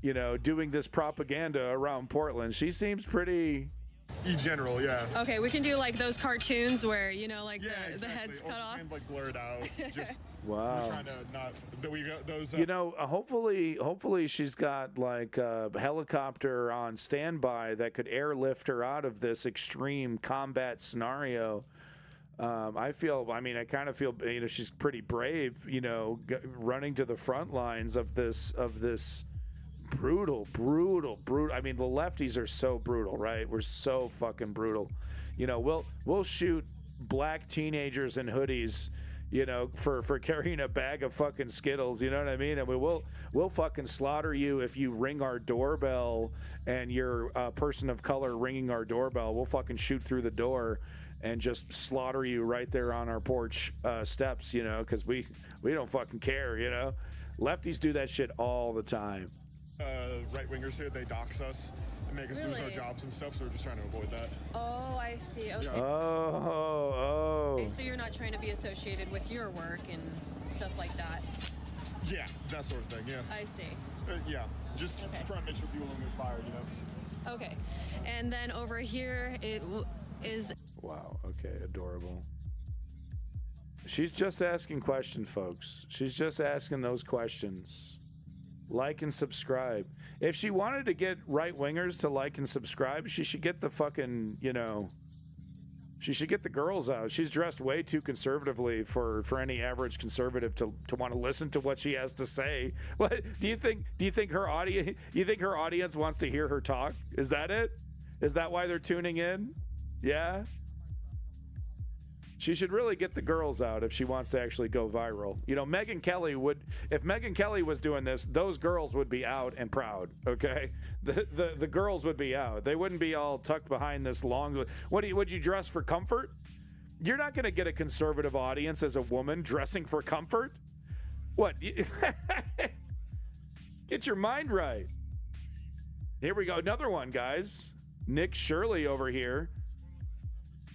doing this propaganda around Portland. She seems pretty... In general, yeah. Okay, we can do like those cartoons where, the exactly. head's cut off. And like blurred out. Just wow. We're trying to not that we got those. Hopefully she's got like a helicopter on standby that could airlift her out of this extreme combat scenario. I kind of feel she's pretty brave. Running to the front lines of this. Brutal. I mean, the lefties are so brutal, right? We're so fucking brutal. We'll shoot black teenagers in hoodies, for carrying a bag of fucking Skittles. You know what I mean? And we'll fucking slaughter you if you ring our doorbell and you're a person of color ringing our doorbell. We'll fucking shoot through the door and just slaughter you right there on our porch steps. Because we don't fucking care. Lefties do that shit all the time. Right-wingers here, they dox us and make us lose our jobs and stuff, so we're just trying to avoid that. Oh, I see. Okay. Oh. Okay, so you're not trying to be associated with your work and stuff like that? Yeah, that sort of thing, yeah. I see. Yeah, just trying to make sure people don't get fired, you know? Okay. And then over here, it is... Wow, okay, adorable. She's just asking questions, folks. She's just asking those questions. Like and subscribe. If she wanted to get right-wingers to like and subscribe, she should get the fucking, you know, she should get the girls out. She's dressed way too conservatively for any average conservative to want to listen to what she has to say. What do you think her audience wants to hear her talk? Is that it? Is that why they're tuning in? Yeah. She should really get the girls out if she wants to actually go viral. You know, Megyn Kelly would, if Megyn Kelly was doing this, those girls would be out and proud, okay? The girls would be out. They wouldn't be all tucked behind this long, would you dress for comfort? You're not going to get a conservative audience as a woman dressing for comfort? What? Get your mind right. Here we go. Another one, guys. Nick Shirley over here.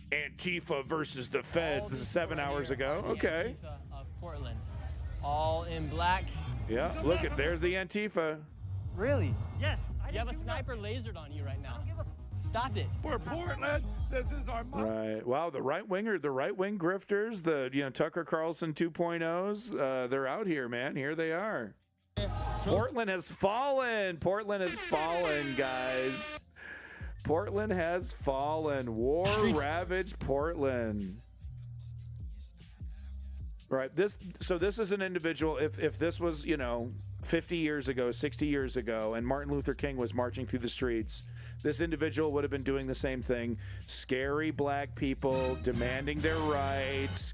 Antifa versus the feds. This is 7 hours ago. Okay. Antifa of Portland, all in black. Yeah, look at there's the Antifa. Really? Yes. You have a sniper lasered on you right now. Stop it. For Portland, this is our Right. Wow, the right wing grifters, the Tucker Carlson 2.0s, they're out here, man. Here they are. Portland has fallen. Portland has fallen, guys. Portland has fallen. War ravaged Portland. Right. This is an individual. If this was 50 years ago, 60 years ago, and Martin Luther King was marching through the streets, this individual would have been doing the same thing. Scary black people demanding their rights.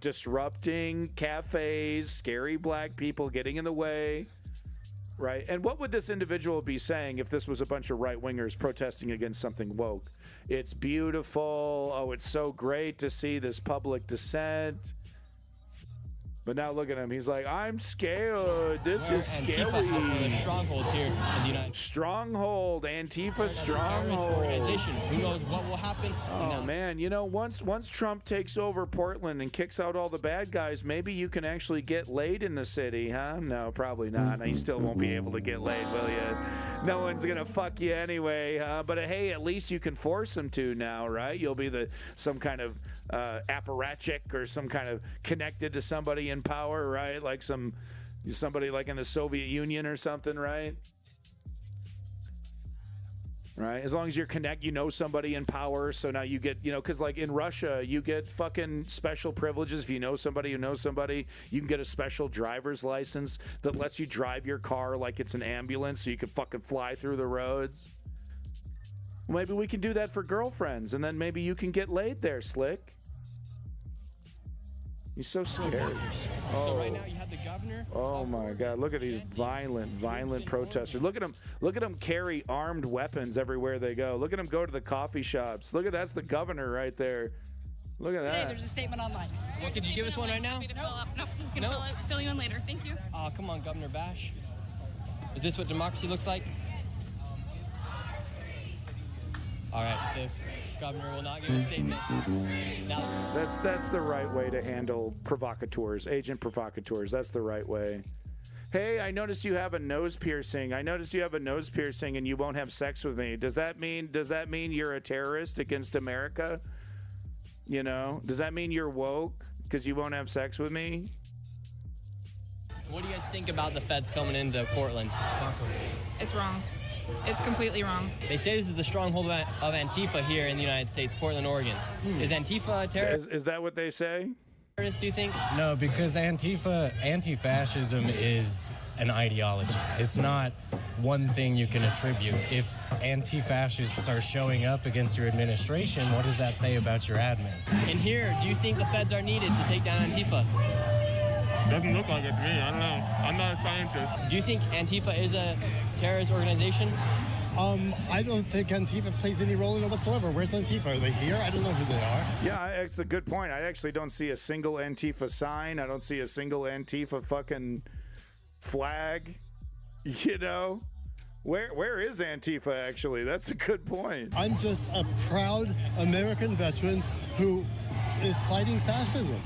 Disrupting cafes. Scary black people getting in the way. Right. And what would this individual be saying if this was a bunch of right-wingers protesting against something woke? It's beautiful. Oh, it's so great to see this public dissent. But now look at him. He's like, I'm scared. This is scary. Strongholds here in the United States. Stronghold. Antifa stronghold. Organization. Who knows what will happen? Oh, man. Once Trump takes over Portland and kicks out all the bad guys, maybe you can actually get laid in the city, huh? No, probably not. You still won't be able to get laid, will you? No one's going to fuck you anyway, huh? But hey, at least you can force them to now, right? You'll be some kind of apparatchik or some kind of connected to somebody in power, right? Like somebody like in the Soviet Union or something, right? Right? As long as you're somebody in power, so now you get, because like in Russia, you get fucking special privileges. If you know somebody who knows somebody, you can get a special driver's license that lets you drive your car like it's an ambulance so you can fucking fly through the roads. Maybe we can do that for girlfriends, and then maybe you can get laid there, Slick. He's so scared. So right now you have the governor. Oh my God! Look at these violent protesters. Look at them carry armed weapons everywhere they go. Look at them go to the coffee shops. Look at that's the governor right there. Look at that. Hey, there's a statement online. Well, could you give us one right now? No, we can fill you in later. Thank you. Oh, come on, Governor Bash. Is this what democracy looks like? All right, the governor will not give a statement. That's the right way to handle provocateurs, agent provocateurs. That's the right way. Hey, I noticed you have a nose piercing. And you won't have sex with me. Does that mean you're a terrorist against America? Does that mean you're woke because you won't have sex with me? What do you guys think about the feds coming into Portland? It's wrong. It's completely wrong. They say this is the stronghold of Antifa here in the United States, Portland, Oregon. Is Antifa a terrorist? Is that what they say? Terrorist, do you think? No, because anti-fascism is an ideology. It's not one thing you can attribute. If anti-fascists are showing up against your administration, what does that say about your admin? And here, do you think the feds are needed to take down Antifa? Doesn't look like it to me. I don't know. I'm not a scientist. Do you think Antifa is a terrorist organization? I don't think Antifa plays any role in it whatsoever. Where's Antifa? Are they here? I don't know who they are. Yeah, it's a good point. I actually don't see a single Antifa sign. I don't see a single Antifa flag, you know? Where is Antifa, actually? That's a good point. I'm just a proud American veteran who is fighting fascism.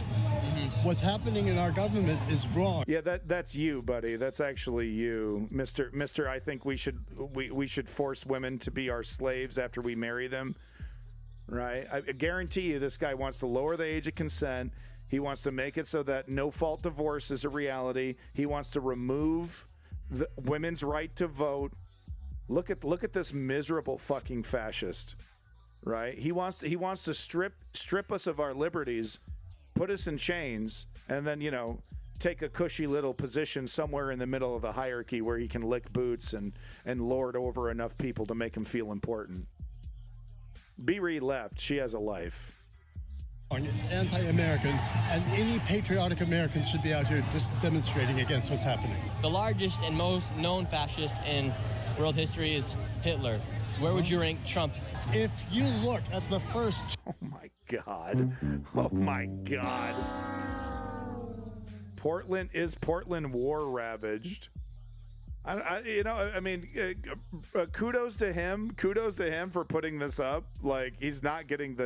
What's happening in our government is wrong. Yeah, that's you, buddy. That's actually you, Mister. I think we should force women to be our slaves after we marry them, right? I guarantee you, this guy wants to lower the age of consent. He wants to make it so that no-fault divorce is a reality. He wants to remove the women's right to vote. Look at this miserable fucking fascist, right? He wants to strip us of our liberties, put us in chains, and then, you know, take a cushy little position somewhere in the middle of the hierarchy where he can lick boots and lord over enough people to make him feel important. B-Ree left. She has a life. It's anti-American, and any patriotic American should be out here just demonstrating against what's happening. The largest and most known fascist in world history is Hitler. Where would you rank Trump? If you look at the first... Oh, my God. Oh, my God. Is Portland war-ravaged? Kudos to him. Kudos to him for putting this up. Like, he's not getting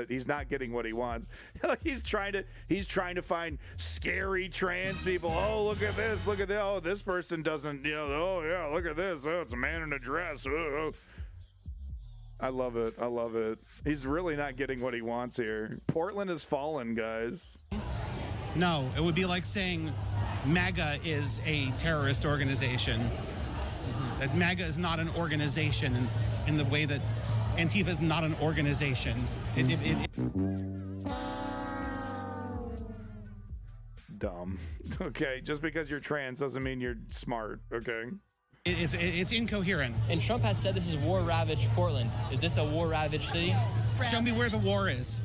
what he wants. Like, he's trying to find scary trans people. Oh, look at this. Look at that. Oh, this person doesn't, you know, oh yeah, look at this. Oh, it's a man in a dress. Oh. I love it. I love it. He's really not getting what he wants here. Portland has fallen, guys. No, it would be like saying MAGA is a terrorist organization. That MAGA is not an organization in the way that Antifa is not an organization. Dumb. Okay, just because you're trans doesn't mean you're smart, okay? It's incoherent. And Trump has said this is war-ravaged Portland. Is this a war-ravaged city? Show me where the war is.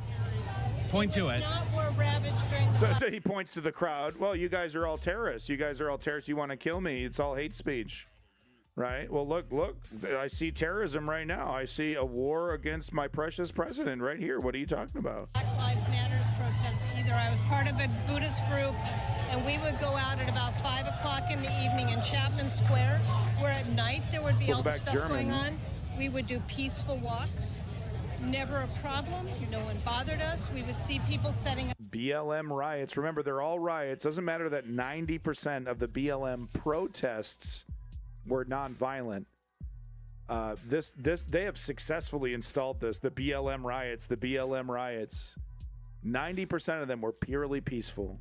Point to it. Not war-ravaged during So he points to the crowd. Well, you guys are all terrorists. You guys are all terrorists. You want to kill me. It's all hate speech. Right? Well, look. I see terrorism right now. I see a war against my precious president right here. What are you talking about? Black Lives Matters protests either. I was part of a Buddhist group, and we would go out at about 5 o'clock in the evening in Chapman Square, where at night there would be all the stuff going on. We would do peaceful walks. Never a problem. No one bothered us. We would see people setting up BLM riots. Remember, they're all riots. Doesn't matter that 90% of the BLM protests were nonviolent. They have successfully installed this. The BLM riots. 90% of them were purely peaceful.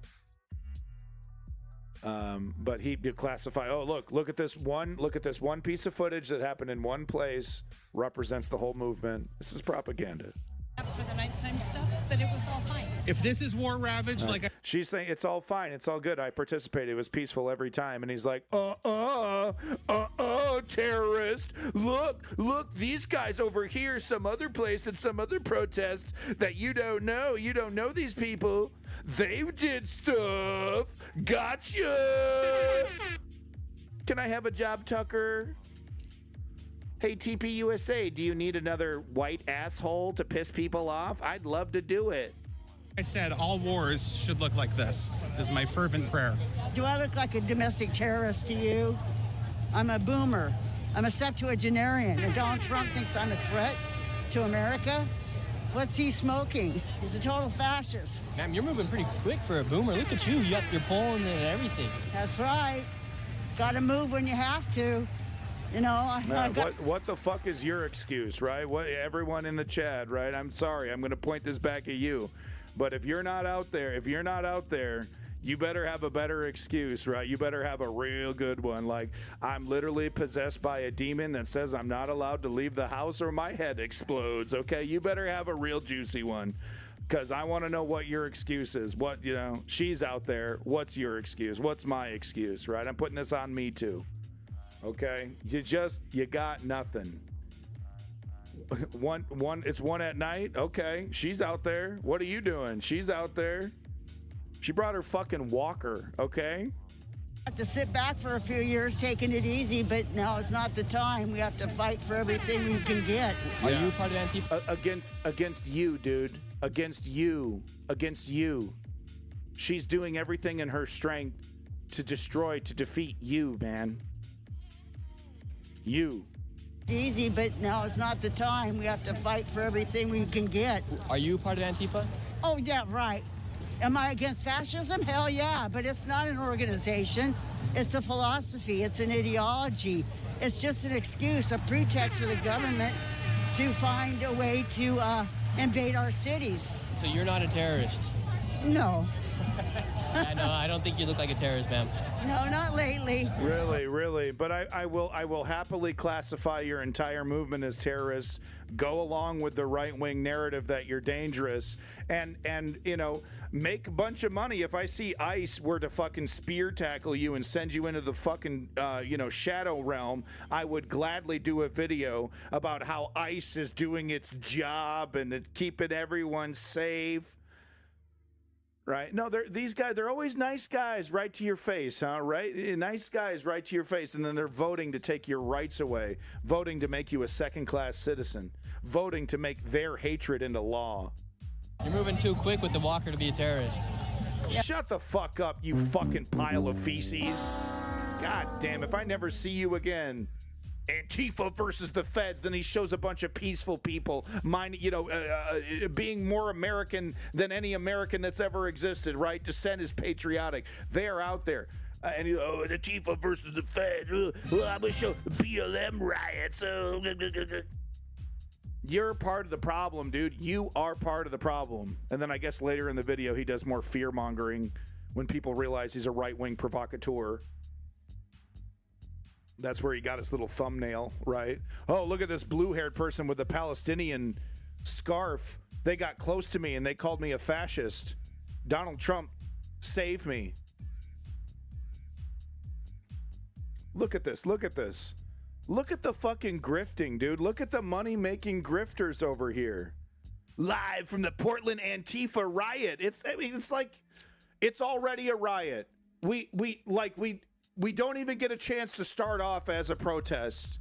But he did classify. Oh, look at this one. Look at this one piece of footage that happened in one place. Represents the whole movement. This is propaganda. for the nighttime stuff, but it was all fine. If this is war ravaged, she's saying it's all fine, it's all good. I participated. It was peaceful every time. And he's like, terrorist. Look, these guys over here, some other place and some other protest that you don't know. You don't know these people. They did stuff. Gotcha. Can I have a job, Tucker? Hey, TPUSA, do you need another white asshole to piss people off? I'd love to do it. I said all wars should look like this, is my fervent prayer. Do I look like a domestic terrorist to you? I'm a boomer. I'm a septuagenarian, and Donald Trump thinks I'm a threat to America? What's he smoking? He's a total fascist. Ma'am, you're moving pretty quick for a boomer. Look at you. You got your polling and everything. That's right. Got to move when you have to. You know, what the fuck is your excuse, right? What everyone in the chat, right? I'm sorry, I'm going to point this back at you, but if you're not out there, you better have a better excuse, right? You better have a real good one. Like, I'm literally possessed by a demon that says I'm not allowed to leave the house or my head explodes. Okay, you better have a real juicy one, because I want to know what your excuse is. What, you know, she's out there. What's your excuse? What's my excuse, right? I'm putting this on me too. Okay, you got nothing. It's one at night. Okay, she's out there. What are you doing? She's out there. She brought her fucking walker. Okay. Have to sit back for a few years, taking it easy, but now it's not the time. We have to fight for everything we can get. Are you part of Antifa? Against you, dude. Against you. She's doing everything in her strength to destroy, to defeat you, man. You. Easy, but now it's not the time. We have to fight for everything we can get. Are you part of Antifa? Oh, yeah, right. Am I against fascism? Hell yeah, but it's not an organization. It's a philosophy. It's an ideology. It's just an excuse, a pretext for the government to find a way to invade our cities. So you're not a terrorist? No. No, I don't think you look like a terrorist, ma'am. No, not lately. Really. But I will happily classify your entire movement as terrorists. Go along with the right-wing narrative that you're dangerous, and make a bunch of money. If I see ICE were to fucking spear tackle you and send you into the fucking shadow realm, I would gladly do a video about how ICE is doing its job and keeping everyone safe. Right? No, these guys, they're always nice guys right to your face, huh? Right? Nice guys right to your face, and then they're voting to take your rights away, voting to make you a second-class citizen, voting to make their hatred into law. You're moving too quick with the walker to be a terrorist. Shut the fuck up, you fucking pile of feces. God damn, if I never see you again. Antifa versus the feds. Then he shows a bunch of peaceful people, being more American than any American that's ever existed. Right? Dissent is patriotic. They're out there. And Antifa versus the feds. I'm gonna show BLM riots. You're part of the problem, dude. You are part of the problem. And then I guess later in the video he does more fear mongering when people realize he's a right-wing provocateur. That's where he got his little thumbnail, right? Oh, look at this blue-haired person with the Palestinian scarf. They got close to me and they called me a fascist. Donald Trump, save me. Look at this. Look at this. Look at the fucking grifting, dude. Look at the money-making grifters over here. Live from the Portland Antifa riot. It's like it's already a riot. We don't even get a chance to start off as a protest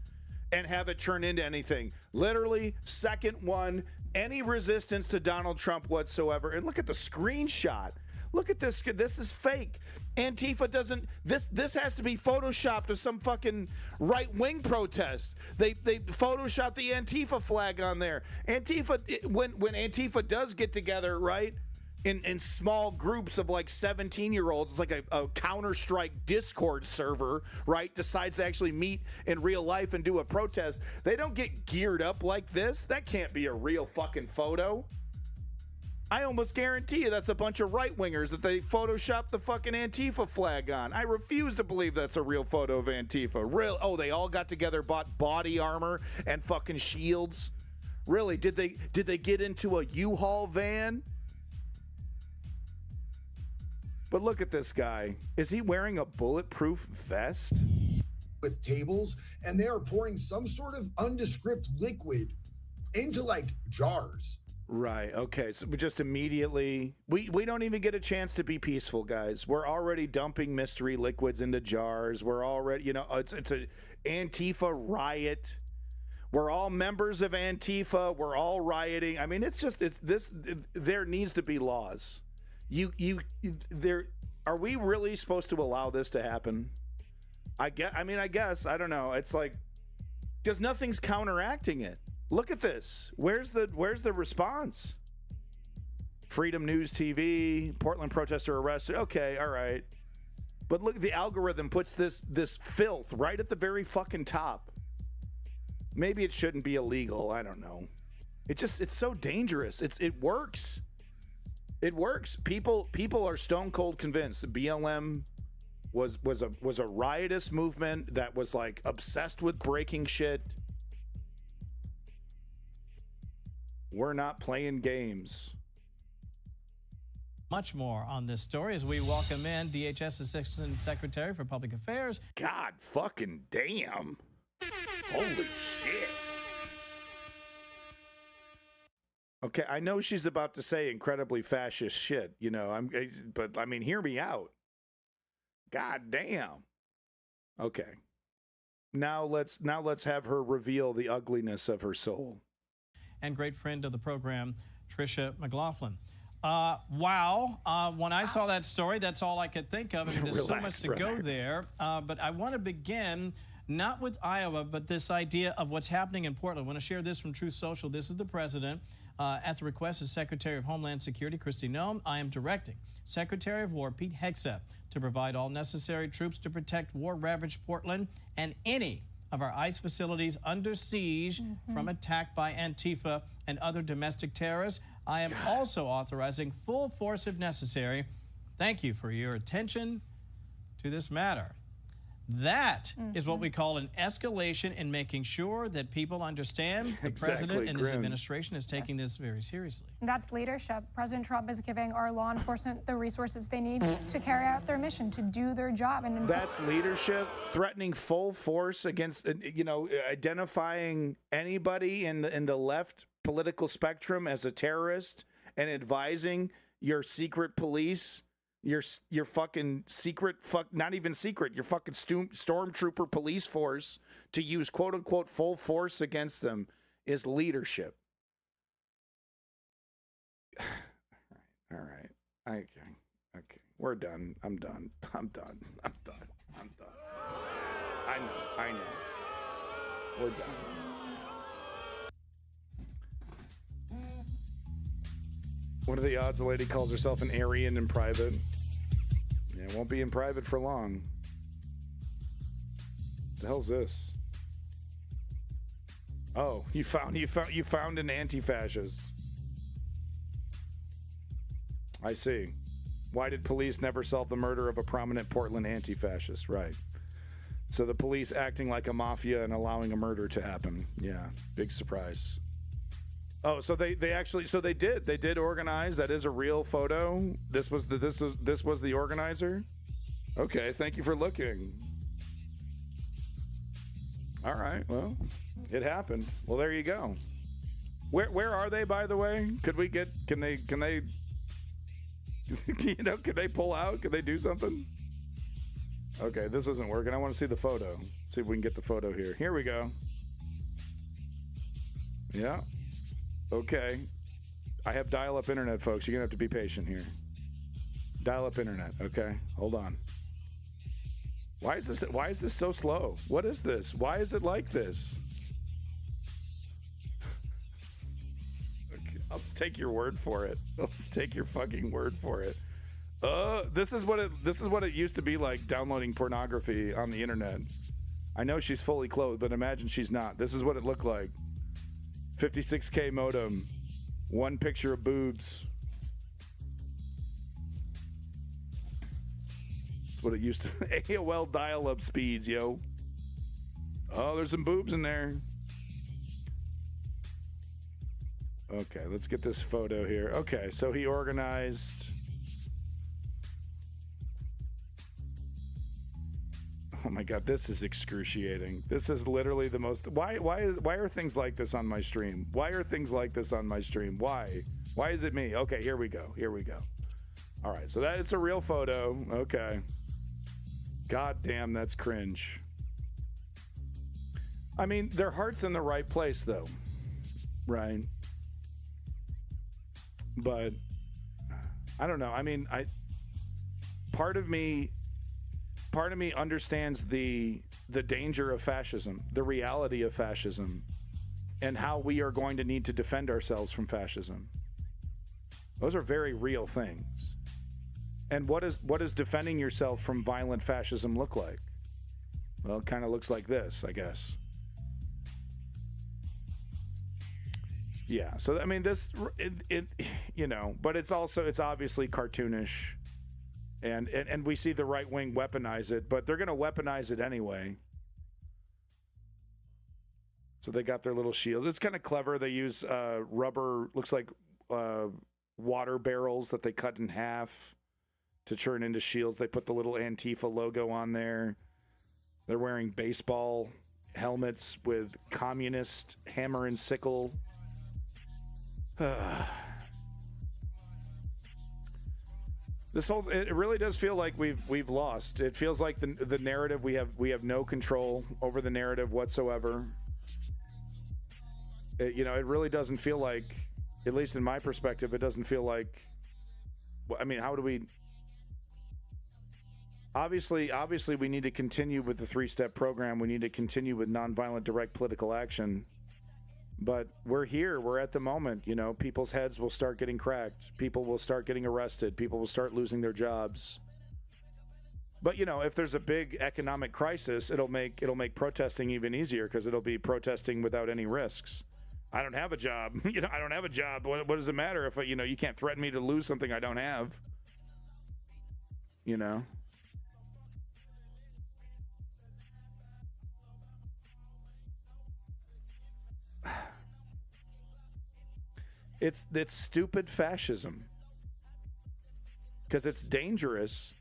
and have it turn into anything. Literally, second one, any resistance to Donald Trump whatsoever. And look at the screenshot. Look at this. This is fake. Antifa doesn't. This has to be photoshopped of some fucking right-wing protest. They photoshopped the Antifa flag on there. Antifa, when Antifa does get together, right? In small groups of like 17-year-olds, it's like a Counter-Strike Discord server, right? Decides to actually meet in real life and do a protest. They don't get geared up like this. That can't be a real fucking photo. I almost guarantee you that's a bunch of right-wingers that they photoshopped the fucking Antifa flag on. I refuse to believe that's a real photo of Antifa. Oh, they all got together, bought body armor and fucking shields. Really? Did they get into a U-Haul van? But look at this guy. Is he wearing a bulletproof vest? With tables, and they are pouring some sort of undescript liquid into like jars. Right. Okay. So we just immediately, we don't even get a chance to be peaceful, guys. We're already dumping mystery liquids into jars. We're already, it's a Antifa riot. We're all members of Antifa. We're all rioting. I mean, there needs to be laws. Are we really supposed to allow this to happen? I guess, I don't know. It's like, because nothing's counteracting it. Look at this. Where's the response? Freedom News TV, Portland protester arrested. Okay, all right. But look, the algorithm puts this filth right at the very fucking top. Maybe it shouldn't be illegal. I don't know. It's so dangerous. It works. It works. People are stone cold convinced BLM was a riotous movement that was like obsessed with breaking shit. We're not playing games. Much more on this story as we welcome in DHS Assistant Secretary for Public Affairs. God fucking damn. Holy shit. Okay, I know she's about to say incredibly fascist shit, but I mean, hear me out. God damn. Okay. Now let's have her reveal the ugliness of her soul. And great friend of the program, Tricia McLaughlin. Wow. When I saw that story, that's all I could think of. I mean, there's so much to go there. But I want to begin not with Iowa, but this idea of what's happening in Portland. I want to share this from Truth Social. This is the president. At the request of Secretary of Homeland Security Kristi Noem, I am directing Secretary of War Pete Hegseth to provide all necessary troops to protect war-ravaged Portland and any of our ICE facilities under siege from attack by Antifa and other domestic terrorists. I am also authorizing full force if necessary. Thank you for your attention to this matter. That is what we call an escalation in making sure that people understand the president and this administration is taking this very seriously. That's leadership. President Trump is giving our law enforcement the resources they need to carry out their mission, to do their job. And that's leadership, threatening full force against, identifying anybody in the left political spectrum as a terrorist and advising your secret police, your fucking secret, not even secret, your fucking stormtrooper police force to use quote unquote full force against them is leadership. All right. Okay. We're done. I'm done. I know. We're done. What are the odds a lady calls herself an Aryan in private? Yeah, it won't be in private for long. What the hell's this? Oh, you found an anti-fascist. I see. Why did police never solve the murder of a prominent Portland anti-fascist? Right. So the police acting like a mafia and allowing a murder to happen. Yeah, big surprise. Oh, so they did organize. That is a real photo. This was the organizer. Okay, thank you for looking. All right, well, it happened. Well, there you go. Where are they, by the way? Can they can they pull out? Can they do something? Okay, this isn't working. I want to see the photo. See if we can get the photo here. Here we go. Yeah. Okay. I have dial-up internet, folks. You're going to have to be patient here. Dial-up internet. Okay. Hold on. Why is this so slow? What is this? Why is it like this? Okay, I'll just take your word for it. I'll just take your fucking word for it. This is what it used to be like downloading pornography on the internet. I know she's fully clothed, but imagine she's not. This is what it looked like. 56K modem, one picture of boobs. That's what it used to. AOL dial-up speeds, yo. Oh, there's some boobs in there. Okay, let's get this photo here. Okay, so he organized. Oh my God, this is excruciating. This is literally the most. Why are things like this on my stream? Why are things like this on my stream? Why is it me? Okay, here we go. All right, so it's a real photo. Okay. God damn, that's cringe. I mean, their heart's in the right place, though, right? But I don't know. I mean, part of me understands the danger of fascism, the reality of fascism, and how we are going to need to defend ourselves from fascism. Those are very real things. And what does defending yourself from violent fascism look like? Well, it kind of looks like this, I guess. Yeah. So I mean, but it's obviously cartoonish. And we see the right wing weaponize it, but they're going to weaponize it anyway. So they got their little shields. It's kind of clever. They use rubber, looks like water barrels that they cut in half to turn into shields. They put the little Antifa logo on there. They're wearing baseball helmets with communist hammer and sickle. It really does feel like we've lost. It feels like the narrative, we have no control over the narrative whatsoever. It really doesn't feel like, at least in my perspective, it doesn't feel like I mean, how do we? Obviously, we need to continue with the 3-step program. We need to continue with nonviolent direct political action. But we're here. We're at the moment. You know, people's heads will start getting cracked. People will start getting arrested. People will start losing their jobs. But, you know, if there's a big economic crisis, it'll make protesting even easier because it'll be protesting without any risks. I don't have a job. You know, I don't have a job. What does it matter if, you know, you can't threaten me to lose something I don't have? You know? It's stupid fascism. Because it's dangerous,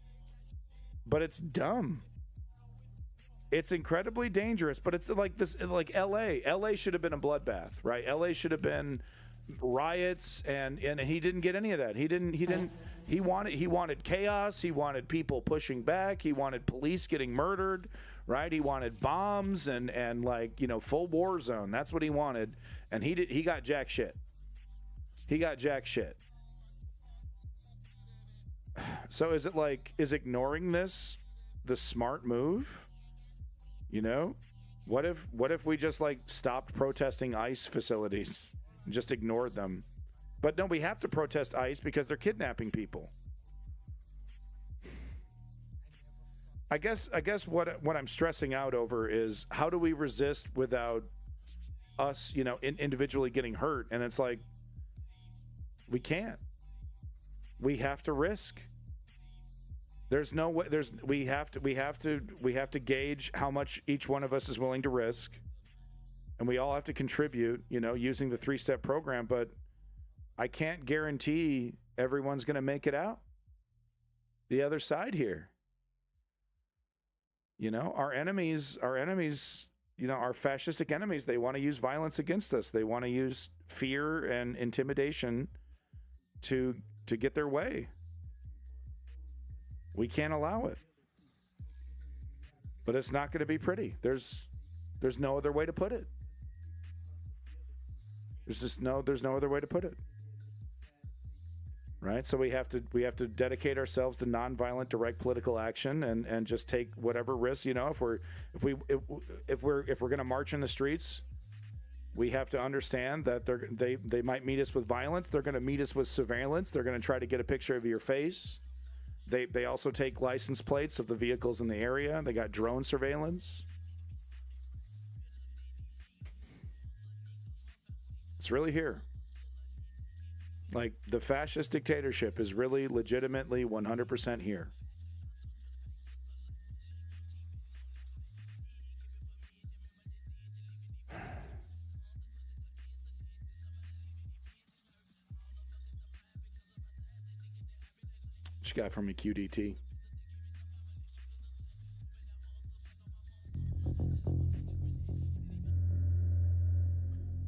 but it's dumb. It's incredibly dangerous, but it's like this, like LA. LA should have been a bloodbath, right? LA should have been riots, and he didn't get any of that. He wanted chaos. He wanted people pushing back. He wanted police getting murdered, right? He wanted bombs and like, you know, full war zone. That's what he wanted, and he got jack shit. He got jack shit. So is ignoring this the smart move? You know, what if we just like stopped protesting ICE facilities and just ignored them? But no, we have to protest ICE because they're kidnapping people. I guess what I'm stressing out over is how do we resist without us, you know, individually getting hurt? And it's like, we can't. We have to risk. There's no way. We have to gauge how much each one of us is willing to risk, and we all have to contribute. You know, using the 3-step program. But I can't guarantee everyone's going to make it out the other side here. You know, our enemies. You know, our fascistic enemies. They want to use violence against us. They want to use fear and intimidation to get their way. We can't allow it. But it's not going to be pretty. There's no other way to put it. There's no other way to put it. Right? So we have to dedicate ourselves to nonviolent direct political action and just take whatever risks, you know, if we're going to march in the streets, we have to understand that they might meet us with violence. They're going to meet us with surveillance. They're going to try to get a picture of your face. They also take license plates of the vehicles in the area. They got drone surveillance. It's really here. Like, the fascist dictatorship is really legitimately 100% here. What you got from me, QDT?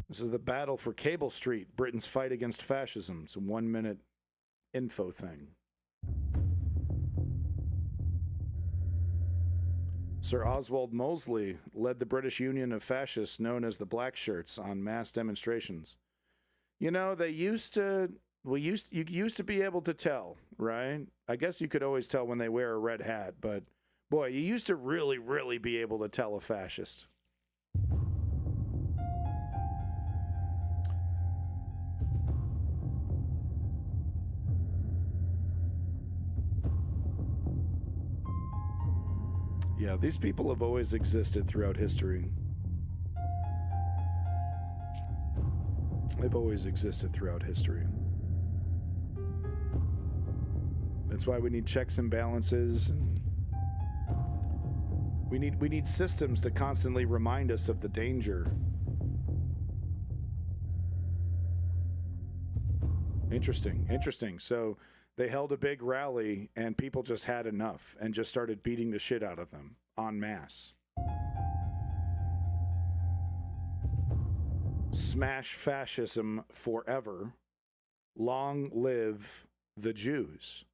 This is the battle for Cable Street, Britain's fight against fascism. It's a 1-minute info thing. Sir Oswald Mosley led the British Union of Fascists known as the Black Shirts on mass demonstrations. You know, you used to be able to tell, right? I guess you could always tell when they wear a red hat, but boy, you used to really, really be able to tell a fascist. Yeah, these people have always existed throughout history. They've always existed throughout history. That's why we need checks and balances, and we need systems to constantly remind us of the danger. Interesting. So they held a big rally and people just had enough and just started beating the shit out of them en masse. Smash fascism forever. Long live the Jews.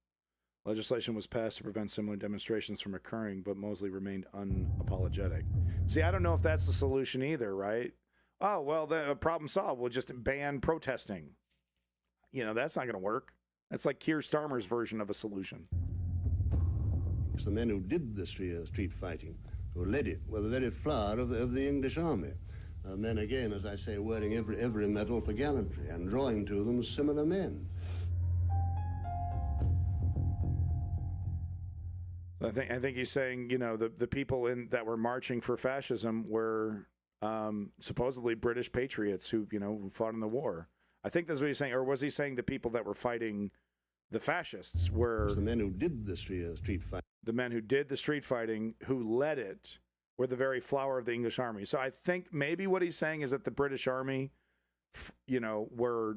Legislation was passed to prevent similar demonstrations from occurring, but Mosley remained unapologetic. See, I don't know if that's the solution either, right? Oh, well, the problem solved. We'll just ban protesting. You know, that's not going to work. That's like Keir Starmer's version of a solution. The men who did the street fighting, who led it, were the very flower of the English army. Men, again, as I say, wearing every medal for gallantry and drawing to them similar men. I think he's saying, the people that were marching for fascism were supposedly British patriots who fought in the war. I think that's what he's saying. Or was he saying the people that were fighting the fascists were the men who did the street fighting? The men who did the street fighting, who led it, were the very flower of the English army. So I think maybe what he's saying is that the British army, were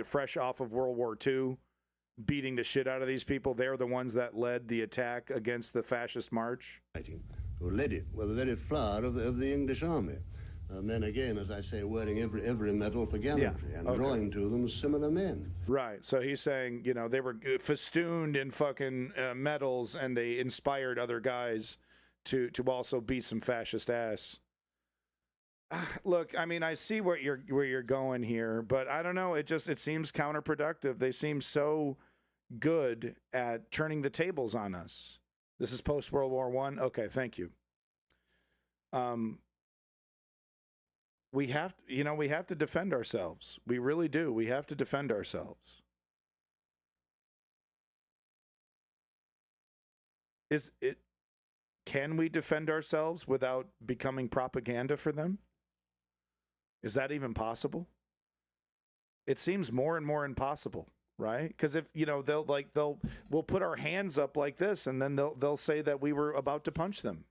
fresh off of World War II, beating the shit out of these people. They're the ones that led the attack against the fascist march. Who led it were the very flower of the English army. Men, again, as I say, wearing every medal for gallantry and drawing to them similar men. Right. So he's saying, they were festooned in fucking medals, and they inspired other guys to also beat some fascist ass. Look, I mean, I see where you're going here, but I don't know. It seems counterproductive. They seem so good at turning the tables on us. This is post World War I. Okay, thank you. We have to defend ourselves. We really do. We have to defend ourselves. Can we defend ourselves without becoming propaganda for them? Is that even possible? It seems more and more impossible, right? Because if we'll put our hands up like this, and then they'll say that we were about to punch them.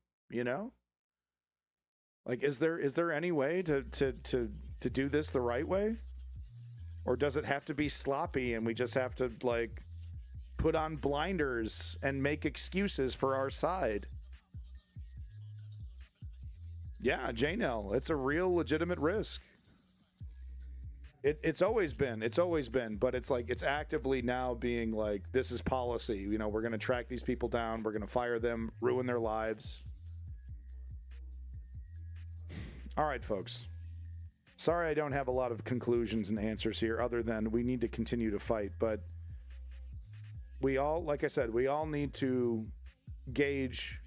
Like, is there any way to do this the right way? Or does it have to be sloppy and we just have to put on blinders and make excuses for our side? Yeah, Janelle, it's a real legitimate risk. It's always been, but it's actively now being this is policy. We're going to track these people down. We're going to fire them, ruin their lives. All right, folks. Sorry I don't have a lot of conclusions and answers here other than we need to continue to fight. But we all, like I said, we all need to gauge,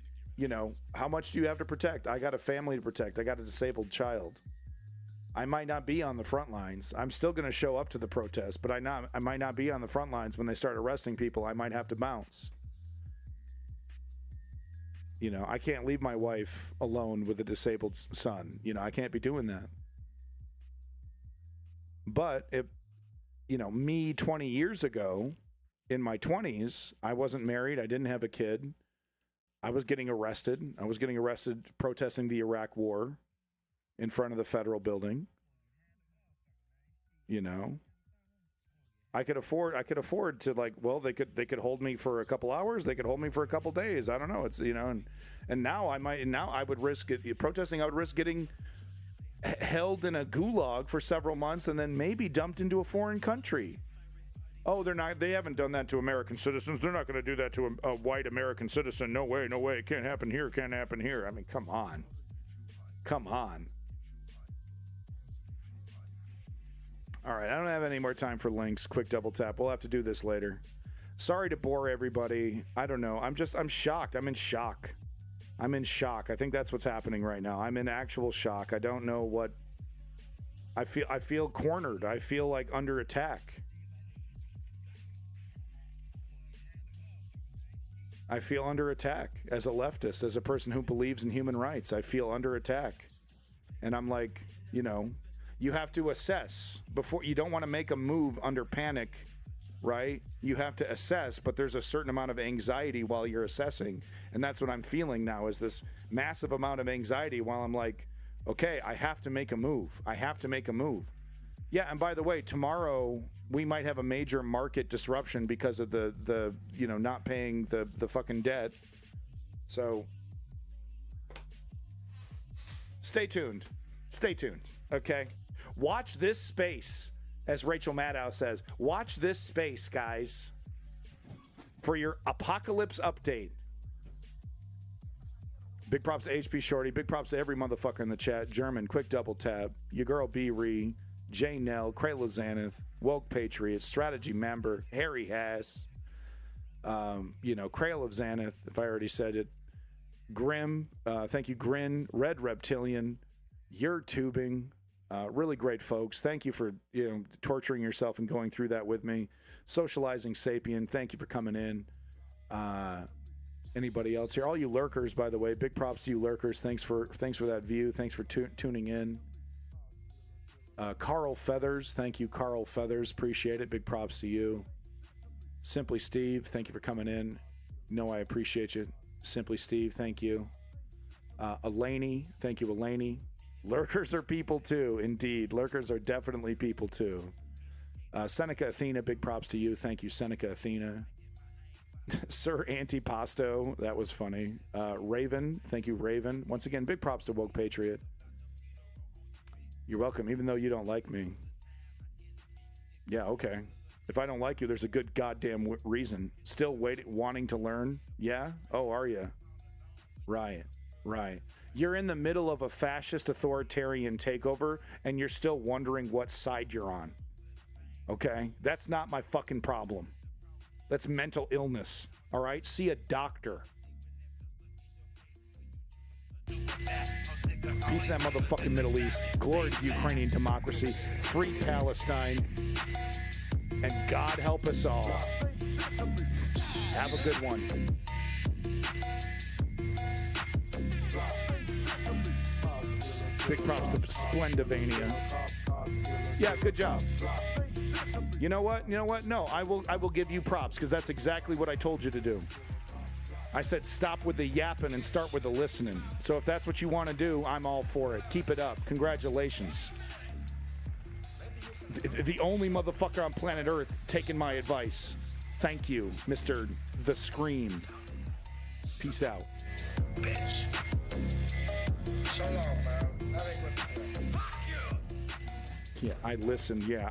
how much do you have to protect? I got a family to protect. I got a disabled child. I might not be on the front lines. I'm still going to show up to the protest, but I might not be on the front lines when they start arresting people. I might have to bounce. I can't leave my wife alone with a disabled son. I can't be doing that. But if, me 20 years ago, in my 20s, I wasn't married. I didn't have a kid. I was getting arrested. I was getting arrested protesting the Iraq War in front of the federal building. I could afford to they could hold me for a couple hours, they could hold me for a couple days. I don't know. It's and now I would risk protesting. I would risk getting held in a gulag for several months and then maybe dumped into a foreign country. Oh, they haven't done that to American citizens. They're not going to do that to a white American citizen. No way. It can't happen here. I mean, come on. All right, I don't have any more time for links. Quick double tap. We'll have to do this later. Sorry to bore everybody. I don't know. I'm shocked. I'm in shock. I think that's what's happening right now. I'm in actual shock. I don't know what. I feel cornered. I feel like under attack. I feel under attack as a leftist, as a person who believes in human rights. I feel under attack. And I'm like, you have to assess before. You don't want to make a move under panic, right? You have to assess, but there's a certain amount of anxiety while you're assessing. And that's what I'm feeling now, is this massive amount of anxiety while I'm like, okay, I have to make a move. Yeah, and by the way, tomorrow we might have a major market disruption because of the not paying the fucking debt. So stay tuned, okay? Watch this space, as Rachel Maddow says. Watch this space, guys, for your apocalypse update. Big props to HP Shorty. Big props to every motherfucker in the chat. German, quick double tap. Your girl B-Ree. Jay Nell, Crayla Xanath, Woke Patriot, Strategy Member, Harry Hass, Crayla of Xanath, if I already said it. Grim, thank you, Grin, Red Reptilian, You're Tubing, really great folks. Thank you for torturing yourself and going through that with me. Socializing Sapien, thank you for coming in. Anybody else here? All you lurkers, by the way, big props to you lurkers. Thanks for that view. Thanks for tuning in. Carl Feathers, thank you, Carl Feathers. Appreciate it. Big props to you. Simply Steve, thank you for coming in. No, I appreciate you. Simply Steve, thank you. Elaney, thank you, Elaney. Lurkers are people too, indeed. Lurkers are definitely people too. Seneca Athena, big props to you. Thank you, Seneca Athena. Sir Antipasto, that was funny. Raven, thank you, Raven. Once again, big props to Woke Patriot. You're welcome, even though you don't like me. Yeah, okay. If I don't like you, there's a good goddamn reason. Still wanting to learn? Yeah? Oh, are you? Right. You're in the middle of a fascist authoritarian takeover, and you're still wondering what side you're on. Okay? That's not my fucking problem. That's mental illness. All right? See a doctor. Peace in that motherfucking Middle East. Glory to Ukrainian democracy. Free Palestine. And God help us all. Have a good one. Big props to Splendivania. Yeah, good job. You know what? No, I will give you props because that's exactly what I told you to do. I said stop with the yapping and start with the listening. So if that's what you want to do, I'm all for it. Keep it up. Congratulations. The only motherfucker on planet Earth taking my advice. Thank you, Mr. The Scream. Peace out. Bitch. So long, man. Yeah, I listened. Yeah,